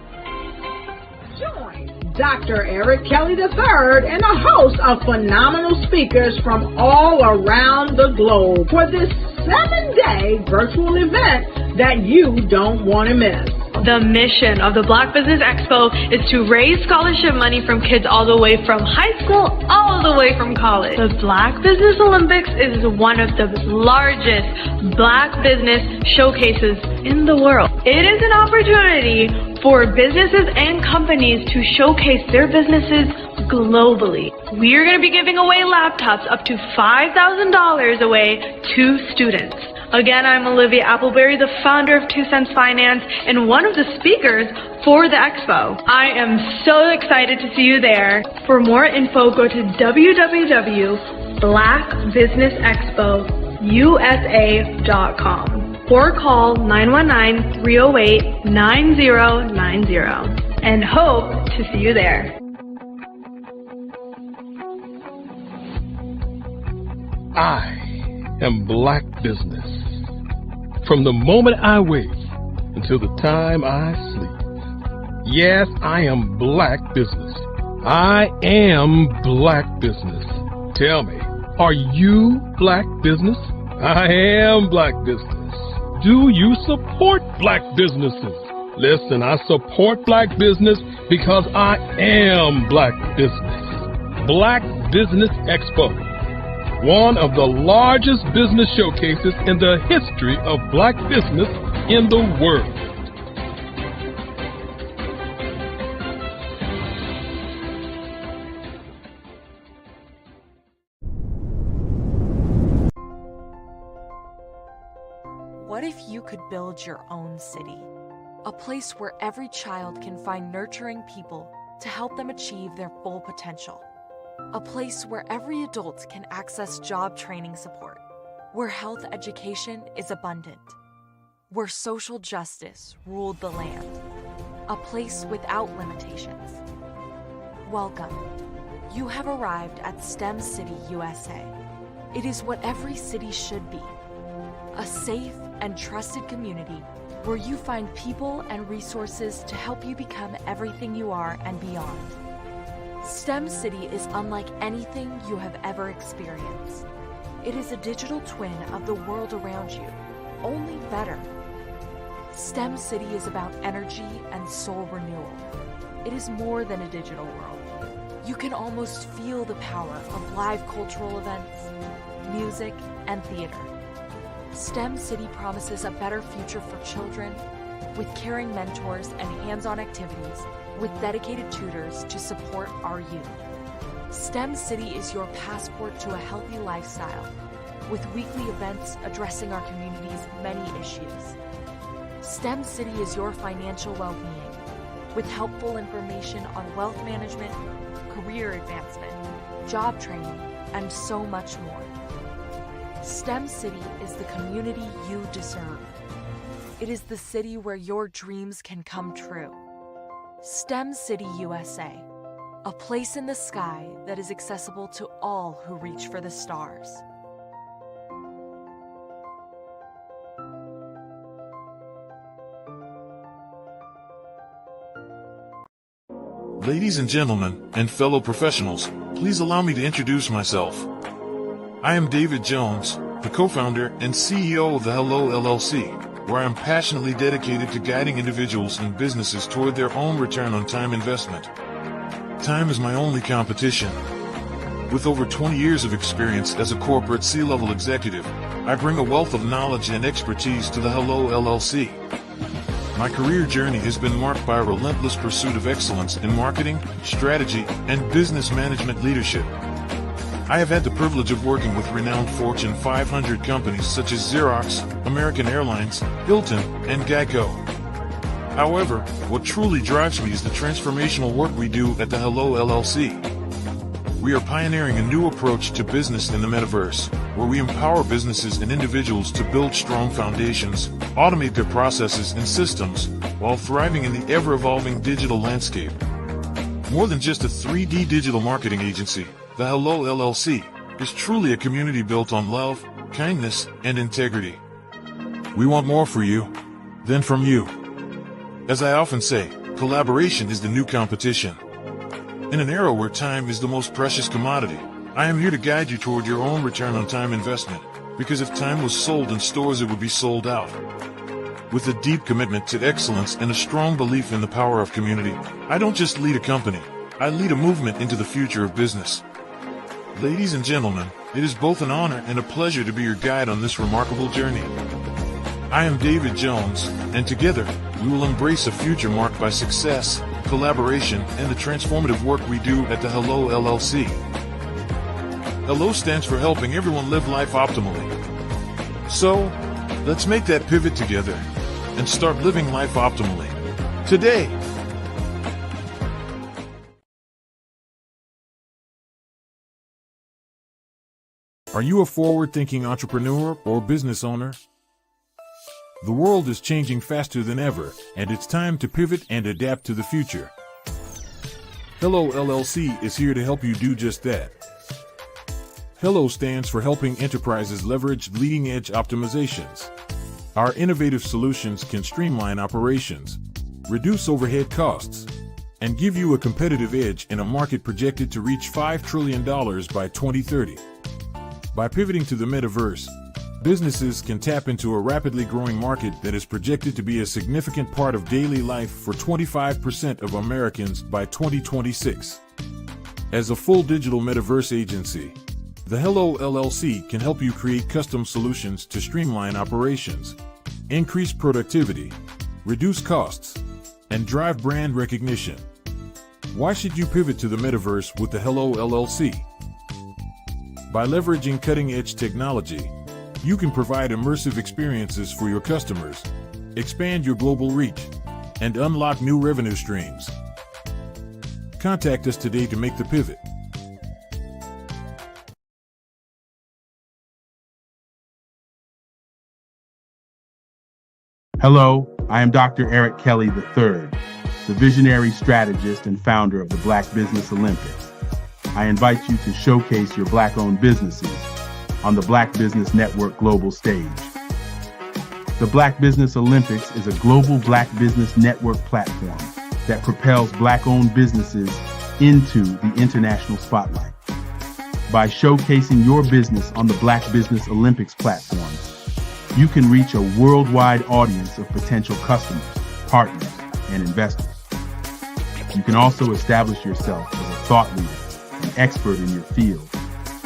Join Dr. Eric Kelly III and a host of phenomenal speakers from all around the globe for this 7-day virtual event that you don't want to miss. The mission of the Black Business Expo is to raise scholarship money from kids all the way from high school all the way from college. The Black Business Olympics is one of the largest Black business showcases in the world. It is an opportunity for businesses and companies to showcase their businesses globally. We are going to be giving away laptops up to $5,000 away to students. Again, I'm Olivia Appleberry, the founder of 2 Cents Finance and one of the speakers for the expo. I am so excited to see you there. For more info, go to www.blackbusinessexpousa.com or call 919-308-9090 and hope to see you there. I am Black Business. From the moment I wake until the time I sleep. Yes, I am Black Business. I am Black Business. Tell me, are you Black Business? I am Black Business. Do you support Black businesses? Listen, I support Black business because I am Black Business. Black Business Expo, one of the largest business showcases in the history of Black business in the world. What if you could build your own city? A place where every child can find nurturing people to help them achieve their full potential. A place where every adult can access job training support. Where health education is abundant. Where social justice ruled the land. A place without limitations. Welcome. You have arrived at STEM City USA. It is what every city should be. A safe and trusted community where you find people and resources to help you become everything you are and beyond. STEM City is unlike anything you have ever experienced. It is a digital twin of the world around you, only better. STEM City is about energy and soul renewal. It is more than a digital world. You can almost feel the power of live cultural events, music, and theater. STEM City promises a better future for children with caring mentors and hands-on activities with dedicated tutors to support our youth. STEM City is your passport to a healthy lifestyle with weekly events addressing our community's many issues. STEM City is your financial well-being with helpful information on wealth management, career advancement, job training, and so much more. STEM City is the community you deserve. It is the city where your dreams can come true. STEM City USA, a place in the sky that is accessible to all who reach for the stars. Ladies and gentlemen, and fellow professionals, please allow me to introduce myself. I am David Jones, the co-founder and CEO of the Hello LLC, where I am passionately dedicated to guiding individuals and businesses toward their own return on time investment. Time is my only competition. With over 20 years of experience as a corporate C-level executive, I bring a wealth of knowledge and expertise to the Hello LLC. My career journey has been marked by a relentless pursuit of excellence in marketing, strategy, and business management leadership. I have had the privilege of working with renowned Fortune 500 companies such as Xerox, American Airlines, Hilton, and Geico. However, what truly drives me is the transformational work we do at the Hello LLC. We are pioneering a new approach to business in the metaverse, where we empower businesses and individuals to build strong foundations, automate their processes and systems, while thriving in the ever-evolving digital landscape. More than just a 3D digital marketing agency, the Hello LLC is truly a community built on love, kindness, and integrity. We want more for you than from you. As I often say, collaboration is the new competition. In an era where time is the most precious commodity, I am here to guide you toward your own return on time investment, because if time was sold in stores, it would be sold out. With a deep commitment to excellence and a strong belief in the power of community, I don't just lead a company, I lead a movement into the future of business. Ladies and gentlemen, it is both an honor and a pleasure to be your guide on this remarkable journey. I am David Jones, and together, we will embrace a future marked by success, collaboration, and the transformative work we do at the Hello LLC. Hello stands for helping everyone live life optimally. So, let's make that pivot together and start living life optimally today. Are you a forward-thinking entrepreneur or business owner? The world is changing faster than ever, and it's time to pivot and adapt to the future. Hello LLC is here to help you do just that. HELLO stands for helping enterprises leverage leading-edge optimizations. Our innovative solutions can streamline operations, reduce overhead costs, and give you a competitive edge in a market projected to reach $5 trillion by 2030. By pivoting to the metaverse, businesses can tap into a rapidly growing market that is projected to be a significant part of daily life for 25% of Americans by 2026. As a full digital metaverse agency, the HELLO LLC can help you create custom solutions to streamline operations, increase productivity, reduce costs, and drive brand recognition. Why should you pivot to the metaverse with the HELLO LLC? By leveraging cutting-edge technology, you can provide immersive experiences for your customers, expand your global reach, and unlock new revenue streams. Contact us today to make the pivot. Hello, I am Dr. Eric Kelly III, the visionary strategist and founder of the Black Business Olympics. I invite you to showcase your Black-owned businesses on the Black Business Network global stage. The Black Business Olympics is a global Black Business Network platform that propels Black-owned businesses into the international spotlight. By showcasing your business on the Black Business Olympics platform, you can reach a worldwide audience of potential customers, partners, and investors. You can also establish yourself as a thought leader, an expert in your field,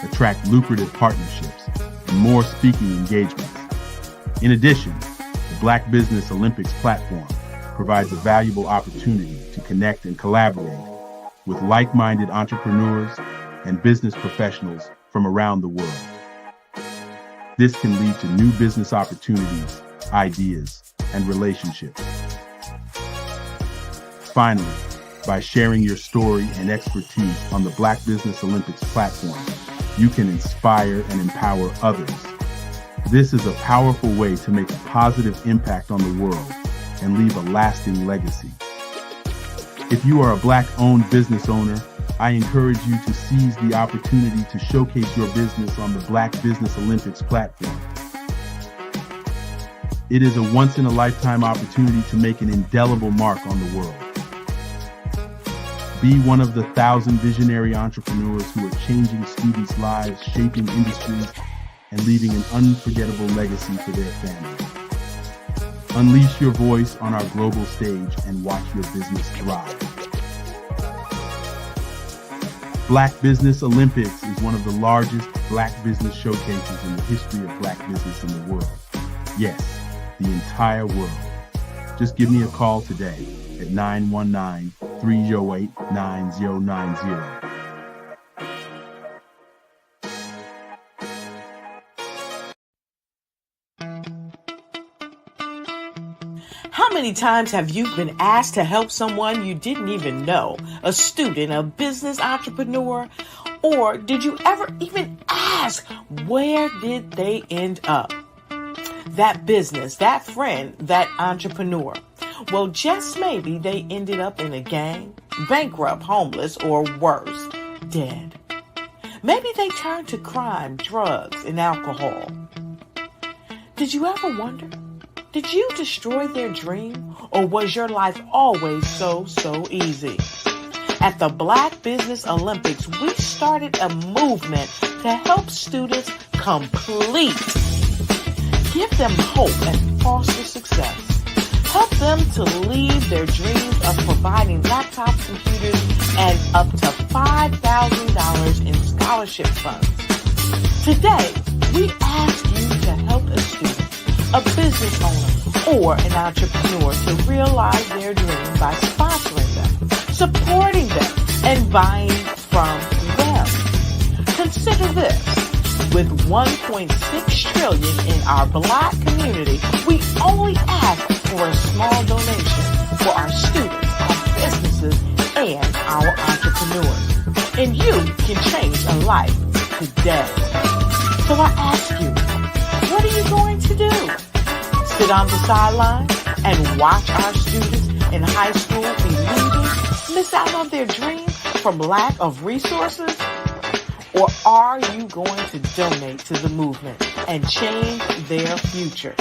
attract lucrative partnerships, and more speaking engagements. In addition, the Black Business Olympics platform provides a valuable opportunity to connect and collaborate with like-minded entrepreneurs and business professionals from around the world. This can lead to new business opportunities, ideas, and relationships. Finally, by sharing your story and expertise on the Black Business Olympics platform, you can inspire and empower others. This is a powerful way to make a positive impact on the world and leave a lasting legacy. If you are a Black-owned business owner, I encourage you to seize the opportunity to showcase your business on the Black Business Olympics platform. It is a once-in-a-lifetime opportunity to make an indelible mark on the world. Be one of the 1,000 visionary entrepreneurs who are changing students' lives, shaping industries, and leaving an unforgettable legacy for their families. Unleash your voice on our global stage and watch your business thrive. Black Business Olympics is one of the largest Black business showcases in the history of Black business in the world. Yes, the entire world. Just give me a call today at 919-308-9090. How many times have you been asked to help someone you didn't even know, a student, a business entrepreneur, or did you ever even ask, where did they end up? That business, that friend, that entrepreneur. Well, just maybe they ended up in a gang, bankrupt, homeless, or worse, dead. Maybe they turned to crime, drugs, and alcohol. Did you ever wonder? Did you destroy their dream, or was your life always so easy? At the Black Business Olympics, we started a movement to help students complete. Give them hope and foster success. Help them to leave their dreams of providing laptops, computers, and up to $5,000 in scholarship funds. Today, we ask you to help a student, a business owner, or an entrepreneur to realize their dream by sponsoring them, supporting them, and buying from them. Consider this. With $1.6 trillion in our Black community, we only ask for a small donation for our students, our businesses, and our entrepreneurs. And you can change a life today. So I ask you, what are you going to do? Sit on the sideline and watch our students in high school be leaving, miss out on their dream from lack of resources? Or are you going to donate to the movement and change their future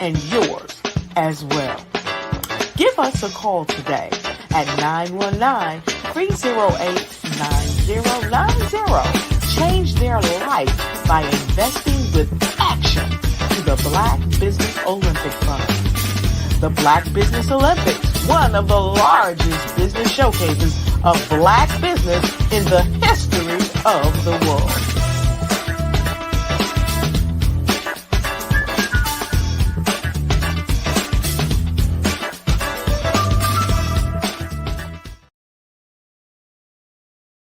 and yours as well? Give us a call today at 919-308-9090. Change their life by investing with action to the Black Business Olympic Fund. The Black Business Olympics, one of the largest business showcases of Black business in the history of the world.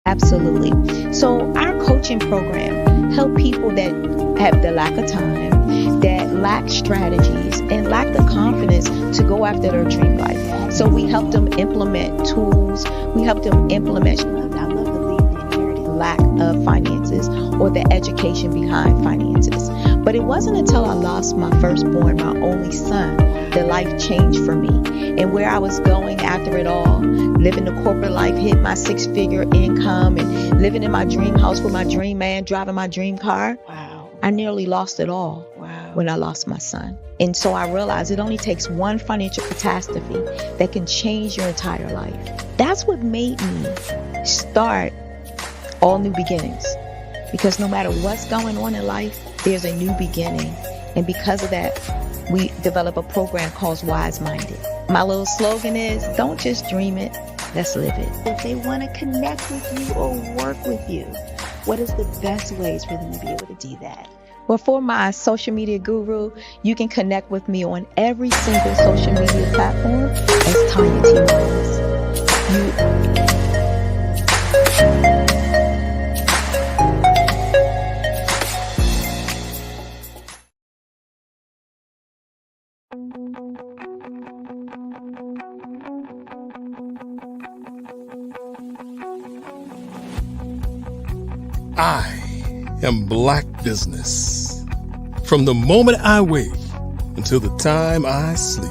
Absolutely. So our coaching program help people that have the lack of time, that lack strategies, and lack the confidence to go after their dream life. So we help them implement tools. We help them implement, I love to leave the inherited lack of finances or the education behind finances. But it wasn't until I lost my firstborn, my only son, that life changed for me. And where I was going after it all, living the corporate life, hit my 6-figure income, and living in my dream house with my dream man, driving my dream car. Wow. I nearly lost it all when I lost my son. And so I realized it only takes one financial catastrophe that can change your entire life. That's what made me start All New Beginnings. Because no matter what's going on in life, there's a new beginning. And because of that, we develop a program called Wise Minded. My little slogan is, don't just dream it, let's live it. If they want to connect with you or work with you, what is the best ways for them to be able to do that? Well, for my social media guru, you can connect with me on every single social media platform as Tanya T. Miles. I am Black Business. From the moment I wake until the time I sleep.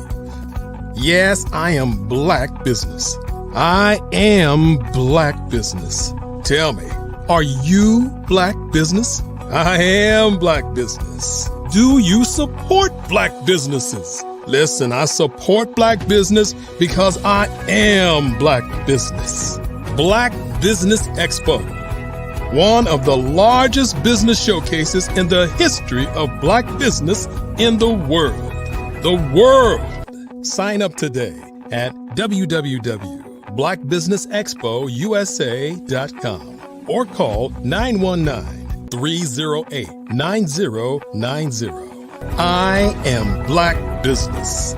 Yes, I am Black Business. I am Black Business. Tell me, are you Black Business? I am Black Business. Do you support Black businesses? Listen, I support Black business because I am Black Business. Black Business Expo, one of the largest business showcases in the history of Black business in the world. The world! Sign up today at www.blackbusinessexpousa.com or call 919-308-9090. I am Black Business.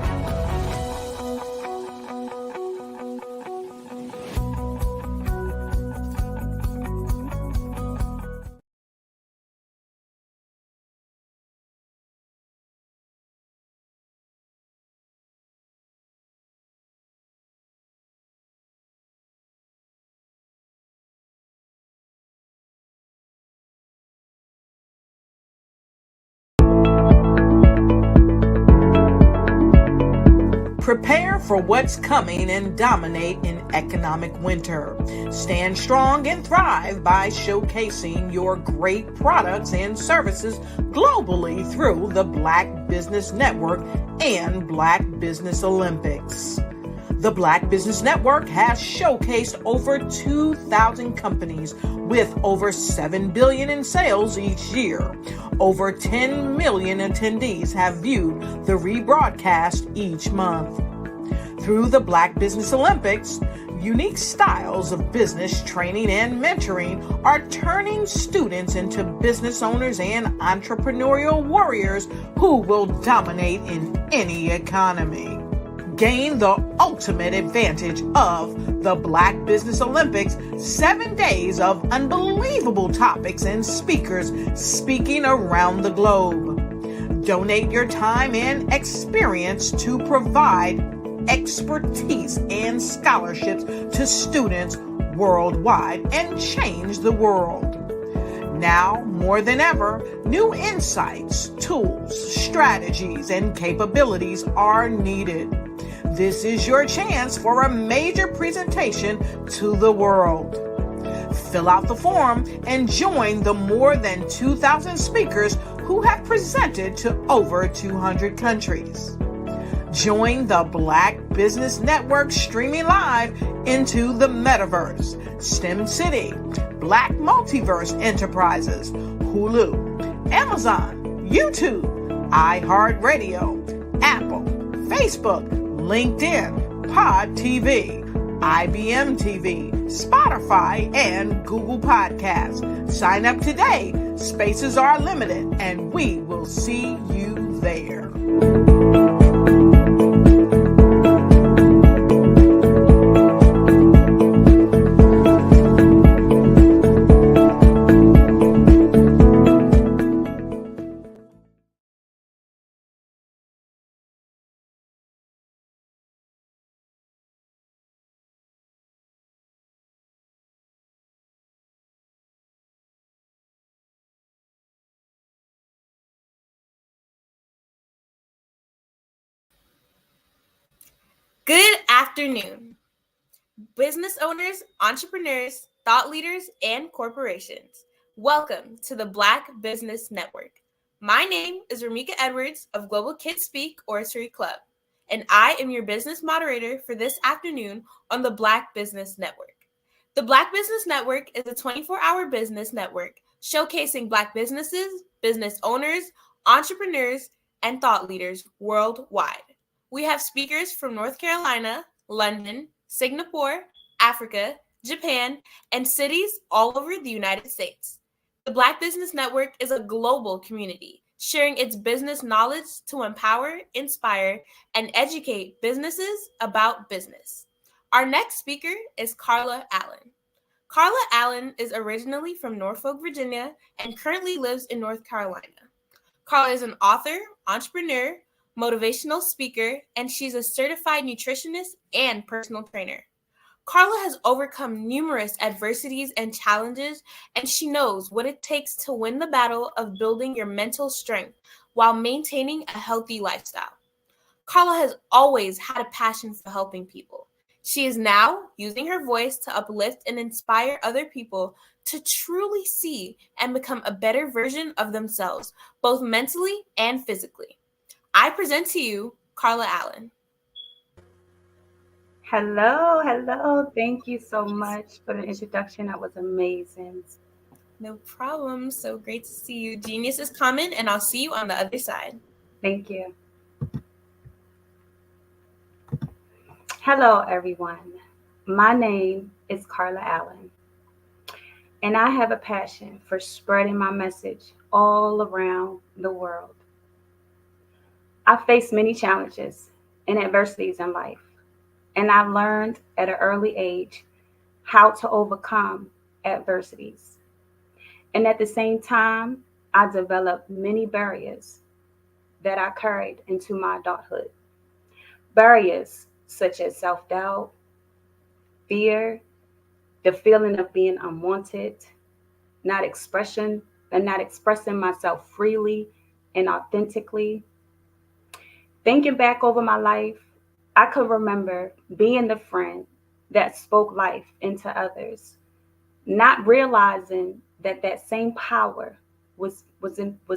Prepare for what's coming and dominate in economic winter. Stand strong and thrive by showcasing your great products and services globally through the Black Business Network and Black Business Olympics. The Black Business Network has showcased over 2,000 companies with over $7 billion in sales each year. Over 10 million attendees have viewed the rebroadcast each month. Through the Black Business Olympics, unique styles of business training and mentoring are turning students into business owners and entrepreneurial warriors who will dominate in any economy. Gain the ultimate advantage of the Black Business Olympics, 7 days of unbelievable topics and speakers speaking around the globe. Donate your time and experience to provide expertise and scholarships to students worldwide and change the world. Now, more than ever, new insights, tools, strategies, and capabilities are needed. This is your chance for a major presentation to the world. Fill out the form and join the more than 2,000 speakers who have presented to over 200 countries. Join the Black Business Network streaming live into the metaverse, STEM City, Black Multiverse Enterprises, Hulu, Amazon, YouTube, iHeartRadio, Apple, Facebook, LinkedIn, Pod TV, IBM TV, Spotify, and Google Podcasts. Sign up today. Spaces are limited, and we will see you there. Good afternoon, business owners, entrepreneurs, thought leaders, and corporations. Welcome to the Black Business Network. My name is Ramika Edwards of Global Kids Speak Oratory Club, and I am your business moderator for this afternoon on the Black Business Network. The Black Business Network is a 24-hour business network showcasing Black businesses, business owners, entrepreneurs, and thought leaders worldwide. We have speakers from North Carolina, London, Singapore, Africa, Japan, and cities all over the United States. The Black Business Network is a global community sharing its business knowledge to empower, inspire, and educate businesses about business. Our next speaker is Carla Allen. Carla Allen is originally from Norfolk, Virginia, and currently lives in North Carolina. Carla is an author, entrepreneur, motivational speaker, and she's a certified nutritionist and personal trainer. Carla has overcome numerous adversities and challenges, and she knows what it takes to win the battle of building your mental strength while maintaining a healthy lifestyle. Carla has always had a passion for helping people. She is now using her voice to uplift and inspire other people to truly see and become a better version of themselves, both mentally and physically. I present to you Carla Allen. Hello. Thank you so much for the introduction. That was amazing. No problem. So great to see you. Genius is coming, and I'll see you on the other side. Thank you. Hello, everyone. My name is Carla Allen, and I have a passion for spreading my message all around the world. I faced many challenges and adversities in life, and I learned at an early age how to overcome adversities. And at the same time, I developed many barriers that I carried into my adulthood. Barriers such as self-doubt, fear, the feeling of being unwanted, not expressing myself freely and authentically. Thinking back over my life, I could remember being the friend that spoke life into others, not realizing that same power was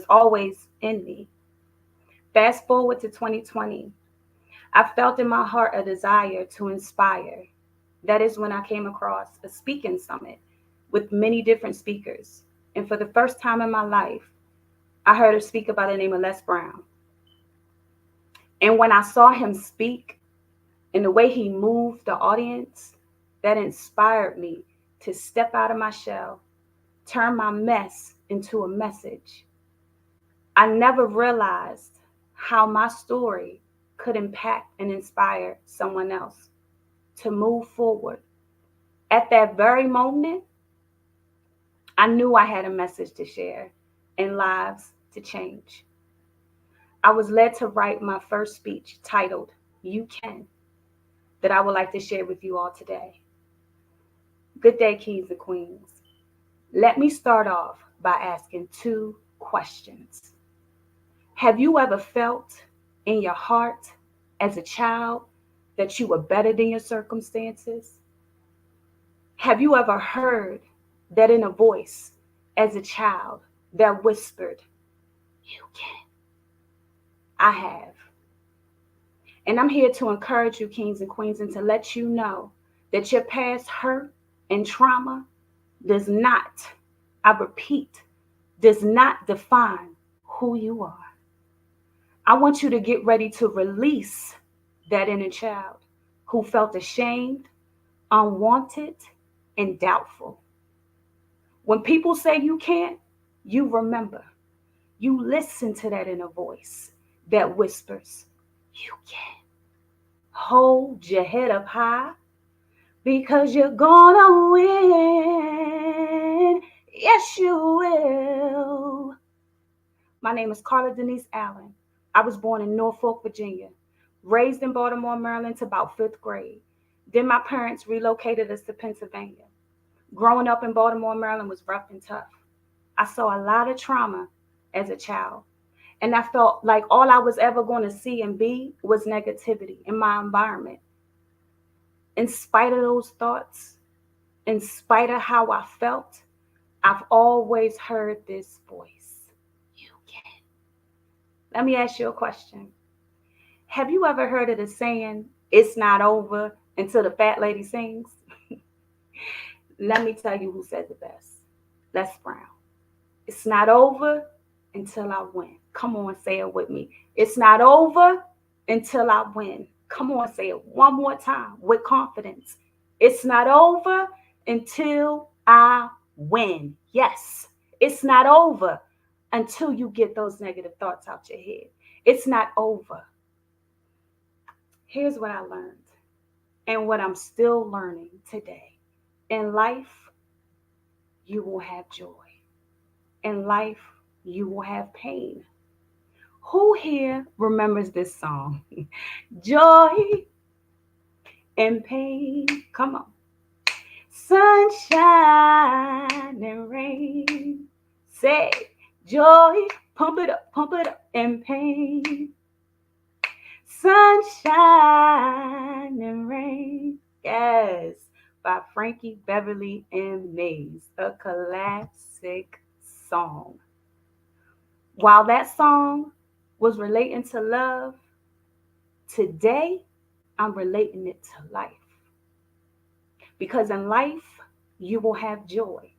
always in me. Fast forward to 2020, I felt in my heart a desire to inspire. That is when I came across a speaking summit with many different speakers. And for the first time in my life, I heard a speaker by the name of Les Brown. And when I saw him speak and the way he moved the audience, that inspired me to step out of my shell, turn my mess into a message. I never realized how my story could impact and inspire someone else to move forward. At that very moment, I knew I had a message to share and lives to change. I was led to write my first speech titled, You Can, that I would like to share with you all today. Good day, kings and queens. Let me start off by asking two questions. Have you ever felt in your heart as a child that you were better than your circumstances? Have you ever heard that inner voice as a child that whispered, "You can." I have. And I'm here to encourage you, kings and queens, and to let you know that your past hurt and trauma does not, I repeat, does not define who you are. I want you to get ready to release that inner child who felt ashamed, unwanted, and doubtful. When people say you can't, you remember. You listen to that inner voice that whispers, "You can." Hold your head up high because you're gonna win. Yes, you will. My name is Carla Denise Allen. I was born in Norfolk, Virginia, raised in Baltimore, Maryland to about 5th grade. Then my parents relocated us to Pennsylvania. Growing up in Baltimore, Maryland was rough and tough. I saw a lot of trauma as a child. And I felt like all I was ever going to see and be was negativity in my environment. In spite of those thoughts, in spite of how I felt, I've always heard this voice, "You can." Let me ask you a question. Have you ever heard of the saying, "It's not over until the fat lady sings"? Let me tell you who said the best. Les Brown. It's not over until I win. Come on, say it with me. It's not over until I win. Come on, say it one more time with confidence. It's not over until I win. Yes, it's not over until you get those negative thoughts out your head. It's not over. Here's what I learned and what I'm still learning today. In life, you will have joy. In life, you will have pain. Who here remembers this song? Joy and pain. Come on. Sunshine and rain. Say joy, pump it up, and pain. Sunshine and rain. Yes, by Frankie Beverly and Mays, a classic song. While that song was relating to love, today I'm relating it to life. Because in life, you will have joy.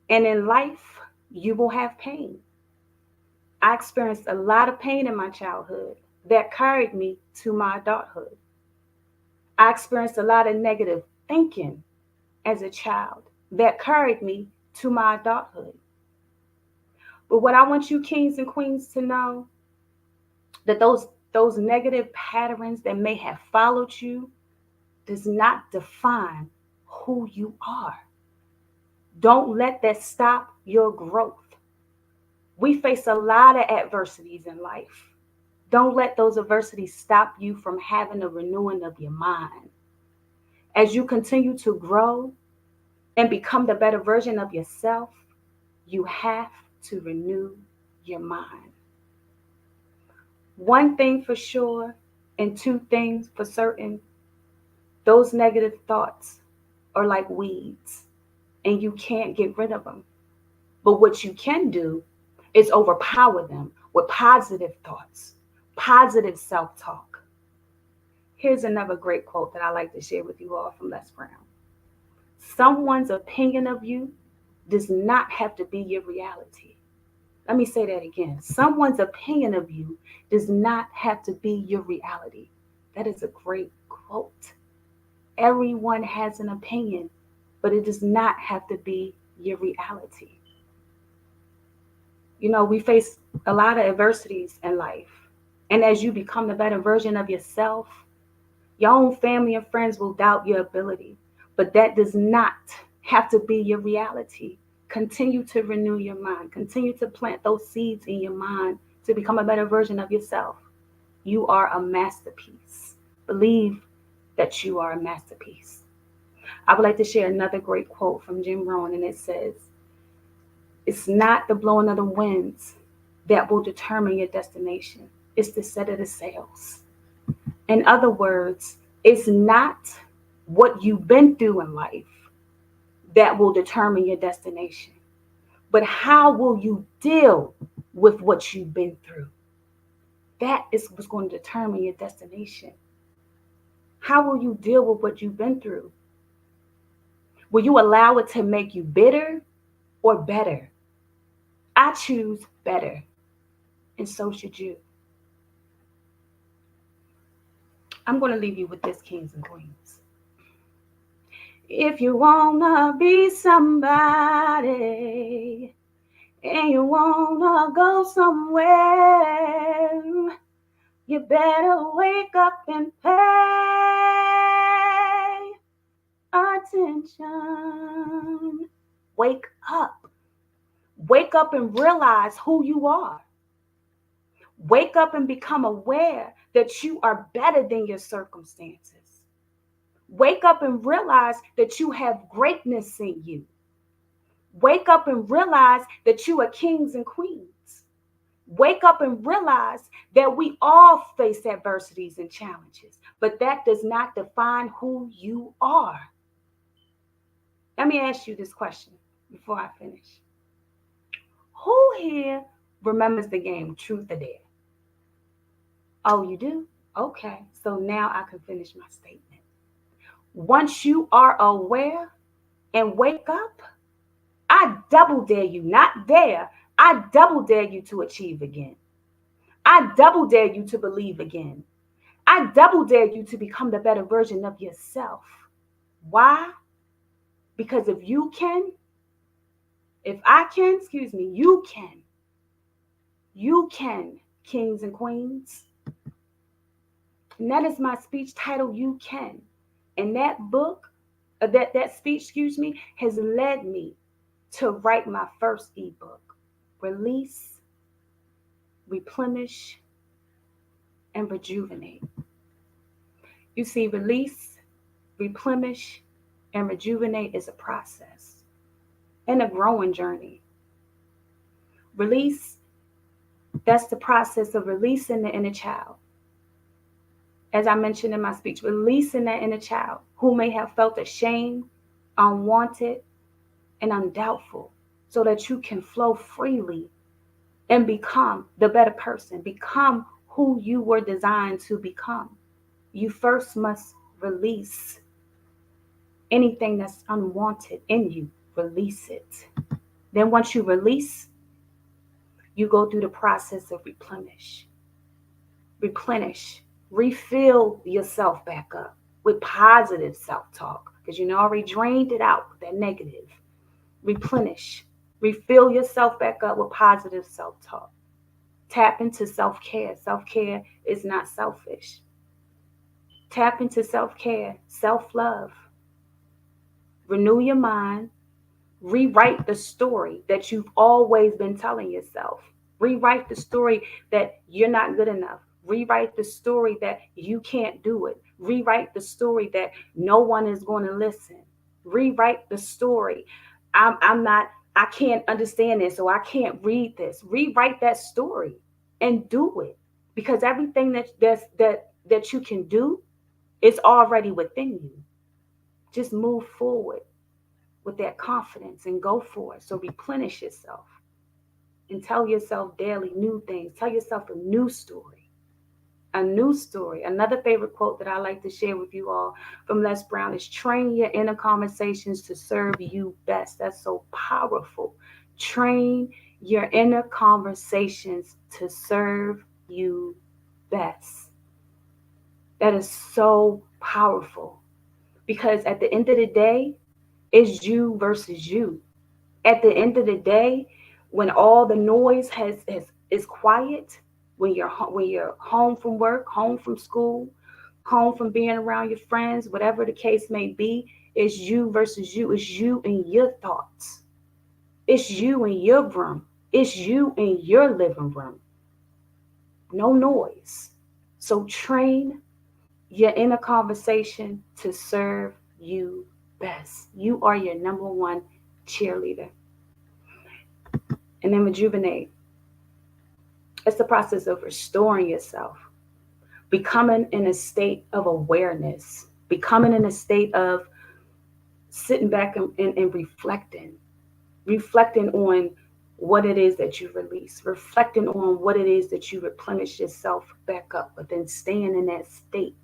And in life, you will have pain. I experienced a lot of pain in my childhood that carried me to my adulthood. I experienced a lot of negative thinking as a child that carried me to my adulthood. But what I want you kings and queens to know, that those negative patterns that may have followed you does not define who you are. Don't let that stop your growth. We face a lot of adversities in life. Don't let those adversities stop you from having a renewing of your mind. As you continue to grow and become the better version of yourself, you have to renew your mind. One thing for sure, and two things for certain, those negative thoughts are like weeds, and you can't get rid of them. But what you can do is overpower them with positive thoughts, positive self-talk. Here's another great quote that I like to share with you all from Les Brown. Someone's opinion of you does not have to be your reality. Let me say that again. Someone's opinion of you does not have to be your reality. That is a great quote. Everyone has an opinion, but it does not have to be your reality. You know, we face a lot of adversities in life. And as you become the better version of yourself, your own family and friends will doubt your ability. But that does not have to be your reality. Continue to renew your mind. Continue to plant those seeds in your mind to become a better version of yourself. You are a masterpiece. Believe that you are a masterpiece. I would like to share another great quote from Jim Rohn, and it says, "It's not the blowing of the winds that will determine your destination. It's the set of the sails." In other words, it's not what you've been through in life that will determine your destination. But how will you deal with what you've been through? That is what's going to determine your destination. How will you deal with what you've been through? Will you allow it to make you bitter or better? I choose better, and so should you. I'm going to leave you with this, kings and queens. If you want to be somebody and you want to go somewhere, you better wake up and pay attention. Wake up. Wake up and realize who you are. Wake up and become aware that you are better than your circumstances. Wake up and realize that you have greatness in you. Wake up and realize that you are kings and queens. Wake up and realize that we all face adversities and challenges, but that does not define who you are. Let me ask you this question before I finish. Who here remembers the game Truth or Dare? Oh, you do? Okay, so now I can finish my statement. Once you are aware and wake up, I double dare you, not dare, I double dare you to achieve again. I double dare you to believe again. I double dare you to become the better version of yourself. Why? Because if you can, if I can, you can. You can, kings and queens. And that is my speech title, You Can. And that book, that speech, has led me to write my first ebook, Release, Replenish, and Rejuvenate. You see, release, replenish, and rejuvenate is a process and a growing journey. Release, that's the process of releasing the inner child. As I mentioned in my speech, releasing that inner child who may have felt ashamed, unwanted, and undoubtful, so that you can flow freely and become the better person, become who you were designed to become. You first must release anything that's unwanted in you. Release it. Then once you release, you go through the process of replenish. Replenish. Refill yourself back up with positive self-talk, because you already drained it out with that negative. Replenish. Refill yourself back up with positive self-talk. Tap into self-care. Self-care is not selfish. Tap into self-care, self-love. Renew your mind. Rewrite the story that you've always been telling yourself. Rewrite the story that you're not good enough. Rewrite the story that you can't do it. Rewrite the story that no one is going to listen. Rewrite the story. I can't understand this, so I can't read this. Rewrite that story and do it, because everything that you can do is already within you. Just move forward with that confidence and go for it. So replenish yourself and tell yourself daily new things. Tell yourself a new story. A new story. Another favorite quote that I like to share with you all from Les Brown is, train your inner conversations to serve you best. That's so powerful. Train your inner conversations to serve you best. That is so powerful, because at the end of the day, it's you versus you. At the end of the day, when all the noise is quiet, when you're home from work, home from school, home from being around your friends, whatever the case may be, it's you versus you. It's you and your thoughts. It's you in your room. It's you in your living room. No noise. So train your inner conversation to serve you best. You are your number one cheerleader. And then rejuvenate. It's the process of restoring yourself, becoming in a state of awareness, becoming in a state of sitting back and reflecting on what it is that you release, reflecting on what it is that you replenish yourself back up, but then staying in that state,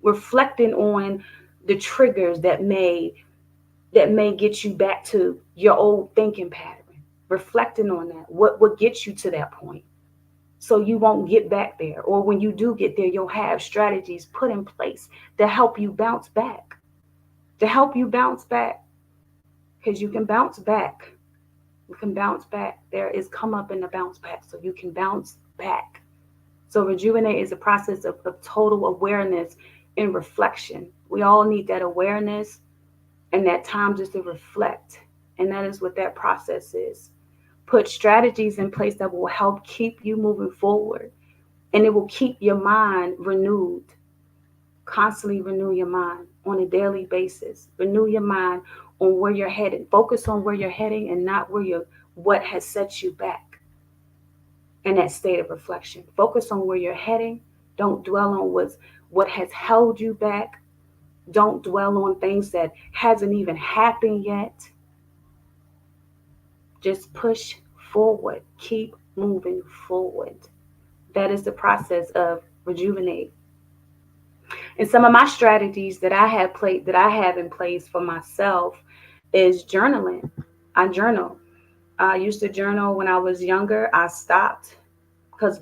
reflecting on the triggers that may get you back to your old thinking pattern, reflecting on that, what gets you to that point, so you won't get back there, or when you do get there, you'll have strategies put in place to help you bounce back, because you can bounce back. You can bounce back. There is come up in the bounce back, so you can bounce back. So rejuvenate is a process of total awareness and reflection. We all need that awareness and that time just to reflect. And that is what that process is. Put strategies in place that will help keep you moving forward, and it will keep your mind renewed. Constantly renew your mind on a daily basis. Renew your mind on where you're headed. Focus on where you're heading and not what has set you back. In that state of reflection, focus on where you're heading. Don't dwell on what has held you back. Don't dwell on things that hasn't even happened yet. Just push forward. Keep moving forward. That is the process of rejuvenate. And some of my strategies that I have in place for myself is journaling. I journal. I used to journal when I was younger. I stopped because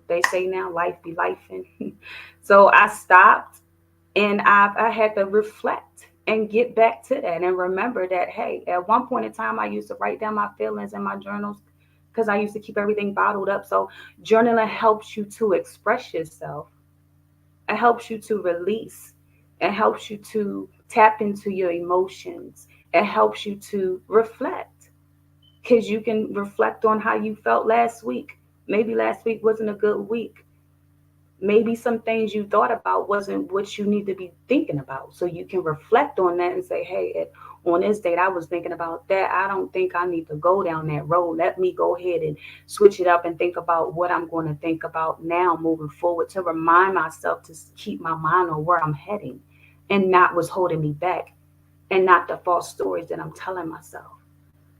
they say now life be lifing. So I stopped, and I had to reflect and get back to that and remember that, hey, at one point in time, I used to write down my feelings in my journals because I used to keep everything bottled up. So journaling helps you to express yourself. It helps you to release. It helps you to tap into your emotions. It helps you to reflect, because you can reflect on how you felt last week. Maybe last week wasn't a good week. Maybe some things you thought about wasn't what you need to be thinking about. So you can reflect on that and say, hey, on this date, I was thinking about that. I don't think I need to go down that road. Let me go ahead and switch it up and think about what I'm going to think about now moving forward, to remind myself to keep my mind on where I'm heading and not what's holding me back, and not the false stories that I'm telling myself.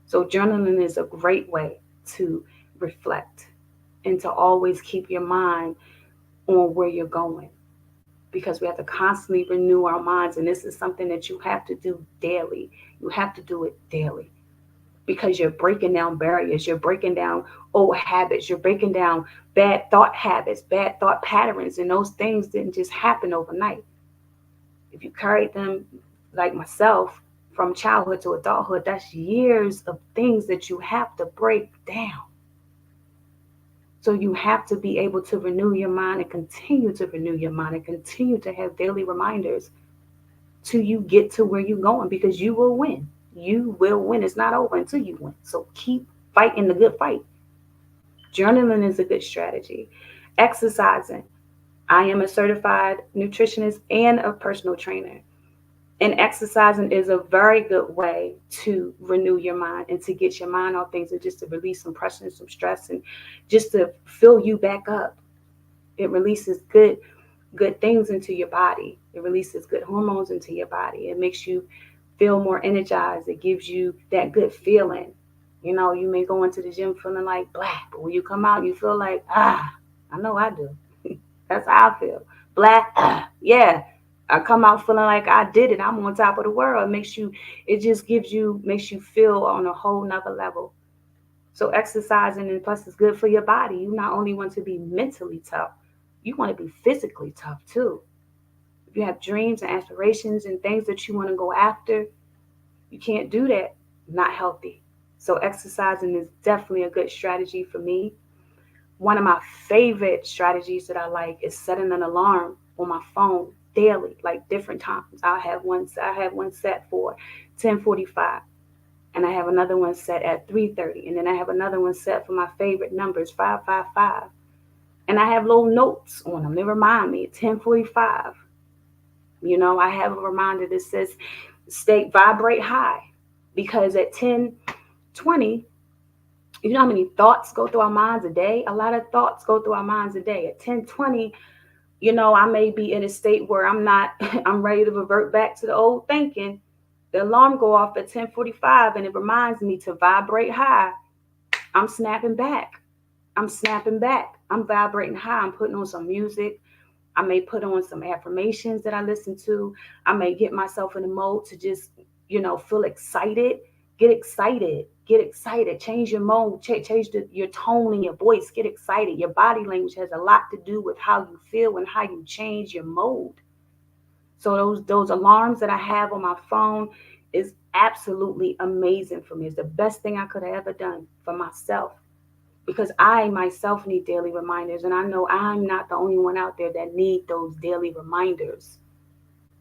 So journaling is a great way to reflect and to always keep your mind on where you're going, because we have to constantly renew our minds. And this is something that you have to do daily. You have to do it daily, because you're breaking down barriers. You're breaking down old habits. You're breaking down bad thought habits, bad thought patterns. And those things didn't just happen overnight. If you carried them, like myself, from childhood to adulthood, that's years of things that you have to break down. So you have to be able to renew your mind and continue to renew your mind and continue to have daily reminders till you get to where you're going, because you will win. You will win. It's not over until you win. So keep fighting the good fight. Journaling is a good strategy. Exercising. I am a certified nutritionist and a personal trainer. And exercising is a very good way to renew your mind and to get your mind off things, and just to release some pressure and some stress, and just to fill you back up. It releases good things into your body. It releases good hormones into your body. It makes you feel more energized. It gives you that good feeling. You know, you may go into the gym feeling like blah, but when you come out, you feel like, I know I do. That's how I feel. Blah, yeah. I come out feeling like I did it. I'm on top of the world. Makes you feel on a whole nother level. So exercising, and plus it's good for your body. You not only want to be mentally tough, you want to be physically tough too. If you have dreams and aspirations and things that you want to go after, you can't do that not healthy. So exercising is definitely a good strategy for me. One of my favorite strategies that I like is setting an alarm on my phone daily, like different times. I have one set for 10:45, and I have another one set at 3:30, and then I have another one set for my favorite numbers, 555. And I have little notes on them. They remind me at 10:45. You know, I have a reminder that says vibrate high, because at 10:20, you know how many thoughts go through our minds a day? A lot of thoughts go through our minds a day. At 10:20, I may be in a state where I'm ready to revert back to the old thinking. The alarm go off at 10:45 and it reminds me to vibrate high. I'm snapping back. I'm snapping back. I'm vibrating high. I'm putting on some music. I may put on some affirmations that I listen to. I may get myself in the mode to just, feel excited. Get excited. Get excited. Change your mode. Change your tone in your voice. Get excited. Your body language has a lot to do with how you feel and how you change your mode. So those alarms that I have on my phone is absolutely amazing for me. It's the best thing I could have ever done for myself, because I myself need daily reminders, and I know I'm not the only one out there that need those daily reminders.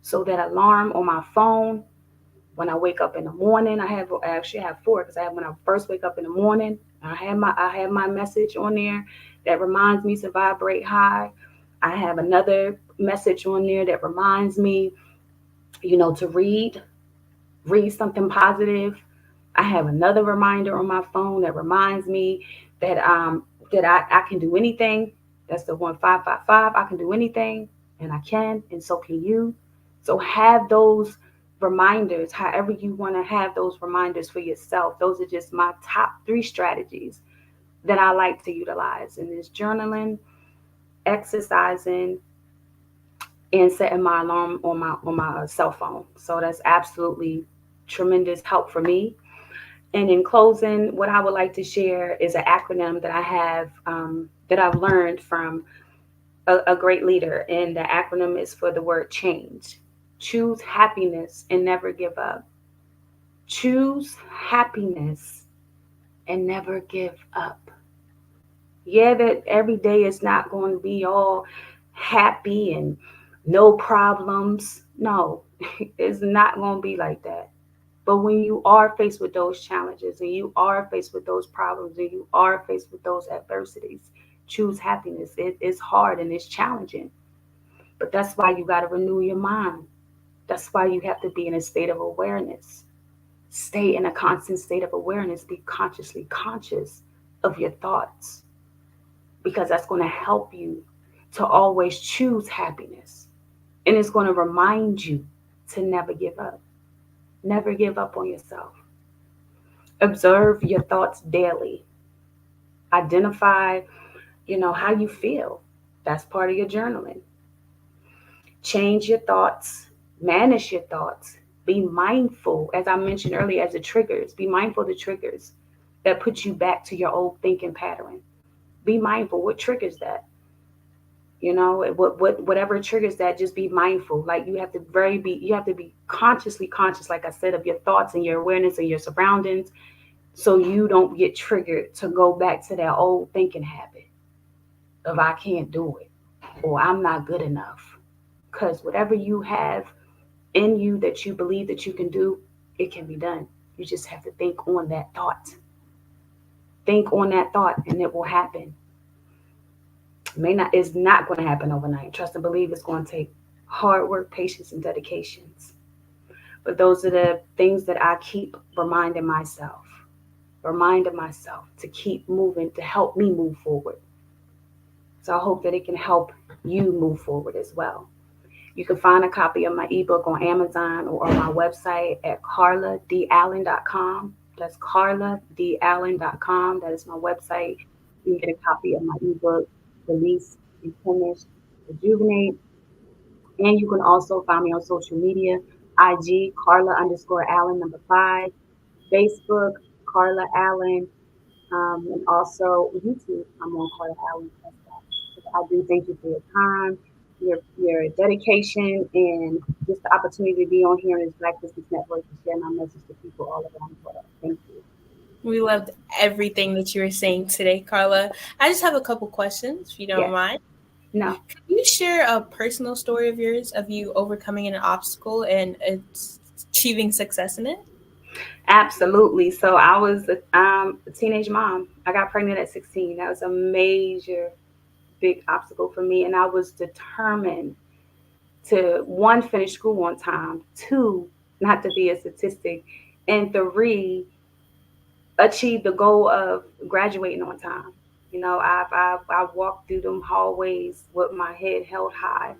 So that alarm on my phone, when I wake up in the morning, I actually have four, because I have when I first wake up in the morning, I have my message on there that reminds me to vibrate high. I have another message on there that reminds me, to read something positive. I have another reminder on my phone that reminds me that I can do anything. That's the 1555. I can do anything, and I can, and so can you. So have those reminders, however you want to have those reminders for yourself. Those are just my top 3 strategies that I like to utilize, and is journaling, exercising, and setting my alarm on my cell phone. So that's absolutely tremendous help for me. And in closing, what I would like to share is an acronym that I have that I've learned from a great leader. And the acronym is for the word change. Choose happiness and never give up. Choose happiness and never give up. Yeah, that every day is not going to be all happy and no problems. No, it's not going to be like that. But when you are faced with those challenges, and you are faced with those problems, and you are faced with those adversities, choose happiness. It's hard and it's challenging. But that's why you got to renew your mind. That's why you have to be in a state of awareness. Stay in a constant state of awareness. Be consciously conscious of your thoughts, because that's going to help you to always choose happiness. And it's going to remind you to never give up. Never give up on yourself. Observe your thoughts daily. Identify, how you feel. That's part of your journaling. Change your thoughts. Manage your thoughts. Be mindful, as I mentioned earlier, as the triggers. Be mindful of the triggers that put you back to your old thinking pattern. Be mindful. What triggers that? Whatever triggers that, just be mindful. Like you have to be consciously conscious, like I said, of your thoughts and your awareness and your surroundings, so you don't get triggered to go back to that old thinking habit of I can't do it or I'm not good enough. Because whatever you have in you that you believe that you can do, it can be done. You just have to think on that thought. Think on that thought and it will happen. It's not going to happen overnight. Trust and believe it's going to take hard work, patience, and dedications. But those are the things that I keep reminding myself to keep moving, to help me move forward. So I hope that it can help you move forward as well. You can find a copy of my ebook on Amazon or on my website at carladallen.com. That's carladallen.com. That is my website. You can get a copy of my ebook, Release, Replenish, Rejuvenate. And you can also find me on social media, IG, Carla_Allen 5, Facebook, Carla Allen, and also YouTube, I'm on Carla Allen. I do thank you for your time, your dedication, and just the opportunity to be on here in this Black Business Network and share my message to people all around the world. Thank you. We loved everything that you were saying today, Carla. I just have a couple questions, if you don't mind. No. Can you share a personal story of yours, of you overcoming an obstacle and achieving success in it? Absolutely. So I was a teenage mom. I got pregnant at 16. That was a major, big obstacle for me. And I was determined to, 1, finish school on time, 2, not to be a statistic, and 3, achieve the goal of graduating on time. You know, I've walked through them hallways with my head held high,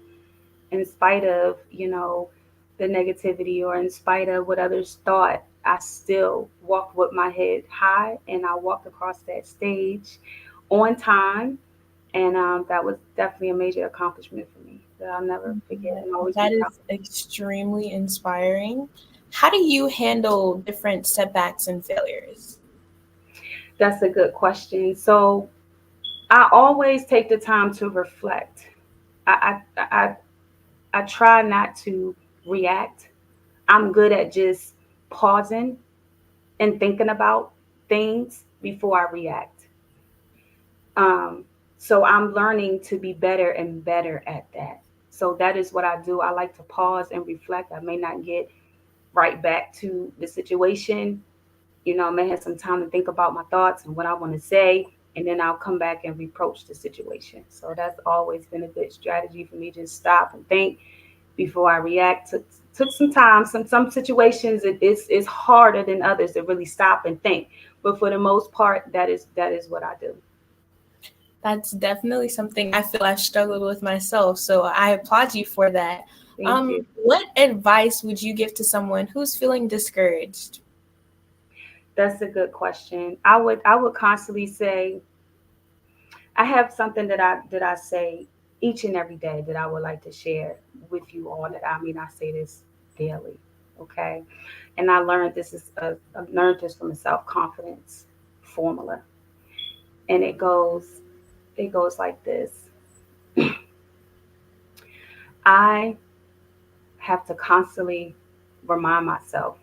in spite of, you know, the negativity or in spite of what others thought. I still walked with my head high, and I walked across that stage on time. And that was definitely a major accomplishment for me that I'll never forget and always be That proud is extremely inspiring. How do you handle different setbacks and failures? of. That's a good question. So I always take the time to reflect. I try not to react. I'm good at just pausing and thinking about things before I react. Um, so I'm learning to be better and better at that. So that is what I do. I like to pause and reflect. I may not get right back to the situation. You know, I may have some time to think about my thoughts and what I want to say, and then I'll come back and reproach the situation. So that's always been a good strategy for me. Just stop and think before I react. Took some time. Some situations it's harder than others to really stop and think. But for the most part, that is what I do. That's definitely something I feel I've struggled with myself. So I applaud you for that. Thank you. What advice would you give to someone who's feeling discouraged? That's a good question. I would constantly say I have something that I say each and every day that I would like to share with you all. That I mean, I say this daily, okay? And I learned this from a self confidence formula, and it goes like this: I have to constantly remind myself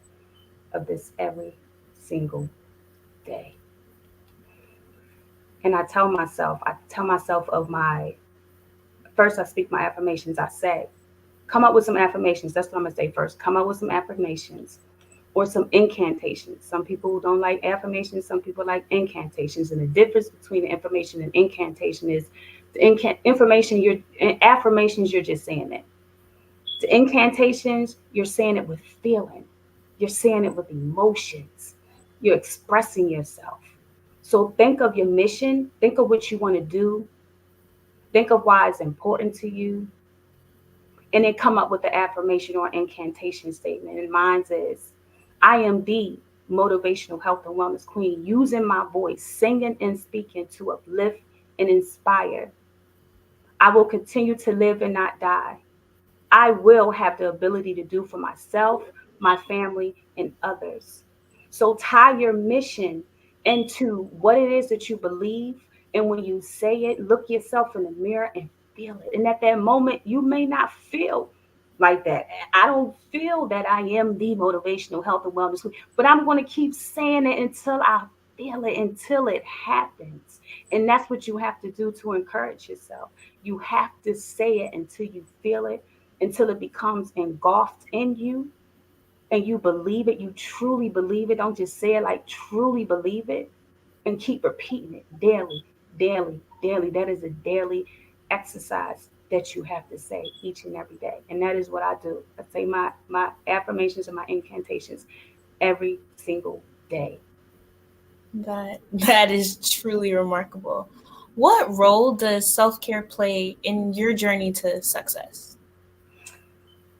of this every single day, and I tell myself of my first. I speak my affirmations. I say, come up with some affirmations. That's what I'm gonna say first. Come up with some affirmations or some incantations. Some people don't like affirmations. Some people like incantations. And the difference between the information and incantation is information. Affirmations. You're just saying it. The incantations. You're saying it with feeling. You're saying it with emotions. You're expressing yourself. So think of your mission. Think of what you want to do. Think of why it's important to you, and then come up with the affirmation or incantation statement. And mine is, I am the motivational health and wellness queen, using my voice, singing and speaking to uplift and inspire. I will continue to live and not die. I will have the ability to do for myself, my family, and others. So tie your mission into what it is that you believe. And when you say it, look yourself in the mirror and feel it. And at that moment, you may not feel like that. I don't feel that I am the motivational health and wellness coach, but I'm going to keep saying it until I feel it, until it happens. And that's what you have to do to encourage yourself. You have to say it until you feel it, until it becomes engulfed in you and you believe it. You truly believe it. Don't just say it, like truly believe it, and keep repeating it daily, daily, daily. That is a daily exercise that you have to say each and every day. And that is what I do. I say my affirmations and my incantations every single day. That is truly remarkable. What role does self-care play in your journey to success?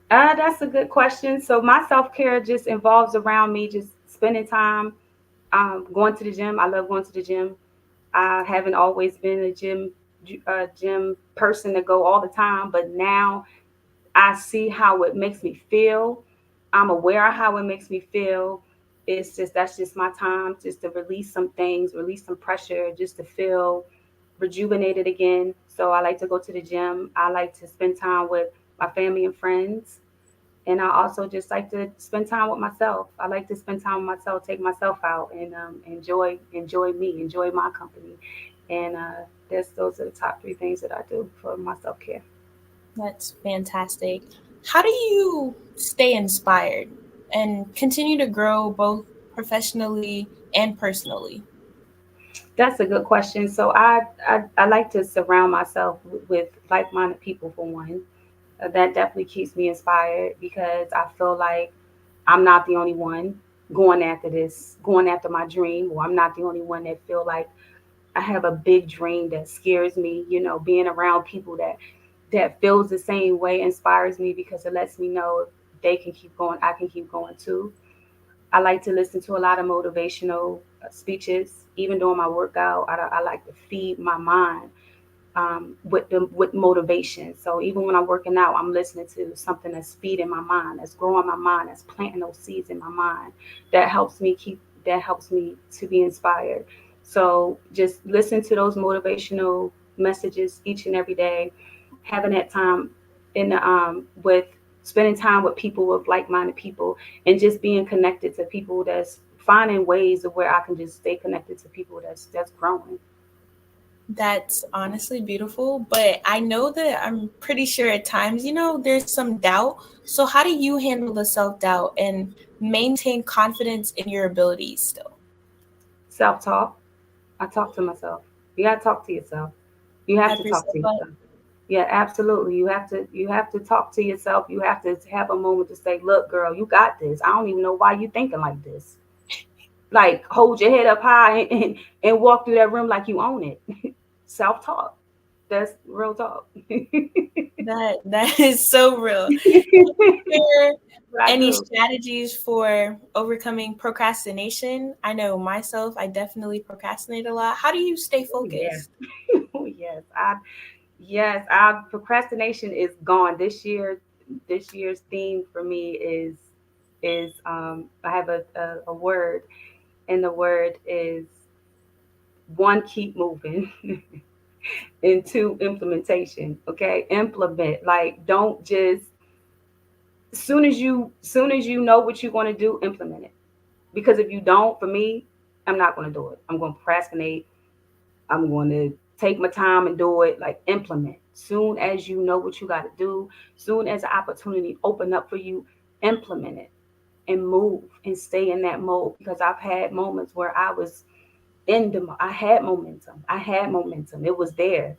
That's a good question. So my self care just involves around me just spending time, going to the gym. I love going to the gym. I haven't always been a gym person to go all the time, but now I see how it makes me feel. I'm aware of how it makes me feel. It's just that's just my time, just to release some things, release some pressure, just to feel rejuvenated again. So I like to go to the gym. I like to spend time with my family and friends. And I also just like to spend time with myself. I like to spend time with myself, take myself out, and enjoy me, enjoy my company. And those are the top three things that I do for my self care. That's fantastic. How do you stay inspired and continue to grow both professionally and personally? That's a good question. So I like to surround myself with like minded people for one. That definitely keeps me inspired because I feel like I'm not the only one going after this, going after my dream, or I'm not the only one that feel like I have a big dream that scares me. Being around people that feels the same way inspires me because it lets me know if they can keep going, I can keep going too. I like to listen to a lot of motivational speeches, even during my workout. I like to feed my mind with motivation. So even when I'm working out, I'm listening to something that's feeding my mind, that's growing my mind, that's planting those seeds in my mind. That helps me to be inspired. So just listen to those motivational messages each and every day, having that time in the with spending time with people, with like-minded people, and just being connected to people that's finding ways of where I can just stay connected to people that's growing. That's honestly beautiful, but I know that I'm pretty sure at times, there's some doubt. So how do you handle the self-doubt and maintain confidence in your abilities still? Self-talk. I talk to myself. You gotta talk to yourself. You have Hype to talk yourself to up. yourself. Yeah, absolutely. You have to talk to yourself. You have to have a moment to say, "Look, girl, you got this. I don't even know why you thinking like this." Like hold your head up high and walk through that room like you own it. Self-talk. That's real talk. That is so real. There What I any do. strategies for overcoming procrastination? I know myself, I definitely procrastinate a lot. How do you stay Oh yeah. focused? Oh yes. Our procrastination is gone this year. This year's theme for me is I have a word, and the word is one, keep moving, and two, implementation. Okay, implement. Like don't just soon as you know what you're going to do, implement it. Because if you don't, for me, I'm not going to do it. I'm going to procrastinate. I'm going to take my time and do it. Like implement. Soon as you know what you got to do, soon as the opportunity open up for you, implement it and move and stay in that mode. Because I've had moments where I was I had momentum. I had momentum. It was there,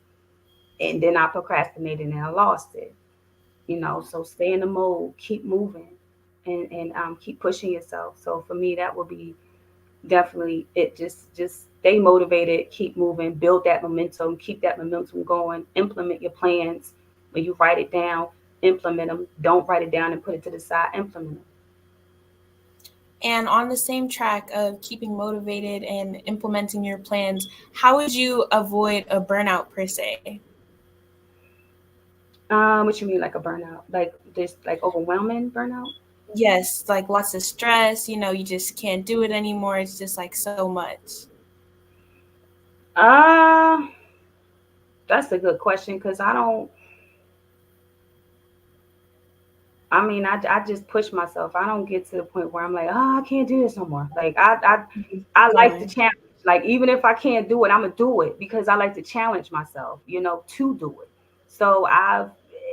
and then I procrastinated and I lost it. So stay in the mode, keep moving, and keep pushing yourself. So for me, that would be definitely it. Just stay motivated, keep moving, build that momentum, keep that momentum going, implement your plans. When you write it down, implement them. Don't write it down and put it to the side. Implement them. And on the same track of keeping motivated and implementing your plans, how would you avoid a burnout per se? What you mean, like a burnout? Like this, like overwhelming burnout? Yes, like lots of stress, you just can't do it anymore. It's just like so much. Uh, that's a good question because I don't. I mean, I just push myself. I don't get to the point where I'm like, oh, I can't do this no more. Like I like the Going. challenge. Like even if I can't do it, I'm gonna do it because I like to challenge myself, to do it. So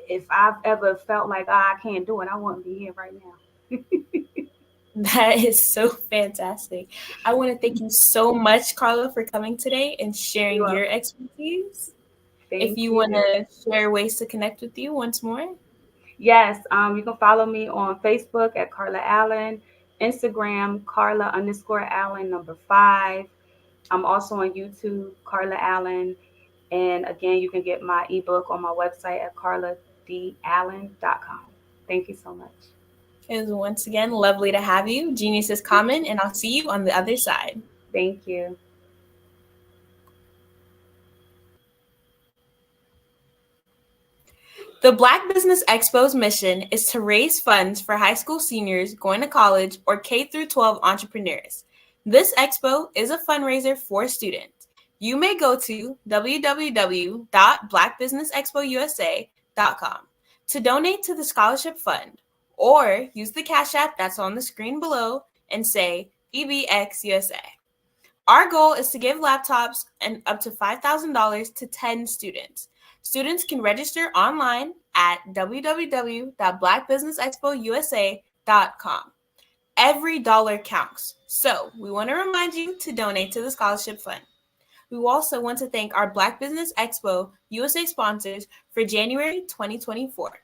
if I've ever felt like, oh, I can't do it, I wouldn't be here right now. That is so fantastic. I want to thank you so much, Carla, for coming today and You're sharing your welcome. expertise. If Thank you want you. to share ways to connect with you once more. Yes, you can follow me on Facebook at Carla Allen, Instagram Carla_Allen #5. I'm also on YouTube, Carla Allen. And again, you can get my ebook on my website at carladallen.com. Thank you so much. It was once again lovely to have you. Genius is common, and I'll see you on the other side. Thank you. The Black Business Expo's mission is to raise funds for high school seniors going to college or K through 12 entrepreneurs. This expo is a fundraiser for students. You may go to www.blackbusinessexpousa.com to donate to the scholarship fund, or use the Cash App that's on the screen below and say BBXUSA. Our goal is to give laptops and up to $5,000 to 10 students. Students can register online at www.blackbusinessexpousa.com. Every dollar counts. So we want to remind you to donate to the scholarship fund. We also want to thank our Black Business Expo USA sponsors for January 2024.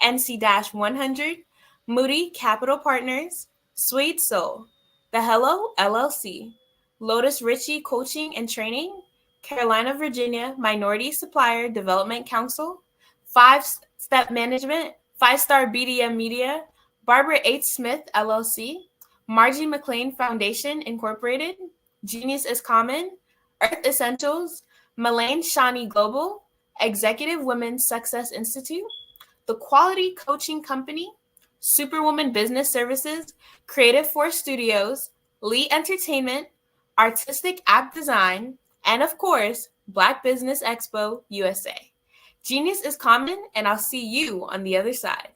NC-100, Moody Capital Partners, Sweet Soul, The Hello LLC, Lotus Ritchie Coaching and Training, Carolina, Virginia Minority Supplier Development Council, 5-Step Management, 5-Star BDM Media, Barbara H. Smith, LLC, Margie McLean Foundation, Incorporated, Genius is Common, Earth Essentials, Melaine Shawnee Global, Executive Women's Success Institute, The Quality Coaching Company, Superwoman Business Services, Creative Force Studios, Lee Entertainment, Artistic App Design, and of course, Black Business Expo USA. Genius is common, and I'll see you on the other side.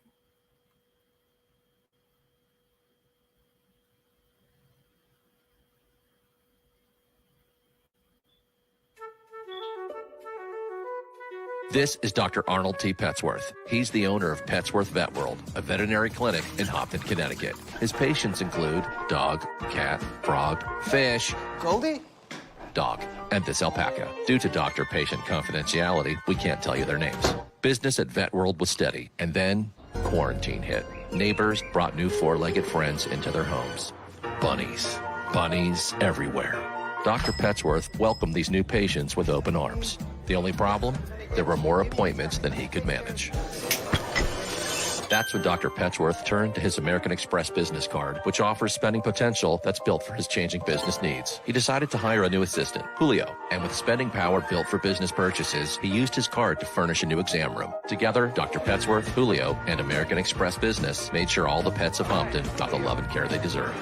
This is Dr. Arnold T. Petsworth. He's the owner of Petsworth Vet World, a veterinary clinic in Hopton, Connecticut. His patients include dog, cat, frog, fish, Goldie, dog, and this alpaca. Due to doctor-patient confidentiality, we can't tell you their names. Business at Vet World was steady, and then quarantine hit. Neighbors brought new four-legged friends into their homes. Bunnies. Bunnies everywhere. Dr. Petsworth welcomed these new patients with open arms. The only problem? There were more appointments than he could manage. That's when Dr. Petsworth turned to his American Express business card, which offers spending potential that's built for his changing business needs. He decided to hire a new assistant, Julio, and with spending power built for business purchases, he used his card to furnish a new exam room. Together, Dr. Petsworth, Julio, and American Express Business made sure all the pets of Hopton got the love and care they deserve.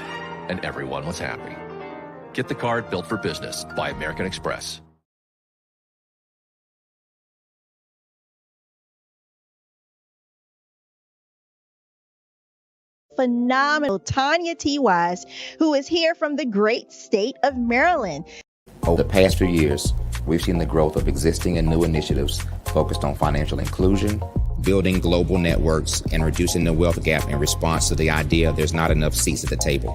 And everyone was happy. Get the card built for business by American Express. Phenomenal Tanya T. Wise, who is here from the great state of Maryland. Over the past few years, we've seen the growth of existing and new initiatives focused on financial inclusion, building global networks, and reducing the wealth gap in response to the idea there's not enough seats at the table.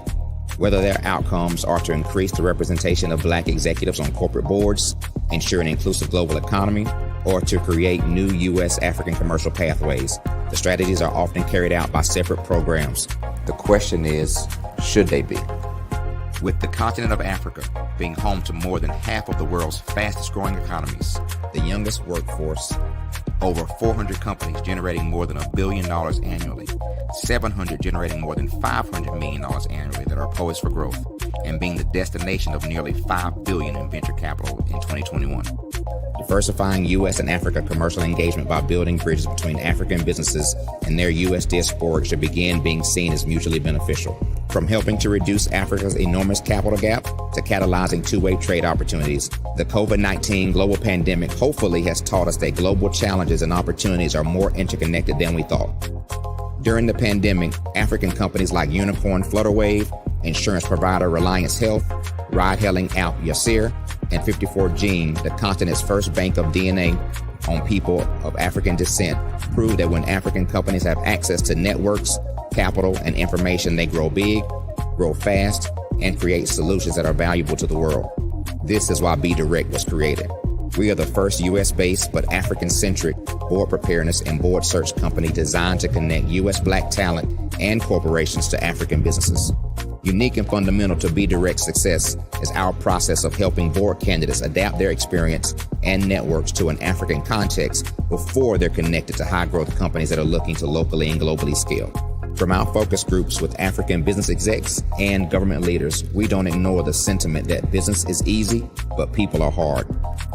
Whether their outcomes are to increase the representation of Black executives on corporate boards, ensure an inclusive global economy, or to create new U.S. African commercial pathways, the strategies are often carried out by separate programs. The question is, should they be? With the continent of Africa being home to more than half of the world's fastest growing economies, the youngest workforce, over 400 companies generating more than $1 billion annually, 700 generating more than $500 million annually that are poised for growth, and being the destination of nearly $5 billion in venture capital in 2021. Diversifying U.S. and Africa commercial engagement by building bridges between African businesses and their U.S. diasporic should begin being seen as mutually beneficial. From helping to reduce Africa's enormous capital gap to catalyzing two-way trade opportunities, the COVID-19 global pandemic hopefully has taught us that global challenges and opportunities are more interconnected than we thought. During the pandemic, African companies like Unicorn Flutterwave, insurance provider Reliance Health, ride-hailing app Yasir, and 54Gene, the continent's first bank of DNA on people of African descent, proved that when African companies have access to networks, capital, and information, they grow big, grow fast, and create solutions that are valuable to the world. This is why Be Direct was created. We are the first U.S.-based but African-centric board preparedness and board search company designed to connect U.S. Black talent and corporations to African businesses. Unique and fundamental to Be Direct's success is our process of helping board candidates adapt their experience and networks to an African context before they're connected to high-growth companies that are looking to locally and globally scale. From our focus groups with African business execs and government leaders, we don't ignore the sentiment that business is easy, but people are hard.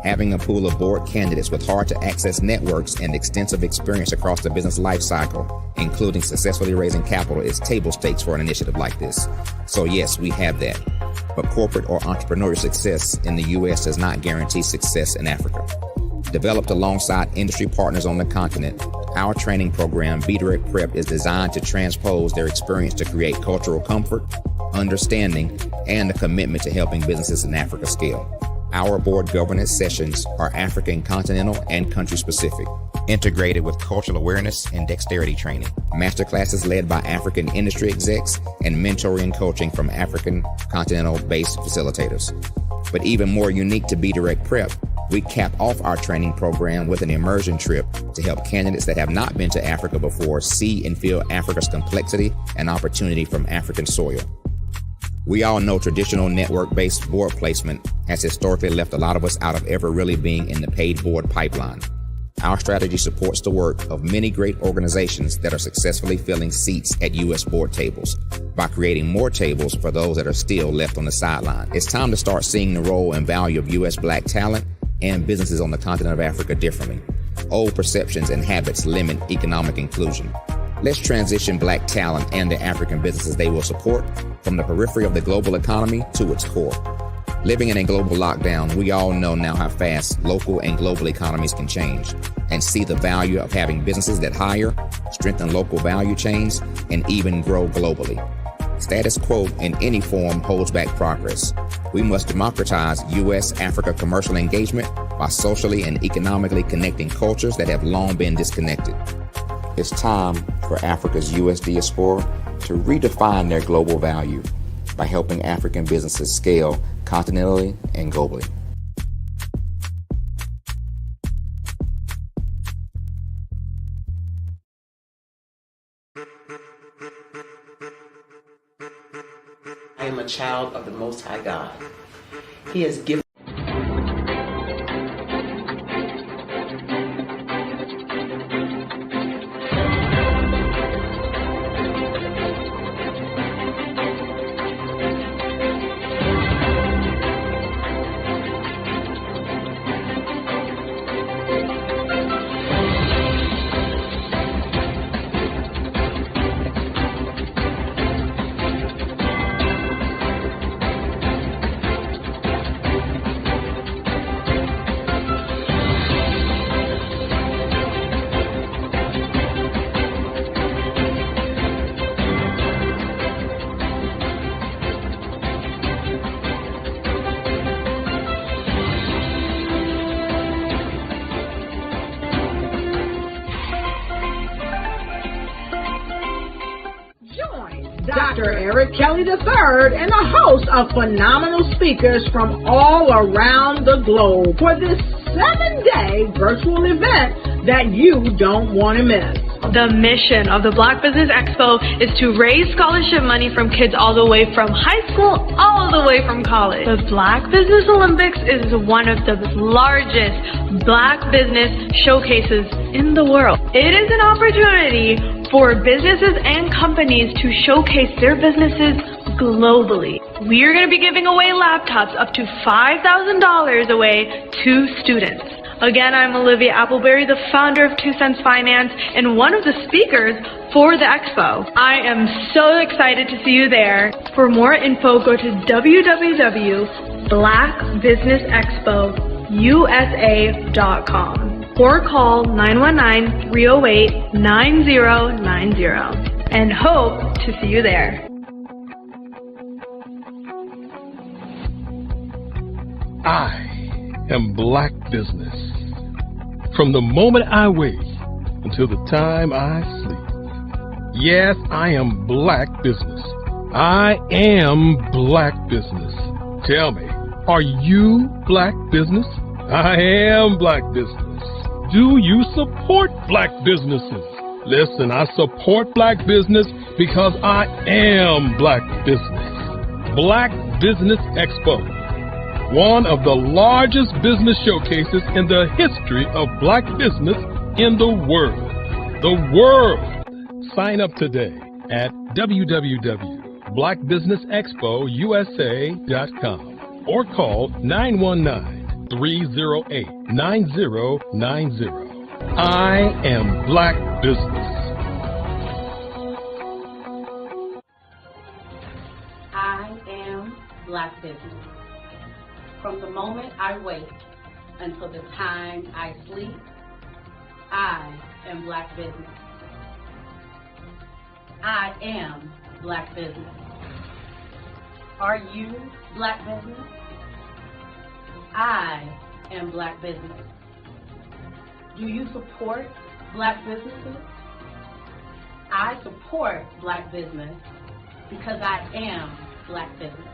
Having a pool of board candidates with hard-to-access networks and extensive experience across the business lifecycle, including successfully raising capital, is table stakes for an initiative like this. So yes, we have that. But corporate or entrepreneurial success in the U.S. does not guarantee success in Africa. Developed alongside industry partners on the continent, our training program, Be Direct Prep, is designed to transpose their experience to create cultural comfort, understanding, and a commitment to helping businesses in Africa scale. Our board governance sessions are African continental and country specific, integrated with cultural awareness and dexterity training, masterclasses led by African industry execs, and mentoring and coaching from African continental-based facilitators. But even more unique to Be Direct Prep, we cap off our training program with an immersion trip to help candidates that have not been to Africa before see and feel Africa's complexity and opportunity from African soil. We all know traditional network-based board placement has historically left a lot of us out of ever really being in the paid board pipeline. Our strategy supports the work of many great organizations that are successfully filling seats at U.S. board tables by creating more tables for those that are still left on the sideline. It's time to start seeing the role and value of U.S. Black talent and businesses on the continent of Africa differently. Old perceptions and habits limit economic inclusion. Let's transition Black talent and the African businesses they will support from the periphery of the global economy to its core. Living in a global lockdown, we all know now how fast local and global economies can change and see the value of having businesses that hire, strengthen local value chains, and even grow globally. Status quo in any form holds back progress. We must democratize U.S.-Africa commercial engagement by socially and economically connecting cultures that have long been disconnected. It's time for Africa's U.S. diaspora to redefine their global value by helping African businesses scale continentally and globally. I am a child of the Most High God. He has given Dr. Eric Kelly III and a host of phenomenal speakers from all around the globe for this 7-day virtual event that you don't want to miss. The mission of the Black Business Expo is to raise scholarship money from kids all the way from high school, all the way from college. The Black Business Olympics is one of the largest Black business showcases in the world. It is an opportunity for businesses and companies to showcase their businesses globally. We are going to be giving away laptops up to $5,000 away to students. Again, I'm Olivia Appleberry, the founder of 2 Cents Finance and one of the speakers for the expo. I am so excited to see you there. For more info, go to www.blackbusinessexpousa.com or call 919-308-9090 and hope to see you there. I am Black Business. From the moment I wake until the time I sleep. Yes, I am Black Business. I am Black Business. Tell me, are you Black Business? I am Black Business. Do you support Black businesses? Listen, I support Black business because I am Black Business. Black Business Expo, one of the largest business showcases in the history of Black business in the world. The world! Sign up today at www.blackbusinessexpousa.com or call 919-308-9090. I am Black Business. I am Black Business. From the moment I wake until the time I sleep, I am Black Business. I am Black Business. Are you Black Business? I am Black Business. Do you support Black businesses? I support Black business because I am Black business.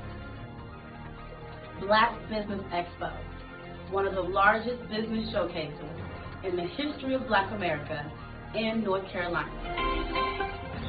Black Business Expo, one of the largest business showcases in the history of Black America in North Carolina.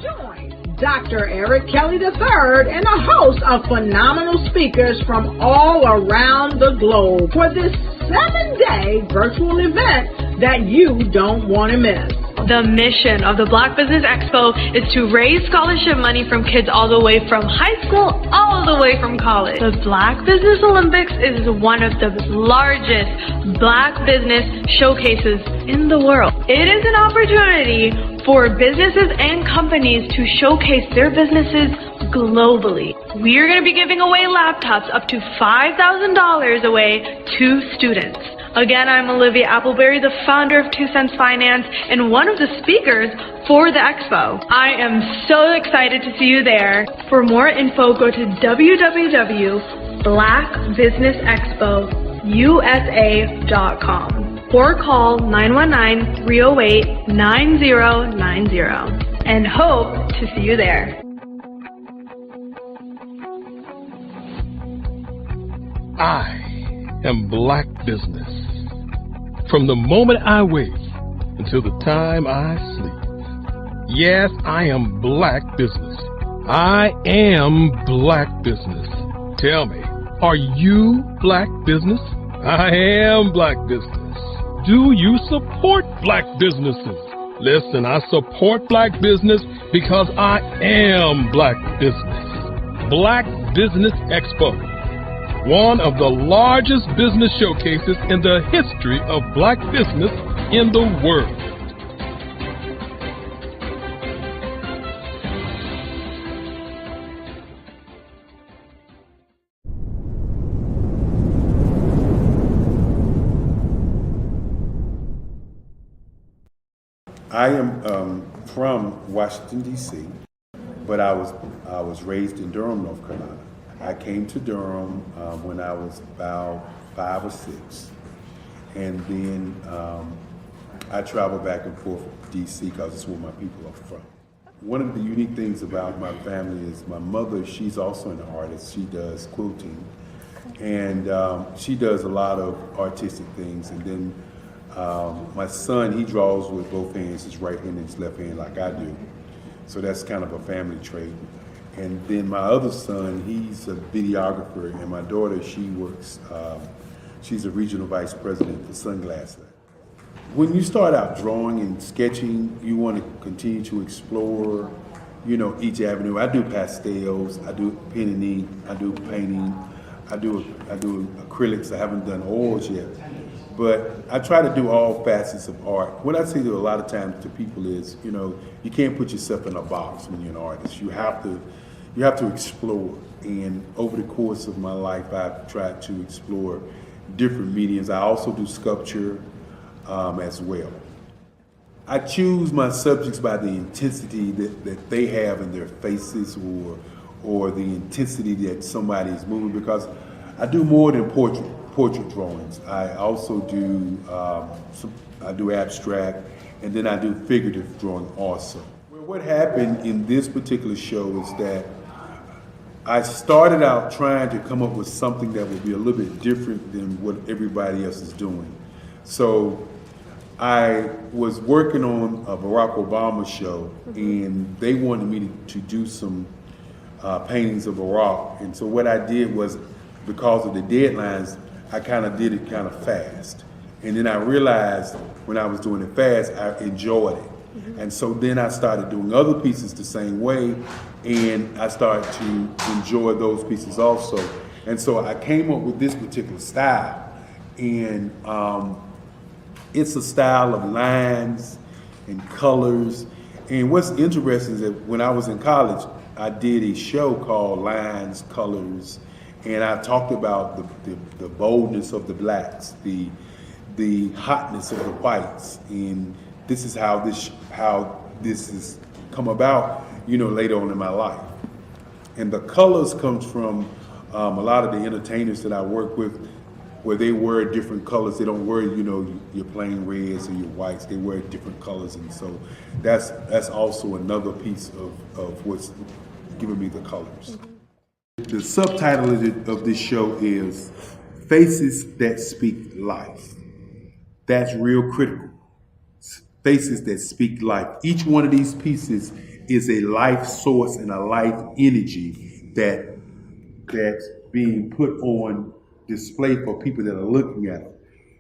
Join Dr. Eric Kelly III and the host of phenomenal speakers from all around the globe for this 7-day virtual event that you don't want to miss. The mission of the Black Business Expo is to raise scholarship money from kids all the way from high school, all the way from college. The Black Business Olympics is one of the largest Black business showcases in the world. It is an opportunity for businesses and companies to showcase their businesses globally. We are going to be giving away laptops up to $5,000 away to students. Again, I'm Olivia Appleberry, the founder of 2 Cents Finance and one of the speakers for the expo. I am so excited to see you there. For more info, go to www.blackbusinessexpousa.com or call 919-308-9090 and hope to see you there. I am Black Business. From the moment I wake until the time I sleep. Yes, I am Black Business. I am Black Business. Tell me, are you Black Business? I am Black Business. Do you support Black businesses? Listen, I support Black business because I am Black Business. Black Business Expo, one of the largest business showcases in the history of Black business in the world. I am from Washington, D.C., but I was raised in Durham, North Carolina. I came to Durham when I was about 5 or 6, and then I traveled back and forth to D.C. because it's where my people are from. One of the unique things about my family is my mother, she's also an artist. She does quilting, and she does a lot of artistic things. And then my son, he draws with both hands, his right hand and his left hand like I do. So that's kind of a family trait. And then my other son, he's a videographer, and my daughter, she works, she's a regional vice president for Sunglasses. When you start out drawing and sketching, you want to continue to explore, each avenue. I do pastels, I do pen and ink, I do painting, I do acrylics. I haven't done oils yet. But I try to do all facets of art. What I say to a lot of times to people is, you can't put yourself in a box when you're an artist. You have to explore. And over the course of my life, I've tried to explore different mediums. I also do sculpture as well. I choose my subjects by the intensity that they have in their faces or the intensity that somebody is moving, because I do more than portrait drawings. I also do I do abstract, and then I do figurative drawing also. Well, what happened in this particular show is that I started out trying to come up with something that would be a little bit different than what everybody else is doing. So I was working on a Barack Obama show, and they wanted me to do some paintings of Barack. And so what I did was, because of the deadlines, I kind of did it kind of fast. And then I realized when I was doing it fast, I enjoyed it. And so then I started doing other pieces the same way, and I started to enjoy those pieces also. And so I came up with this particular style, and it's a style of lines and colors. And what's interesting is that when I was in college, I did a show called Lines, Colors, and I talked about the boldness of the blacks, the hotness of the whites, and this is how this has come about, later on in my life. And the colors comes from a lot of the entertainers that I work with, where they wear different colors. They don't wear, your plain reds or your whites. They wear different colors, and so that's also another piece of what's giving me the colors. The subtitle of this show is Faces That Speak Life. That's real critical. Faces that speak life. Each one of these pieces is a life source and a life energy that's being put on display for people that are looking at them.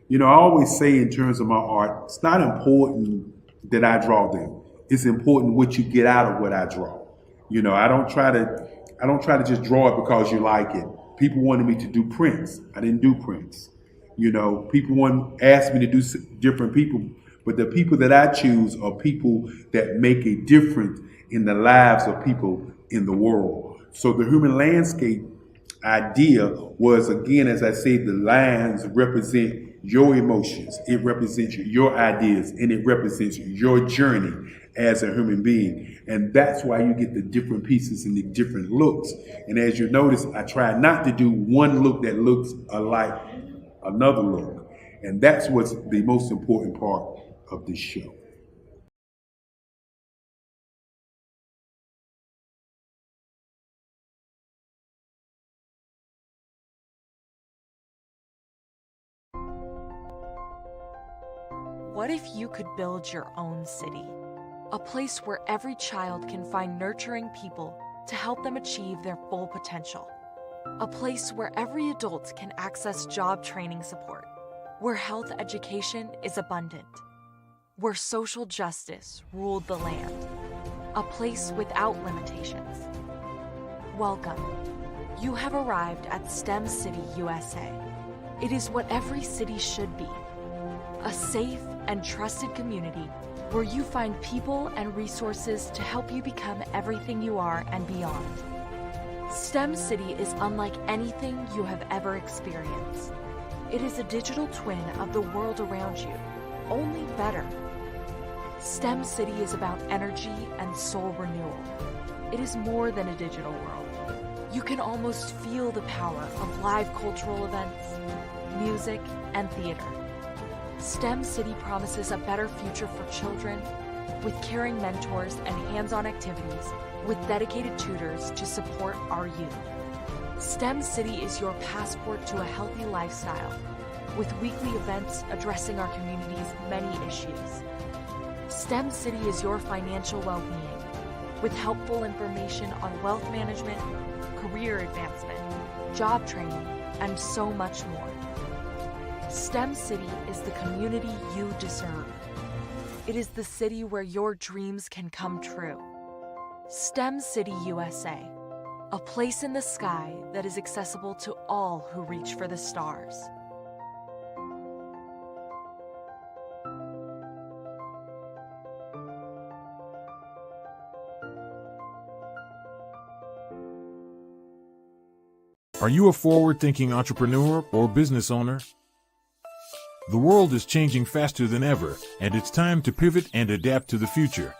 You know, I always say in terms of my art, it's not important that I draw them. It's important what you get out of what I draw. You know, I don't try to just draw it because you like it. People wanted me to do prints. I didn't do prints. You know, people asked me to do different people, but the people that I choose are people that make a difference in the lives of people in the world. So the human landscape idea was, again, as I say, the lines represent your emotions, it represents your ideas, and it represents your journey as a human being. And that's why you get the different pieces and the different looks. And as you notice, I try not to do one look that looks alike another look. And that's what's the most important part of this show. What if you could build your own city? A place where every child can find nurturing people to help them achieve their full potential. A place where every adult can access job training support, where health education is abundant, where social justice ruled the land. A place without limitations. Welcome. You have arrived at STEM City USA. It is what every city should be. A safe and trusted community where you find people and resources to help you become everything you are and beyond. STEM City is unlike anything you have ever experienced. It is a digital twin of the world around you, only better. STEM City is about energy and soul renewal. It is more than a digital world. You can almost feel the power of live cultural events, music, and theater. STEM City promises a better future for children with caring mentors and hands-on activities with dedicated tutors to support our youth. STEM City is your passport to a healthy lifestyle with weekly events addressing our community's many issues. STEM City is your financial well-being with helpful information on wealth management, career advancement, job training, and so much more. STEM City is the community you deserve. It is the city where your dreams can come true. STEM City USA, a place in the sky that is accessible to all who reach for the stars. Are you a forward-thinking entrepreneur or business owner? The world is changing faster than ever, and it's time to pivot and adapt to the future.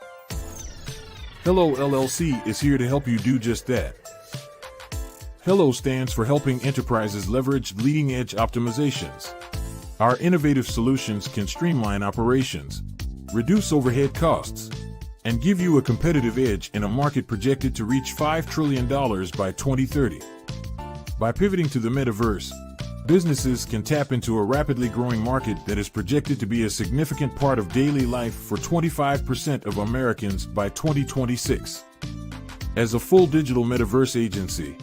Hello LLC is here to help you do just that. Hello stands for helping enterprises leverage leading-edge optimizations. Our innovative solutions can streamline operations, reduce overhead costs, and give you a competitive edge in a market projected to reach $5 trillion by 2030. By pivoting to the metaverse, businesses can tap into a rapidly growing market that is projected to be a significant part of daily life for 25% of Americans by 2026. As a full digital metaverse agency,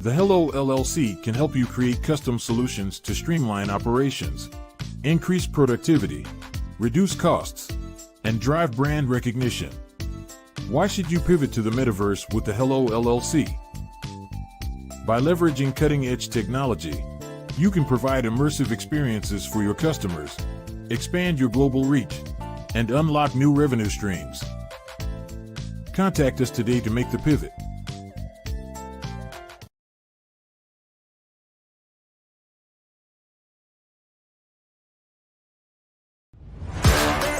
the Hello LLC can help you create custom solutions to streamline operations, increase productivity, reduce costs, and drive brand recognition. Why should you pivot to the metaverse with the Hello LLC? By leveraging cutting-edge technology, you can provide immersive experiences for your customers, expand your global reach, and unlock new revenue streams. Contact us today to make the pivot.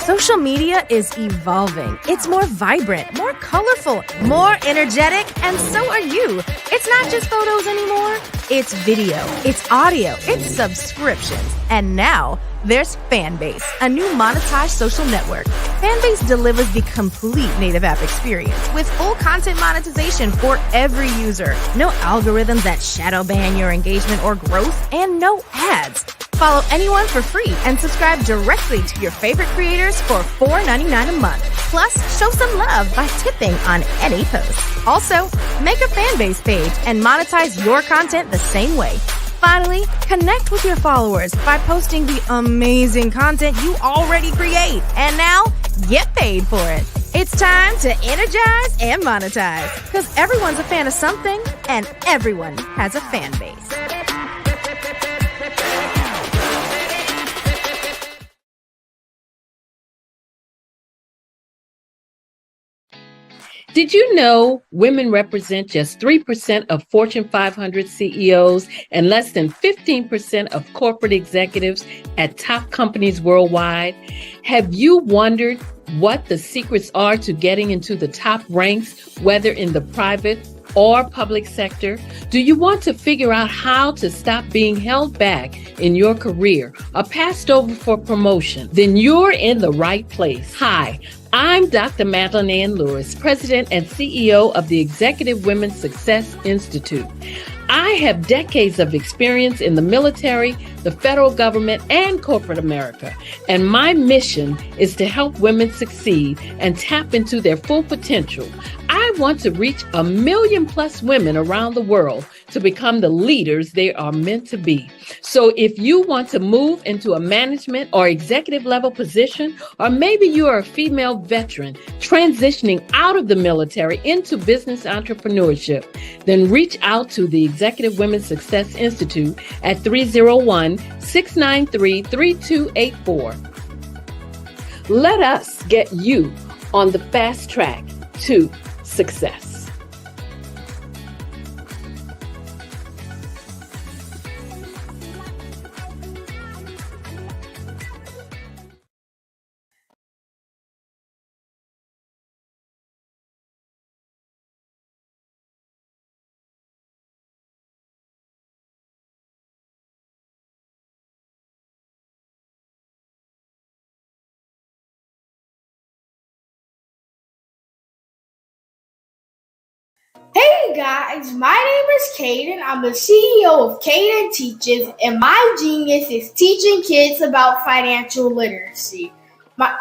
Social media is evolving. It's more vibrant, more colorful, more energetic, and so are you. It's not just photos anymore. It's video, it's audio, it's subscriptions. And now there's Fanbase, a new monetized social network. Fanbase delivers the complete native app experience with full content monetization for every user. No algorithms that shadow ban your engagement or growth, and no ads. Follow anyone for free and subscribe directly to your favorite creators for $4.99 a month. Plus, show some love by tipping on any post. Also, make a fan base page and monetize your content the same way. Finally, connect with your followers by posting the amazing content you already create. And now, get paid for it. It's time to energize and monetize, because everyone's a fan of something and everyone has a fan base. Did you know women represent just 3% of Fortune 500 CEOs and less than 15% of corporate executives at top companies worldwide? Have you wondered what the secrets are to getting into the top ranks, whether in the private or public sector? Do you want to figure out how to stop being held back in your career or passed over for promotion? Then you're in the right place. Hi, I'm Dr. Madeline Ann Lewis, President and CEO of the Executive Women's Success Institute. I have decades of experience in the military, the federal government, and corporate America, and my mission is to help women succeed and tap into their full potential. I want to reach 1 million plus women around the world to become the leaders they are meant to be. So if you want to move into a management or executive level position, or maybe you are a female veteran transitioning out of the military into business entrepreneurship, then reach out to the Executive Women's Success Institute at 301-693-3284. Let us get you on the fast track to success. Hey guys, my name is Caden. I'm the CEO of Caden Teaches, and my genius is teaching kids about financial literacy.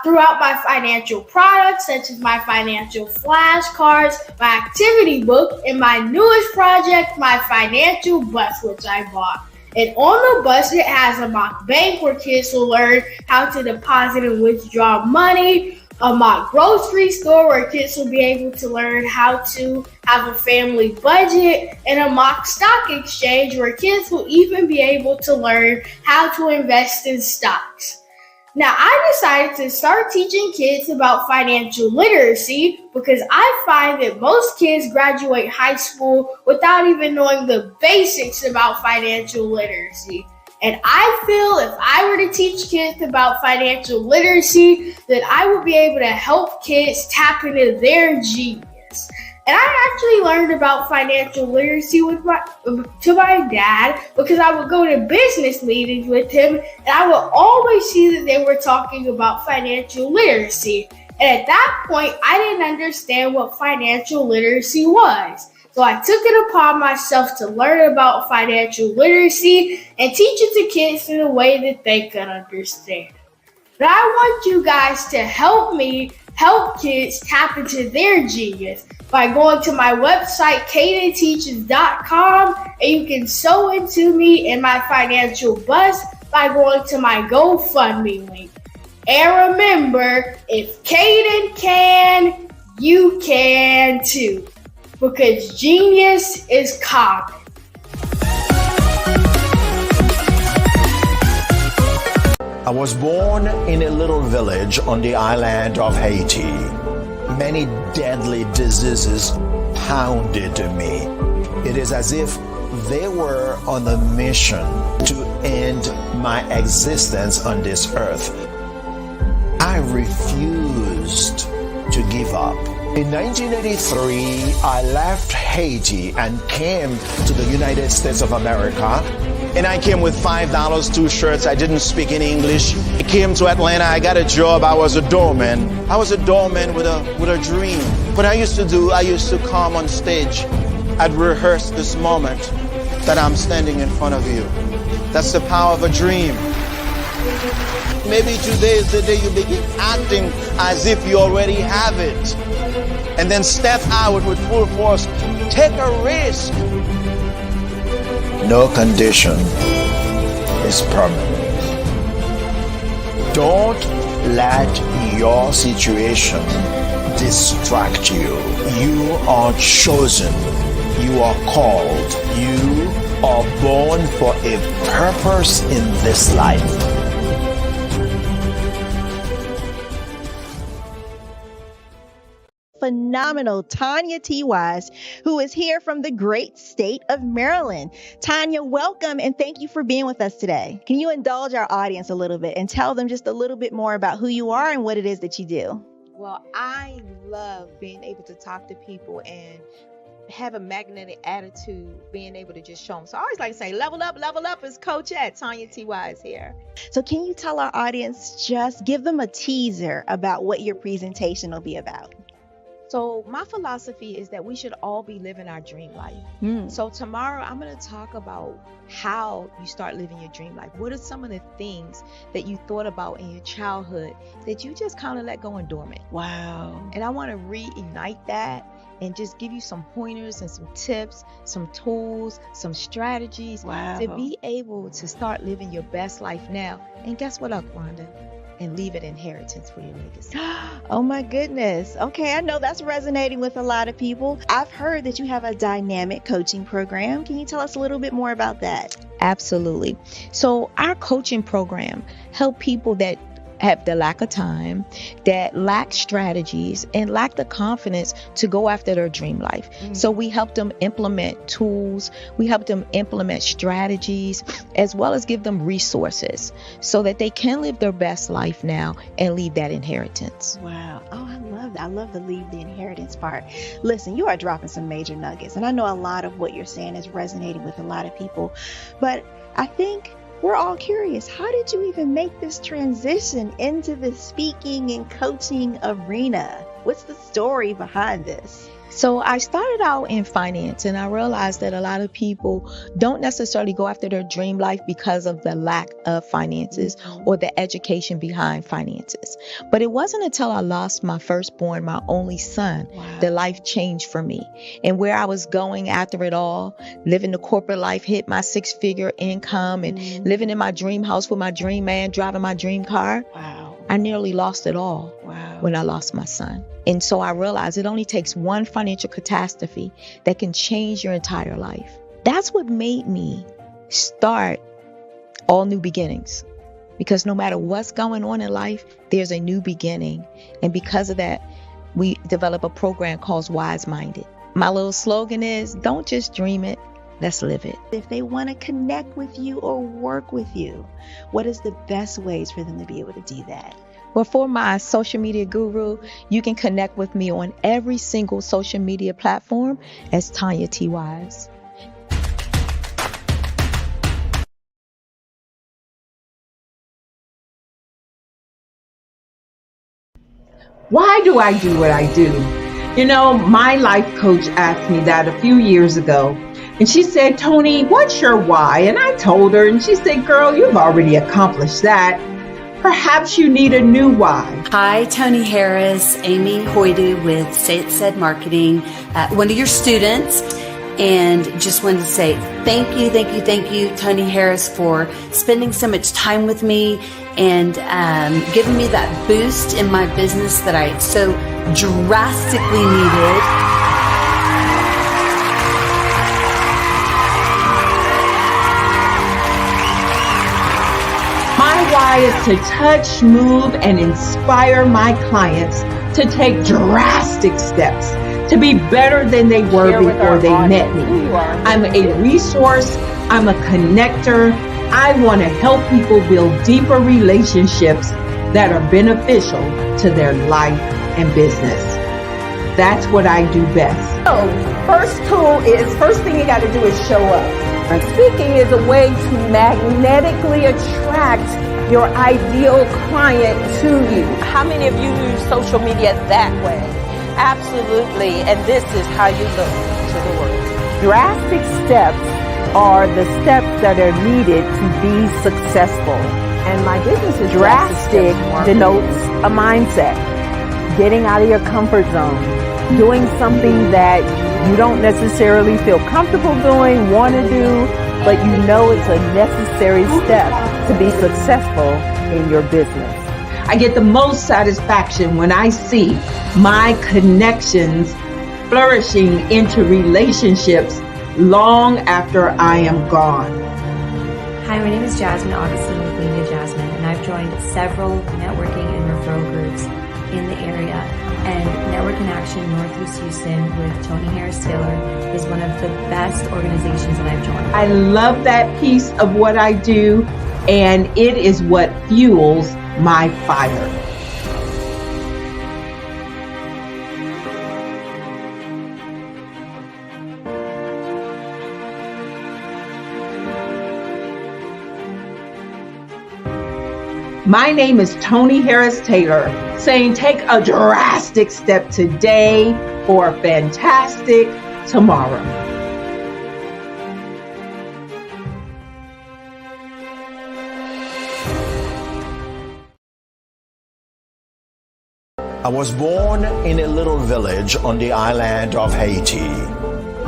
Throughout my financial products, such as my financial flashcards, my activity book, and my newest project, my financial bus, which I bought. And on the bus, it has a mock bank where kids will learn how to deposit and withdraw money, a mock grocery store where kids will be able to learn how to have a family budget, and a mock stock exchange where kids will even be able to learn how to invest in stocks. Now, I decided to start teaching kids about financial literacy because I find that most kids graduate high school without even knowing the basics about financial literacy. And I feel if I were to teach kids about financial literacy, that I would be able to help kids tap into their genius. And I actually learned about financial literacy to my dad because I would go to business meetings with him, and I would always see that they were talking about financial literacy. And at that point, I didn't understand what financial literacy was. So I took it upon myself to learn about financial literacy and teach it to kids in a way that they could understand. But I want you guys to help me help kids tap into their genius by going to my website, cadenteaches.com, and you can sew into me in my financial bus by going to my GoFundMe link. And remember, if Caden can, you can too. Because genius is common. I was born in a little village on the island of Haiti. Many deadly diseases pounded me. It is as if they were on a mission to end my existence on this earth. I refused to give up. In 1983, I left Haiti and came to the United States of America. And I came with $5, 2 shirts. I didn't speak in English. I came to Atlanta. I got a job. I was a doorman. I was a doorman with a dream. What I used to come on stage. I'd rehearse this moment that I'm standing in front of you. That's the power of a dream. Maybe today is the day you begin acting as if you already have it. And then step out with full force. Take a risk. No condition is permanent. Don't let your situation distract you. You are chosen. You are called. You are born for a purpose in this life. Phenomenal Tanya T. Wise, who is here from the great state of Maryland. Tanya, welcome and thank you for being with us today. Can you indulge our audience a little bit and tell them just a little bit more about who you are and what it is that you do? Well, I love being able to talk to people and have a magnetic attitude, being able to just show them. So I always like to say, level up is Coach at Tanya T. Wise here. So can you tell our audience, just give them a teaser about what your presentation will be about? So my philosophy is that we should all be living our dream life. So tomorrow I'm going to talk about how you start living your dream life. What are some of the things that you thought about in your childhood that you just kind of let go and dormant? Wow. And I want to reignite that and just give you some pointers and some tips, some tools, some strategies to be able to start living your best life now. And guess what, Wanda? And leave an inheritance for your legacy. Oh my goodness. Okay, I know that's resonating with a lot of people. I've heard that you have a dynamic coaching program. Can you tell us a little bit more about that? Absolutely. So our coaching program help people that have the lack of time, that lack strategies, and lack the confidence to go after their dream life. So we help them implement tools, we help them implement strategies, as well as give them resources so that they can live their best life now and leave that inheritance. Wow. Oh, I love that. I love the leave the inheritance part. Listen, you are dropping some major nuggets, and I know a lot of what you're saying is resonating with a lot of people, but I think we're all curious. How did you even make this transition into the speaking and coaching arena? What's the story behind this? So I started out in finance, and I realized that a lot of people don't necessarily go after their dream life because of the lack of finances or the education behind finances. But it wasn't until I lost my firstborn, my only son, that life changed for me. And where I was going after it all, living the corporate life, hit my 6-figure income and living in my dream house with my dream man, driving my dream car. I nearly lost it all when I lost my son. And so I realized it only takes one financial catastrophe that can change your entire life. That's what made me start All New Beginnings. Because no matter what's going on in life, there's a new beginning. And because of that, we develop a program called Wise Minded. My little slogan is, don't just dream it, let's live it. If they want to connect with you or work with you, what is the best ways for them to be able to do that? Well, for my social media guru, you can connect with me on every single social media platform as Tanya T. Wise. Why do I do what I do? You know, my life coach asked me that a few years ago. And she said, Tony, what's your why? And I told her, and she said, girl, you've already accomplished that. Perhaps you need a new why. Hi, Tony Harris, Amy Hoydu with Say It Said Marketing, one of your students. And just wanted to say thank you, Tony Harris, for spending so much time with me and giving me that boost in my business that I so drastically needed. My why is to touch, move, and inspire my clients to take drastic steps to be better than they were before they met me. I'm a resource. I'm a connector. I want to help people build deeper relationships that are beneficial to their life and business. That's what I do best. So, first thing you got to do is show up. And speaking is a way to magnetically attract your ideal client to you. How many of you use social media that way? Absolutely. And this is how you look to the world. Drastic steps are the steps that are needed to be successful. And my business is drastic denotes a mindset. Getting out of your comfort zone, doing something that you don't necessarily feel comfortable doing, want to do, but you know it's a necessary step to be successful in your business. I get the most satisfaction when I see my connections flourishing into relationships long after I am gone. Hi, my name is Jasmine Augustine with Media Jasmine, and I've joined several networking and referral groups in the area. And Network in Action Northeast Houston with Tony Harris Taylor is one of the best organizations that I've joined. I love that piece of what I do, and it is what fuels my fire. My name is Tony Harris Taylor, saying take a drastic step today for a fantastic tomorrow. I was born in a little village on the island of Haiti.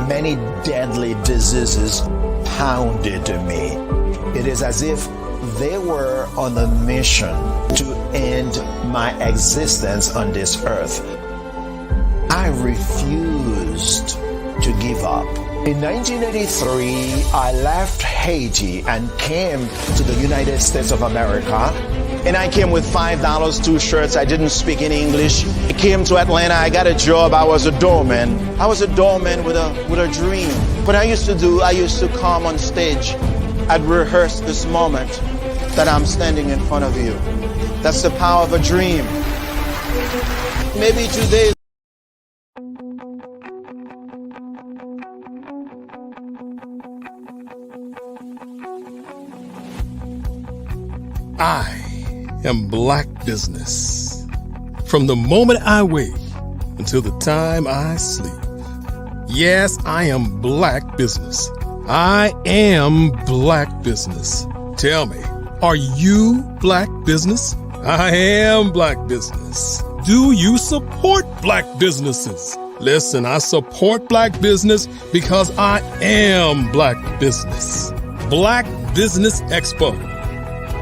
Many deadly diseases pounded me. It is as if they were on a mission to end my existence on this earth. I refused to give up. In 1983, I left Haiti and came to the United States of America. And I came with $5, 2 shirts. I didn't speak any English. I came to Atlanta. I got a job. I was a doorman. I was a doorman with a dream. What I used to come on stage. I'd rehearse this moment that I'm standing in front of you. That's the power of a dream. Maybe today. I am Black Business. From the moment I wake until the time I sleep. Yes, I am Black Business. I am Black Business. Tell me, are you Black Business? I am Black Business. Do you support Black businesses? Listen, I support Black business because I am Black Business. Black Business Expo,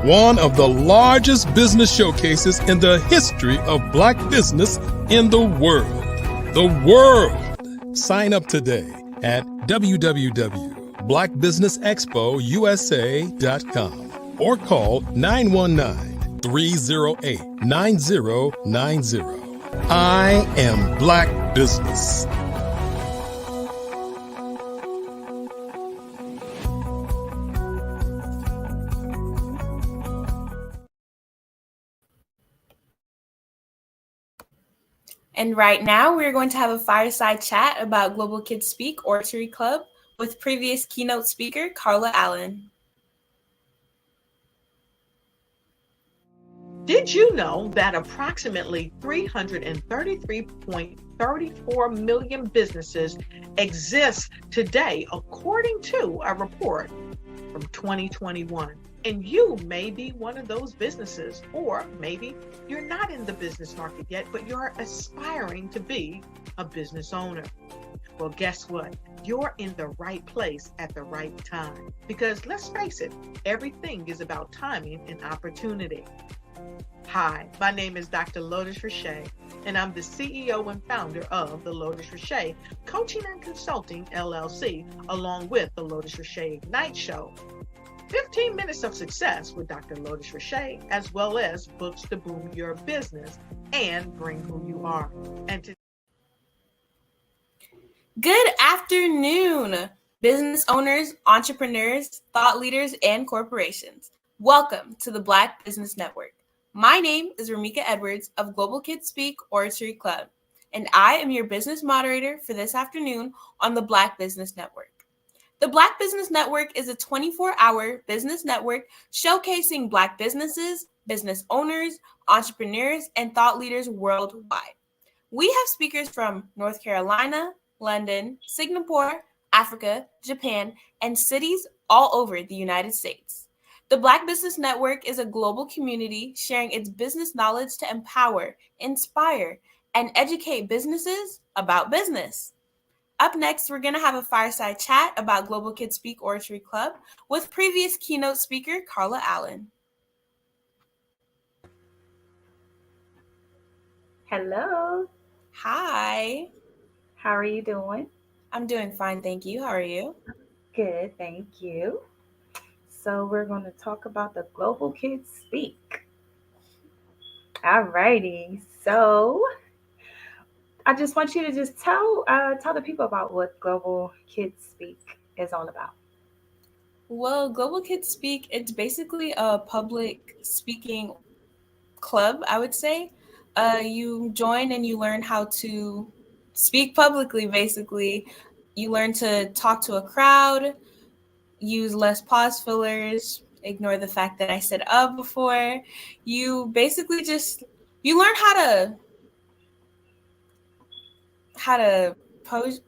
one of the largest business showcases in the history of Black business in the world. The world! Sign up today at www.blackbusinessexpousa.com or call 919-308-9090. I am Black Business. And right now, we're going to have a fireside chat about Global Kids Speak Oratory Club with previous keynote speaker, Carla Allen. Did you know that approximately 333.34 million businesses exist today, according to a report from 2021? And you may be one of those businesses, or maybe you're not in the business market yet, but you're aspiring to be a business owner. Well, guess what? You're in the right place at the right time. Because let's face it, everything is about timing and opportunity. Hi, my name is Dr. Lotus Richey, and I'm the CEO and founder of the Lotus Richey Coaching and Consulting LLC, along with the Lotus Richey Ignite Show. 15 minutes of success with Dr. Lotus Richey, as well as books to boom your business and bring who you are. And Good afternoon, business owners, entrepreneurs, thought leaders, and corporations. Welcome to the Black Business Network. My name is Ramika Edwards of Global Kids Speak Oratory Club, and I am your business moderator for this afternoon on the Black Business Network. The Black Business Network is a 24-hour business network showcasing Black businesses, business owners, entrepreneurs, and thought leaders worldwide. We have speakers from North Carolina, London, Singapore, Africa, Japan, and cities all over the United States. The Black Business Network is a global community sharing its business knowledge to empower, inspire, and educate businesses about business. Up next, we're going to have a fireside chat about Global Kids Speak Oratory Club with previous keynote speaker Carla Allen. Hello. Hi. How are you doing? I'm doing fine, thank you. How are you? Good, thank you. So we're going to talk about the Global Kids Speak. All righty. So I just want you to just tell the people about what Global Kids Speak is all about. Well, Global Kids Speak, it's basically a public speaking club, I would say. You join and you learn how to speak publicly, basically. You learn to talk to a crowd, use less pause fillers, ignore the fact that I said before. You basically you learn how to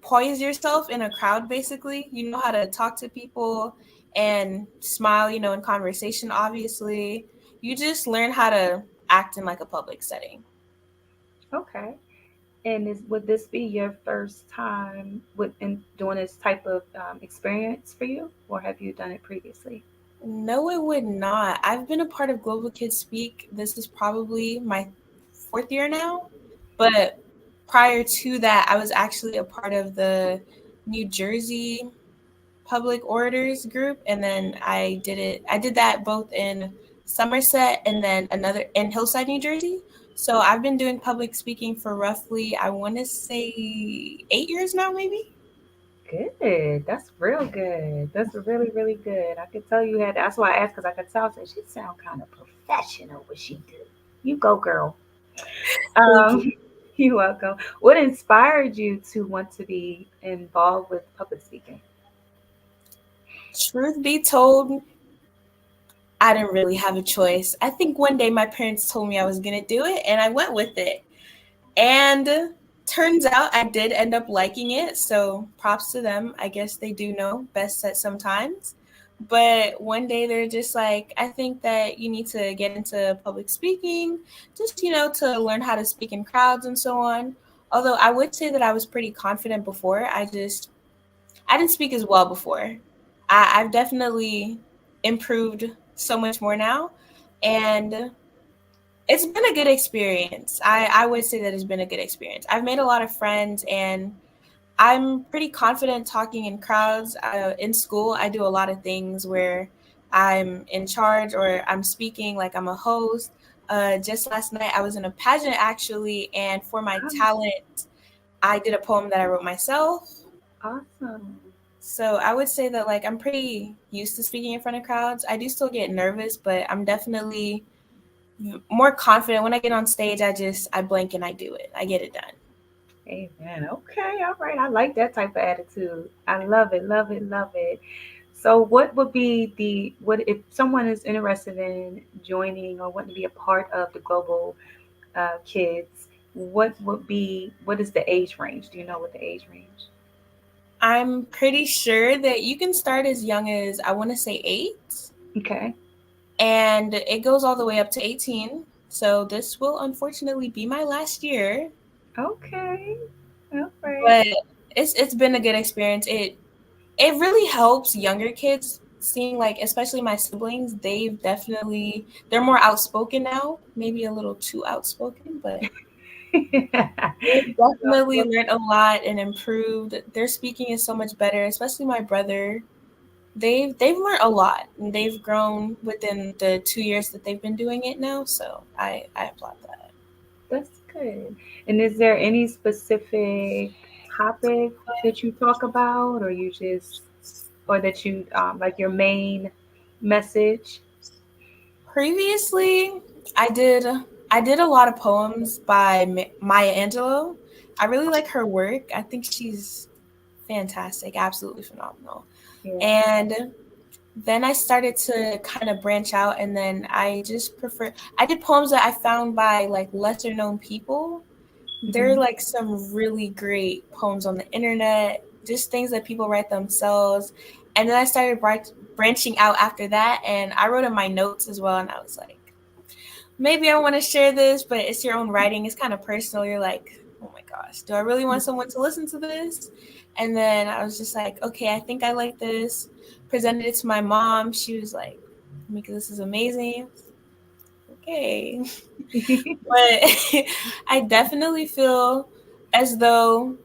poise yourself in a crowd, basically. You know how to talk to people and smile, in conversation, obviously. You just learn how to act in like a public setting. Okay. And would this be your first time in doing this type of experience for you, or have you done it previously? No, it would not. I've been a part of Global Kids Speak. This is probably my 4th year now. But prior to that, I was actually a part of the New Jersey Public Orators group. And then I did that both in Somerset and then another in Hillside, New Jersey. So I've been doing public speaking for roughly, I want to say 8 years now, maybe. Good. That's real good. That's really, really good. I could tell you had. That's why I asked, because I could tell that she sound kind of professional. What she do? You go, girl. You're welcome. What inspired you to want to be involved with public speaking? Truth be told, I didn't really have a choice. I think one day my parents told me I was going to do it, and I went with it. And turns out I did end up liking it, so props to them. I guess they do know best set sometimes. But one day they're just like, I think that you need to get into public speaking, just, to learn how to speak in crowds and so on. Although I would say that I was pretty confident before. I didn't speak as well before. I've definitely improved so much more now. And it's been a good experience. I would say that it's been a good experience. I've made a lot of friends, and I'm pretty confident talking in crowds. In school, I do a lot of things where I'm in charge or I'm speaking like I'm a host. Just last night, I was in a pageant, actually, and for my talent, I did a poem that I wrote myself. Awesome. So I would say that, I'm pretty used to speaking in front of crowds. I do still get nervous, but I'm definitely more confident. When I get on stage, I blink and I do it. I get it done. Amen. Okay. All right. I like that type of attitude. I love it. Love it. Love it. So what would be what if someone is interested in joining or wanting to be a part of the Global Kids, what is the age range? Do you know what the age range? I'm pretty sure that you can start as young as, I want to say 8. Okay. And it goes all the way up to 18. So this will unfortunately be my last year. Okay. All right. But it's been a good experience. It really helps younger kids, seeing especially my siblings, they're more outspoken now, maybe a little too outspoken, but they've definitely learned a lot and improved. Their speaking is so much better, especially my brother. They've learned a lot, and they've grown within the 2 years that they've been doing it now. So I applaud that. That's good. And is there any specific topic that you talk about, or that you like your main message? Previously, I did a lot of poems by Maya Angelou. I really like her work. I think she's fantastic, absolutely phenomenal. Yeah. And then I started to kind of branch out, and then I did poems that I found by lesser known people. Mm-hmm. There are some really great poems on the internet. just things that people write themselves. And then I started branching out after that, and I wrote in my notes as well, and I was like, maybe I want to share this, but it's your own writing. It's kind of personal. You're like, oh my gosh, do I really want someone to listen to this? And then I was just like, okay, I think I like this. Presented it to my mom. She was like, Mika, this is amazing. Okay. But I definitely feel as though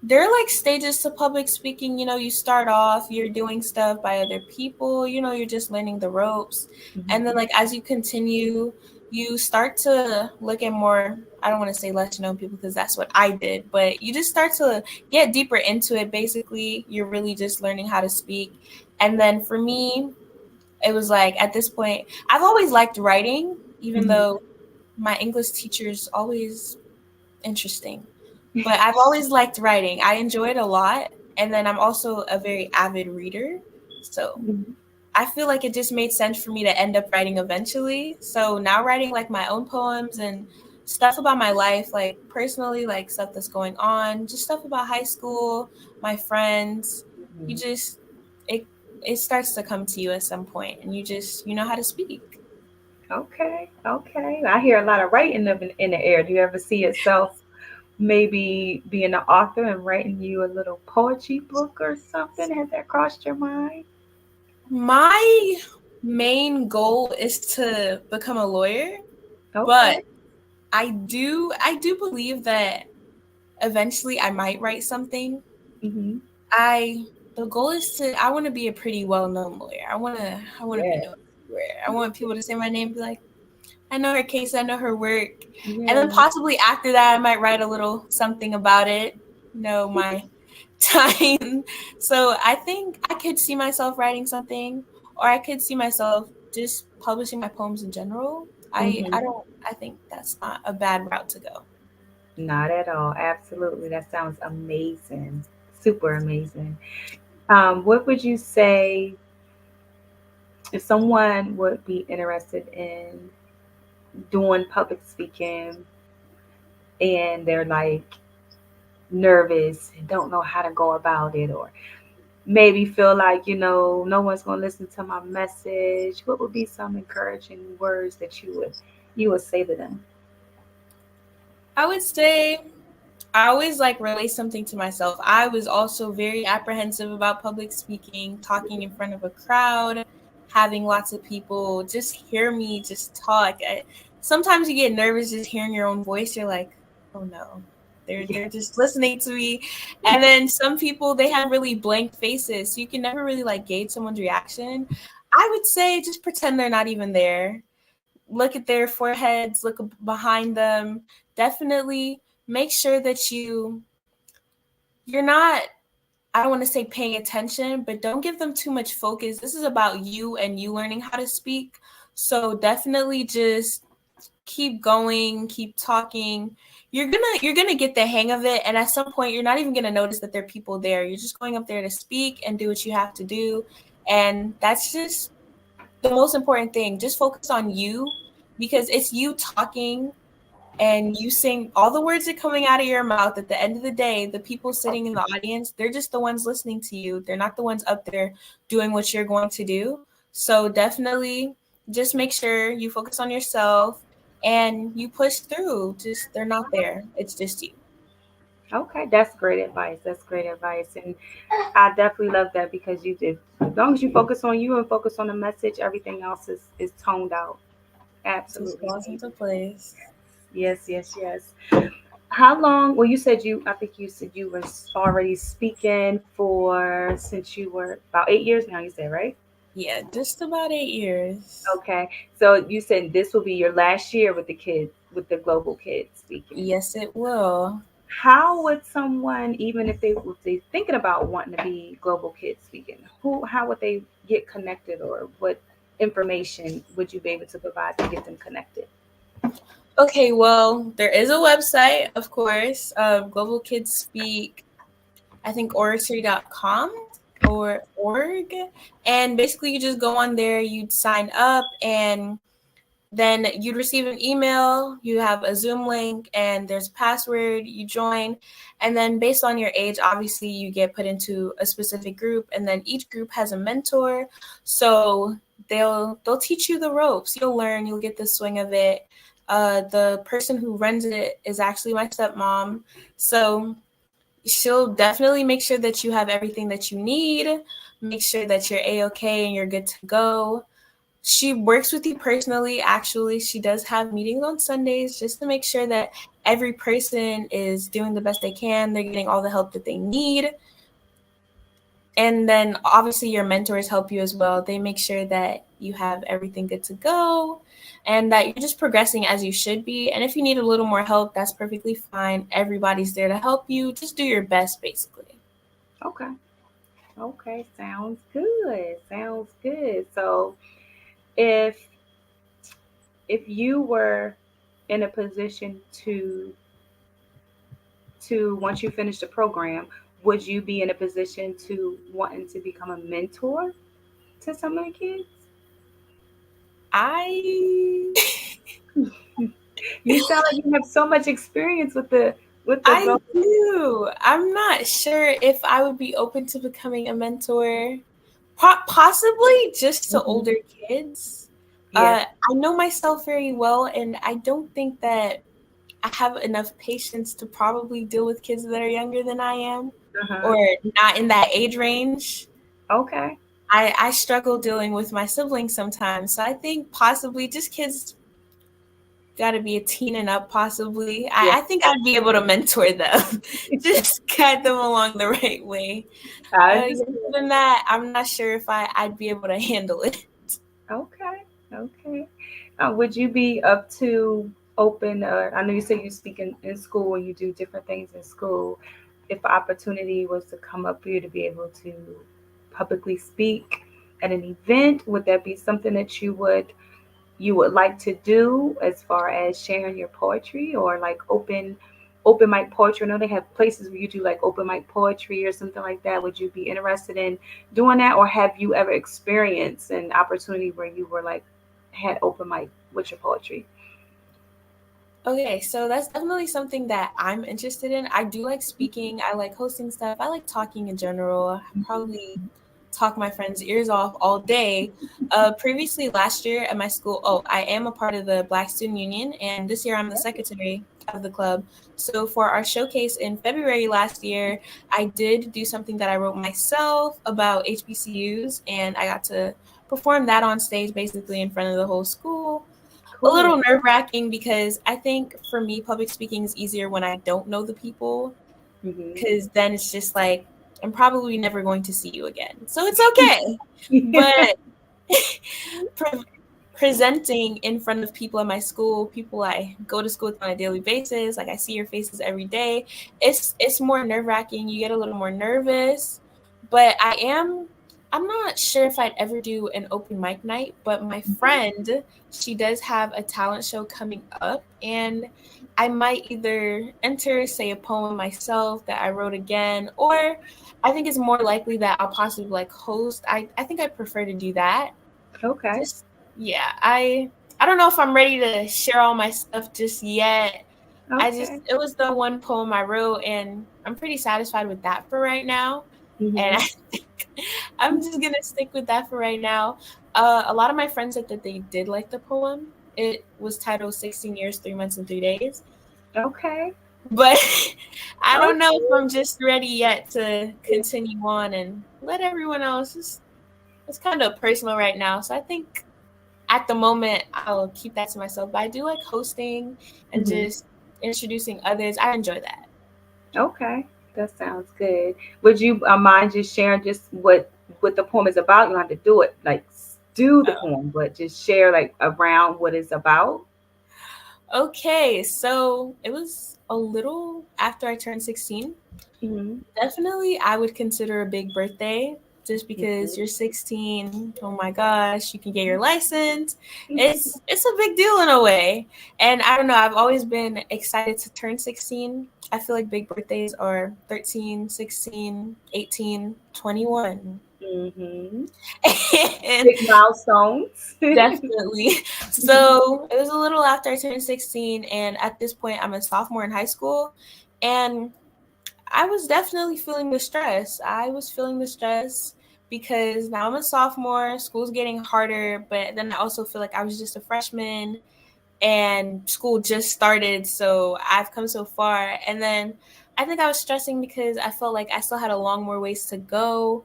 there are like stages to public speaking. You know, you start off, you're doing stuff by other people, you know, you're just learning the ropes. And then like as you continue, you start to look at more, I don't want to say less known people because that's what I did, but you just start to get deeper into it. Basically, you're really just learning how to speak. And then for me, it was like at this point, I've always liked writing, even though my English teacher's always interesting. But I've always liked writing. I enjoy it a lot. And then I'm also a very avid reader. So I feel like it just made sense for me to end up writing eventually. So now writing like my own poems and stuff about my life, like personally, like stuff that's going on, just stuff about high school, my friends. You just, it starts to come to you at some point, and you know how to speak. Okay. I hear a lot of writing in the air. Do you ever see yourself maybe being an author and writing you a little poetry book or something? Has that crossed your mind? My main goal is to become a lawyer, but I do believe that eventually I might write something. The goal is I want to be a pretty well-known lawyer. I want to be known everywhere. I want people to say my name and be like, I know her case, I know her work. And then possibly after that, I might write a little something about it, my time. So I think I could see myself writing something, or I could see myself just publishing my poems in general. I think that's not a bad route to go. Not at all. Absolutely. That sounds amazing. Super amazing. What would you say if someone would be interested in doing public speaking and they're like nervous and don't know how to go about it, or maybe feel like, no one's going to listen to my message? What would be some encouraging words that you would say to them? I would say I always relate something to myself. I was also very apprehensive about public speaking, talking in front of a crowd, having lots of people just hear me just talk. Sometimes you get nervous just hearing your own voice. You're like, oh no, they're just listening to me. And then some people, they have really blank faces, so you can never really gauge someone's reaction. I would say just pretend they're not even there. Look at their foreheads, look behind them. Definitely make sure that you're not, I don't want to say paying attention, but don't give them too much focus. This is about you and you learning how to speak. So definitely just keep going, keep talking. You're gonna get the hang of it, and at some point you're not even gonna notice that there are people there. You're just going up there to speak and do what you have to do. And that's just the most important thing. Just focus on you, because it's you talking and you sing all the words that are coming out of your mouth. At the end of the day, the people sitting in the audience, they're just the ones listening to you. They're not the ones up there doing what you're going to do. So definitely just make sure you focus on yourself and you push through. Just, they're not there. It's just you. Okay, that's great advice. And I definitely love that, because you did, as long as you focus on you and focus on the message, everything else is toned out. Absolutely. Just falls into place. Yes. How long? Well, I think you said you were already speaking since you were about 8 years now, you said, right? Yeah, just about 8 years. Okay. So you said this will be your last year with the kids, with the global kids speaking. Yes, it will. How would someone, even if they're thinking about wanting to be global kids speaking, how would they get connected, or what information would you be able to provide to get them connected? Okay, well, there is a website, of course, Global Kids Speak, I think oratory.com or org. And basically you just go on there, you'd sign up, and then you'd receive an email, you have a Zoom link, and there's a password, you join, and then based on your age, obviously you get put into a specific group, and then each group has a mentor, so they'll teach you the ropes. You'll learn, you'll get the swing of it. The person who runs it is actually my stepmom, so she'll definitely make sure that you have everything that you need, make sure that you're A-okay and you're good to go. She works with you personally. Actually, she does have meetings on Sundays just to make sure that every person is doing the best they can. They're getting all the help that they need. And then obviously your mentors help you as well. They make sure that you have everything good to go and that you're just progressing as you should be. And if you need a little more help, that's perfectly fine. Everybody's there to help you. Just do your best, basically. Okay. Okay. Sounds good. Sounds good. So if you were in a position to once you finish the program, would you be in a position to wanting to become a mentor to some of the kids? You sound like you have so much experience with the I do. I'm not sure if I would be open to becoming a mentor. Possibly just to older kids. Yeah. I know myself very well, and I don't think that I have enough patience to probably deal with kids that are younger than I am or not in that age range. Okay. I struggle dealing with my siblings sometimes. So I think possibly just kids got to be a teen and up possibly. I think I'd be able to mentor them. Just guide them along the right way. Other than that, I'm not sure if I'd be able to handle it. Okay. Okay. Would you be up to open, I know you say you speak in school and you do different things in school. If opportunity was to come up for you to be able to publicly speak at an event, would that be something that you would like to do as far as sharing your poetry or like open mic poetry? I know they have places where you do like open mic poetry or something like that. Would you be interested in doing that, or have you ever experienced an opportunity where you were like had open mic with your poetry? Okay, so that's definitely something that I'm interested in. I do like speaking. I like hosting stuff. I like talking in general. I probably talk my friends' ears off all day. Previously, last year at my school, I am a part of the Black Student Union, and this year I'm the secretary of the club. So for our showcase in February last year, I did do something that I wrote myself about HBCUs, and I got to perform that on stage basically in front of the whole school. A little nerve-wracking because I think for me, public speaking is easier when I don't know the people, because then it's just like, I'm probably never going to see you again. So it's okay. But presenting in front of people at my school, people I go to school with on a daily basis, like I see your faces every day, it's more nerve-wracking. You get a little more nervous. But I'm not sure if I'd ever do an open mic night, but my friend, she does have a talent show coming up, and I might either say a poem myself that I wrote again, or I think it's more likely that I'll possibly like host. I think I'd prefer to do that. Okay. I don't know if I'm ready to share all my stuff just yet. Okay. It was the one poem I wrote, and I'm pretty satisfied with that for right now. And I think I'm just going to stick with that for right now. A lot of my friends said that they did like the poem. It was titled 16 Years, 3 Months, and 3 Days. Okay. But I don't know if I'm just ready yet to continue on and let everyone else. It's kind of personal right now. So I think at the moment, I'll keep that to myself. But I do like hosting and just introducing others. I enjoy that. Okay. That sounds good. Would you mind just sharing just what the poem is about? You don't have to do it like do the poem, but just share like around what it's about. Okay, so it was a little after I turned 16. Definitely, I would consider a big birthday just because you're 16. Oh my gosh, you can get your license. It's a big deal in a way. And I don't know, I've always been excited to turn 16. I feel like big birthdays are 13, 16, 18, 21. Mm-hmm. And Big milestones. definitely. So it was a little after I turned 16, and at this point, I'm a sophomore in high school, and I was definitely feeling the stress. I was feeling the stress because now I'm a sophomore, school's getting harder, but then I also feel like I was just a freshman and school just started, so I've come so far. And then I think I was stressing because I felt like I still had a long more ways to go,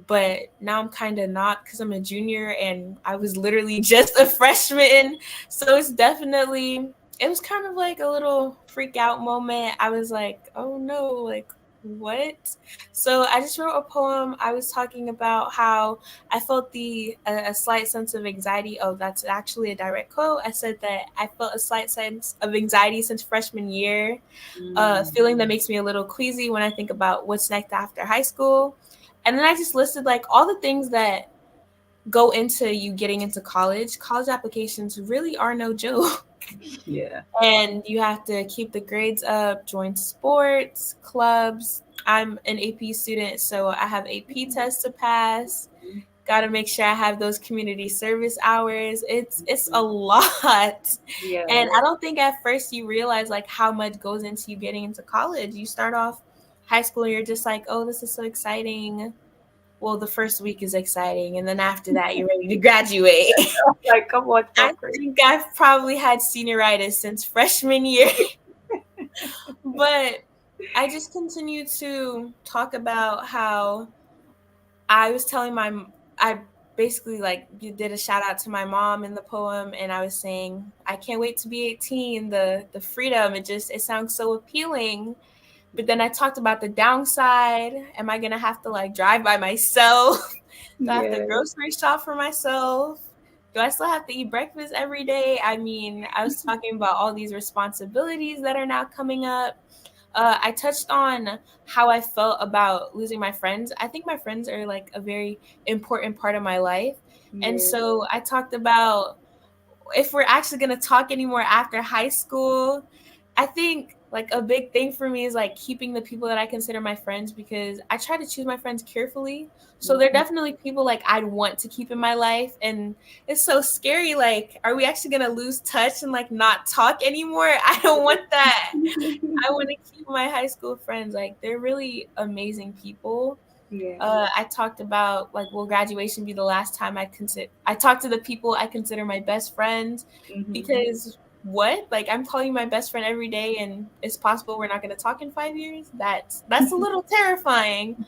but now I'm kind of not because I'm a junior and I was literally just a freshman. So it was kind of like a little freak out moment. I was like, oh no, like what? So I just wrote a poem. I was talking about how I felt a slight sense of anxiety. Oh, that's actually a direct quote. I said that I felt a slight sense of anxiety since freshman year, feeling that makes me a little queasy when I think about what's next after high school. And then I just listed like all the things that go into you getting into college. College applications really are no joke. Yeah. And you have to keep the grades up, join sports, clubs. I'm an AP student, so I have AP tests to pass. Got to make sure I have those community service hours. It's a lot. Yeah. And I don't think at first you realize like how much goes into you getting into college. You start off high school and you're just like, oh, this is so exciting. Well, the first week is exciting, and then after that, you're ready to graduate. Like, come on, I think I've probably had senioritis since freshman year. But I just continue to talk about how I was telling I basically like did a shout out to my mom in the poem, and I was saying, I can't wait to be 18, the freedom, it sounds so appealing. But then I talked about the downside. Am I going to have to like drive by myself? Do I have to grocery shop for myself? Do I still have to eat breakfast every day? I mean, I was talking about all these responsibilities that are now coming up. I touched on how I felt about losing my friends. I think my friends are like a very important part of my life. And so I talked about if we're actually going to talk anymore after high school. I think like a big thing for me is like keeping the people that I consider my friends, because I try to choose my friends carefully. So they're definitely people like I'd want to keep in my life. And it's so scary. Like, are we actually going to lose touch and like not talk anymore? I don't want that. I want to keep my high school friends. Like, they're really amazing people. I talked about like, will graduation be the last time I talked to the people I consider my best friends, because what? Like, I'm calling you my best friend every day and it's possible we're not going to talk in 5 years. That's a little terrifying.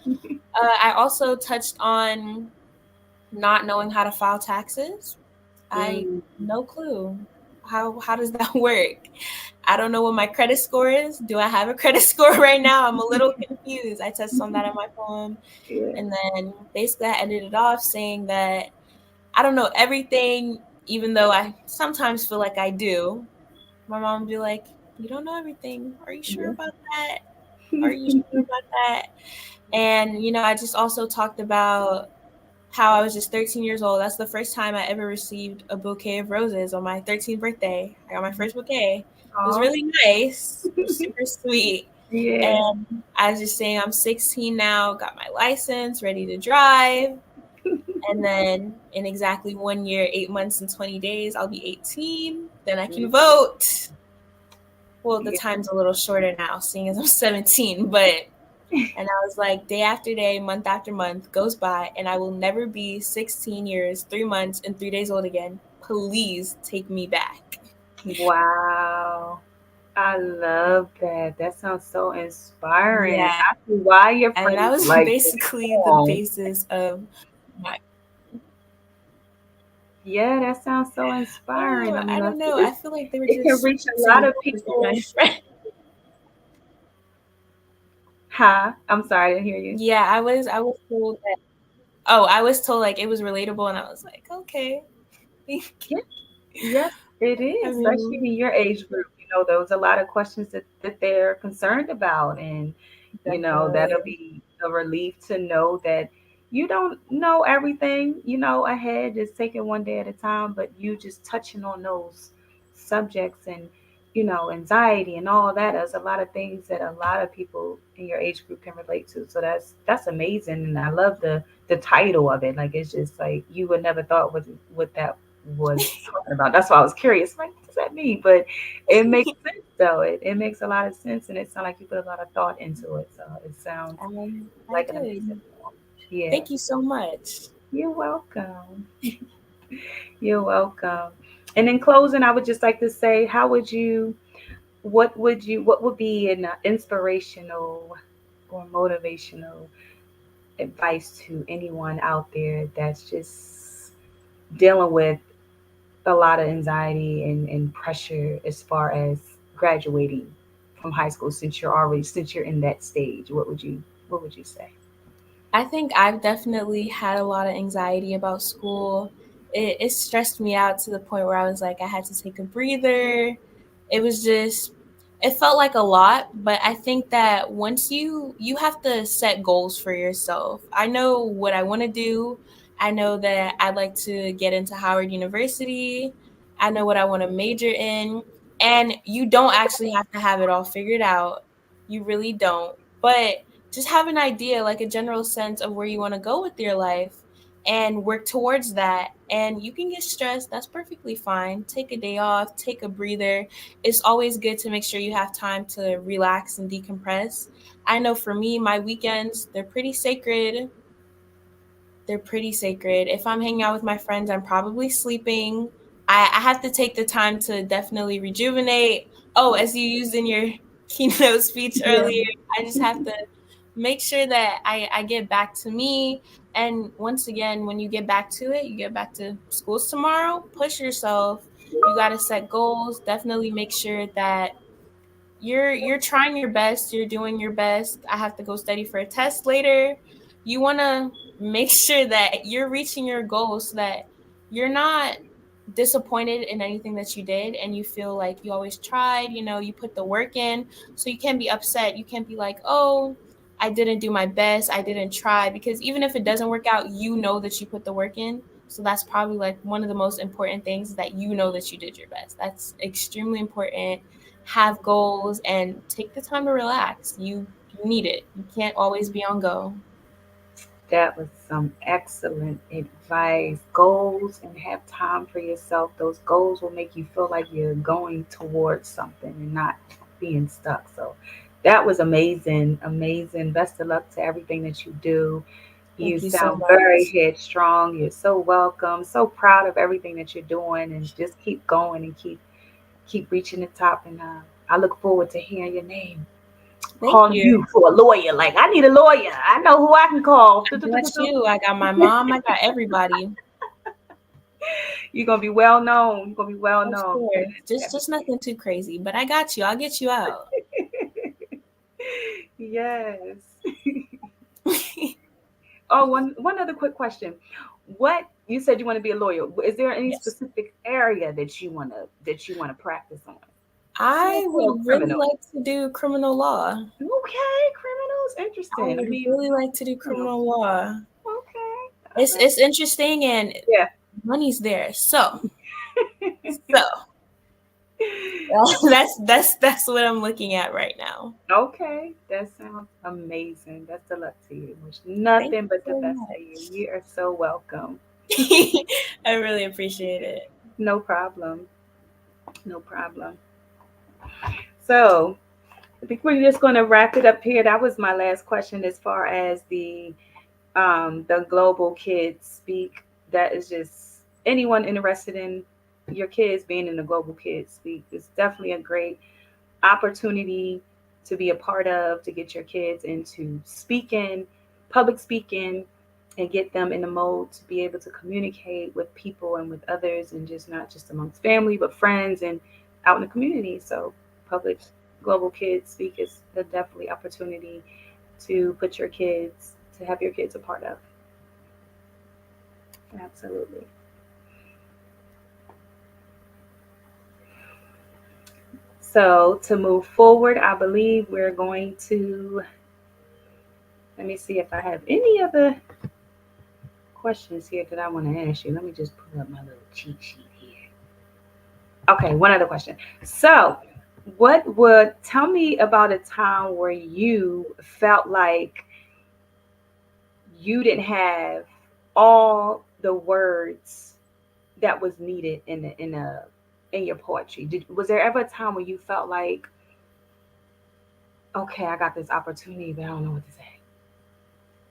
I also touched on not knowing how to file taxes. No clue. How does that work? I don't know what my credit score is. Do I have a credit score right now? I'm a little confused. I touched on that in my poem. And then basically I ended it off saying that I don't know everything, even though I sometimes feel like I do. My mom would be like, you don't know everything. Are you sure about that? Are you sure about that? And, I just also talked about how I was just 13 years old. That's the first time I ever received a bouquet of roses on my 13th birthday. I got my first bouquet. It was really nice. It was super sweet. And I was just saying, I'm 16 now, got my license, ready to drive. And then in exactly 1 year, 8 months, and 20 days, I'll be 18. Then I can vote. Well, the time's a little shorter now, seeing as I'm 17, but and I was like, day after day, month after month goes by, and I will never be 16 years, 3 months, and 3 days old again. Please take me back. Wow. I love that. That sounds so inspiring. Yeah. I see why your friends And that was like basically the basis of my. Yeah, that sounds so inspiring. I don't know. I feel like they were it can just reach a saying lot of focus people. on my friend. Huh? I'm sorry, I didn't hear you. Yeah, I was told that. Oh, I was told like it was relatable, and I was like, okay. Yes, it is, especially in your age group. There was a lot of questions that they're concerned about, and that'll be a relief to know that you don't know everything, ahead, just taking one day at a time, but you just touching on those subjects and anxiety and all that. There's a lot of things that a lot of people in your age group can relate to. So that's amazing, and I love the the title of it. Like, it's just like you would never thought what that was talking about. That's why I was curious. Like, what does that mean? But it makes sense though. It makes a lot of sense, and it sounds like you put a lot of thought into it. So it sounds like an amazing film. Yeah. Thank you so much. You're welcome. You're welcome. And in closing, I would just like to say, what would be an inspirational or motivational advice to anyone out there that's just dealing with a lot of anxiety and pressure as far as graduating from high school, since you're in that stage? What would you say? I think I've definitely had a lot of anxiety about school. It stressed me out to the point where I was like, I had to take a breather. It felt like a lot, but I think that once you have to set goals for yourself. I know what I want to do. I know that I'd like to get into Howard University. I know what I want to major in. And you don't actually have to have it all figured out. You really don't. But just have an idea, like a general sense of where you want to go with your life and work towards that. And you can get stressed. That's perfectly fine. Take a day off, take a breather. It's always good to make sure you have time to relax and decompress. I know for me, my weekends, they're pretty sacred. If I'm hanging out with my friends, I'm probably sleeping. I have to take the time to definitely rejuvenate. Oh, as you used in your keynote speech earlier, I just have to make sure that I get back to me. And once again, when you get back to it, you get back to schools tomorrow, push yourself. You got to set goals. Definitely make sure that you're trying your best, you're doing your best. I have to go study for a test later. You want to make sure that you're reaching your goals so that you're not disappointed in anything that you did and you feel like you always tried, you put the work in. So you can't be upset. You can't be like, oh, I didn't do my best, I didn't try, because even if it doesn't work out, you know that you put the work in. So that's probably like one of the most important things, is that you know that you did your best. That's extremely important. Have goals and take the time to relax. You need it. You can't always be on go. That was some excellent advice. Goals, and have time for yourself. Those goals will make you feel like you're going towards something and not being stuck. So that was amazing. Amazing. Best of luck to everything that you do. You Thank you so sound much. very headstrong. You're so welcome. So proud of everything that you're doing, and just keep going and keep reaching the top. And I look forward to hearing your name. Calling you for a lawyer. Like, I need a lawyer. I know who I can call. I got you. I got my mom. I got everybody. You're gonna be well known. You're gonna be well known. Just nothing too crazy, but I got you. I'll get you out. Yes. Oh, one other quick question. What you said you want to be a lawyer? Is there any specific area that you wanna practice on? I would really like to do criminal law. Okay, criminals, interesting. I would really like to do criminal law. Okay. It's interesting, and money's there. So that's what I'm looking at right now. Okay, that sounds amazing. Best of luck to you. Wish nothing but the best for you. You are so welcome. I really appreciate it. No problem. No problem. So I think we're just going to wrap it up here. That was my last question as far as the Global Kids Speak. That is just anyone interested in your kids being in the Global Kids Speak. It's definitely a great opportunity to be a part of, to get your kids into speaking, public speaking, and get them in the mode to be able to communicate with people and with others, and just not just amongst family, but friends and out in the community. So public Global Kids Speak is a definitely opportunity to have your kids a part of. Absolutely. So to move forward, I believe we're going to, let me see if I have any other questions here that I want to ask you. Let me just pull up my little cheat sheet here. Okay, one other question. So tell me about a time where you felt like you didn't have all the words that was needed in your poetry? Was there ever a time where you felt like, okay, I got this opportunity, but I don't know what to say?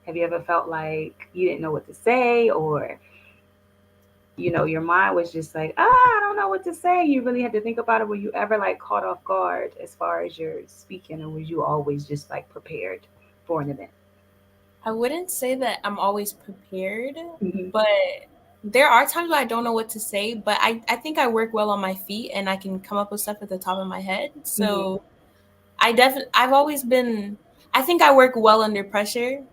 Have you ever felt like you didn't know what to say, or your mind was just like, I don't know what to say? You really had to think about it. Were you ever like caught off guard as far as your speaking, or was you always just like prepared for an event? I wouldn't say that I'm always prepared, but there are times where I don't know what to say, but I think I work well on my feet and I can come up with stuff at the top of my head. So I've always been, I think I work well under pressure.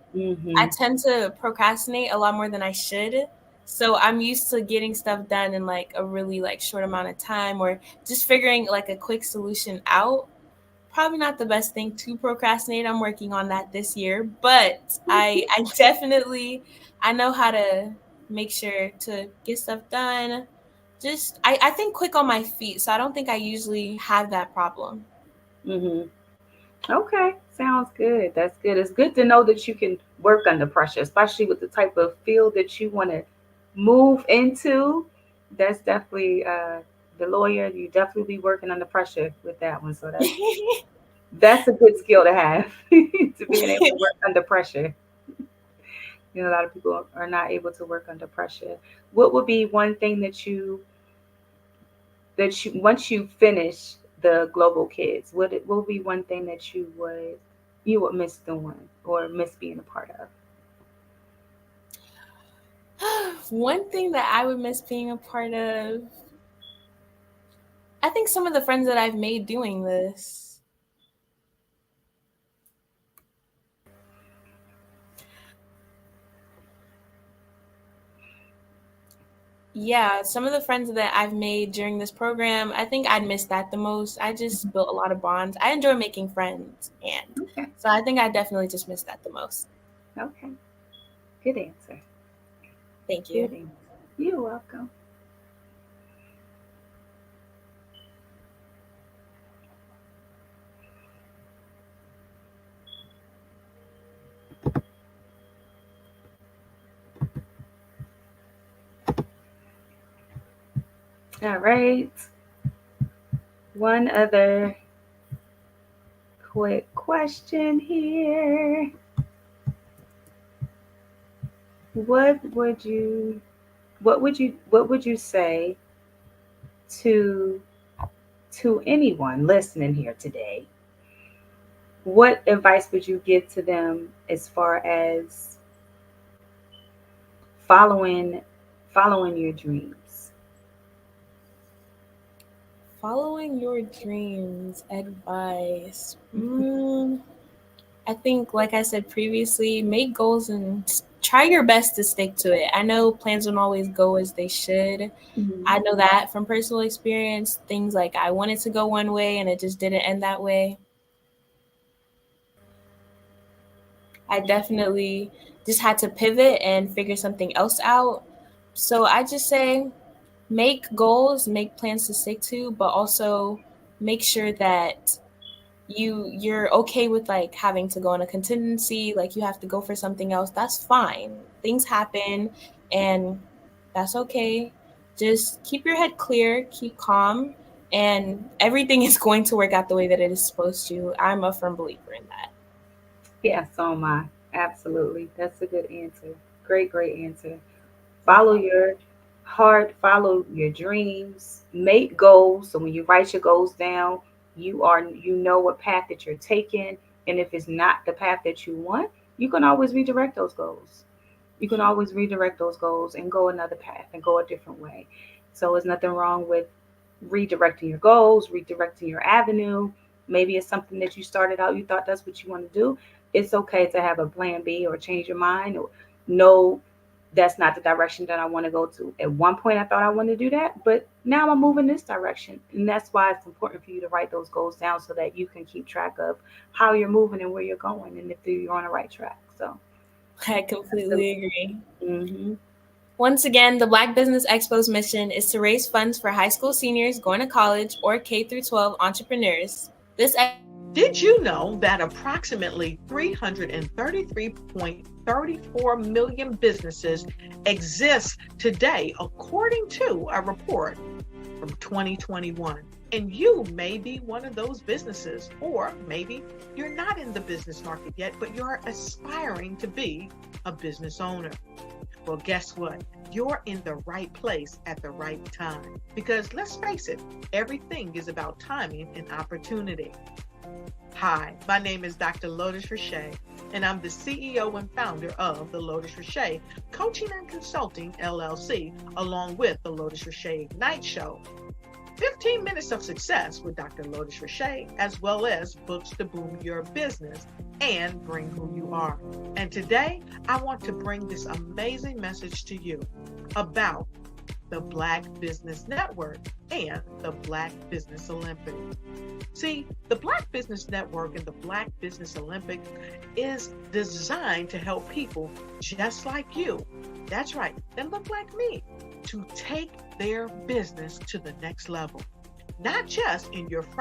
I tend to procrastinate a lot more than I should. So I'm used to getting stuff done in like a really like short amount of time, or just figuring like a quick solution out. Probably not the best thing to procrastinate. I'm working on that this year, but I definitely, I know how to make sure to get stuff done. Just, I think quick on my feet. So I don't think I usually have that problem. Okay, sounds good. That's good. It's good to know that you can work under pressure, especially with the type of field that you want to move into. That's definitely the lawyer. You definitely be working under pressure with that one. So that's a good skill to have, to being able to work under pressure. A lot of people are not able to work under pressure. What would be one thing that you once you finish the Global Kids, what would be one thing that you would miss doing or miss being a part of? One thing that I would miss being a part of, I think some of the friends that I've made doing this. Yeah, some of the friends that I've made during this program, I think I'd miss that the most. I just built a lot of bonds. I enjoy making friends, and so I think I definitely just miss that the most. Okay. Good answer. Thank you. Good answer. You're welcome. All right. One other quick question here. What would you say to anyone listening here today? What advice would you give to them as far as following your dreams? Following your dreams, advice. I think, like I said previously, make goals and try your best to stick to it. I know plans don't always go as they should. I know that from personal experience. Things like I wanted to go one way and it just didn't end that way. I definitely just had to pivot and figure something else out. So I just say, make goals, make plans to stick to, but also make sure that you're okay with like having to go on a contingency, like you have to go for something else. That's fine. Things happen and that's okay. Just keep your head clear, keep calm, and everything is going to work out the way that it is supposed to. I'm a firm believer in that. Yeah, so am I. Absolutely. That's a good answer. Great answer. Follow your heart, follow your dreams, make goals. So when you write your goals down, you know what path that you're taking. And if it's not the path that you want, you can always redirect those goals. You can always redirect those goals and go another path and go a different way. So there's nothing wrong with redirecting your goals, redirecting your avenue. Maybe it's something that you started out, you thought that's what you want to do. It's okay to have a plan B or change your mind, or no, that's not the direction that I want to go to. At one point, I thought I wanted to do that, but now I'm moving this direction. And that's why it's important for you to write those goals down so that you can keep track of how you're moving and where you're going and if you're on the right track. So I completely agree. Once again, the Black Business Expo's mission is to raise funds for high school seniors going to college or K through 12 entrepreneurs. This Did you know that approximately 333.34 million businesses exist today, according to a report from 2021? And you may be one of those businesses, or maybe you're not in the business market yet, but you're aspiring to be a business owner. Well, guess what? You're in the right place at the right time. Because let's face it, everything is about timing and opportunity. Hi, my name is Dr. Lotus Richey, and I'm the CEO and founder of the Lotus Richey Coaching and Consulting LLC, along with the Lotus Richey Ignite Show. 15 minutes of success with Dr. Lotus Richey, as well as books to boom your business and bring who you are. And today, I want to bring this amazing message to you about the Black Business Network and the Black Business Olympics. See, the Black Business Network and the Black Business Olympics is designed to help people just like you, that's right, that look like me, to take their business to the next level. Not just in your front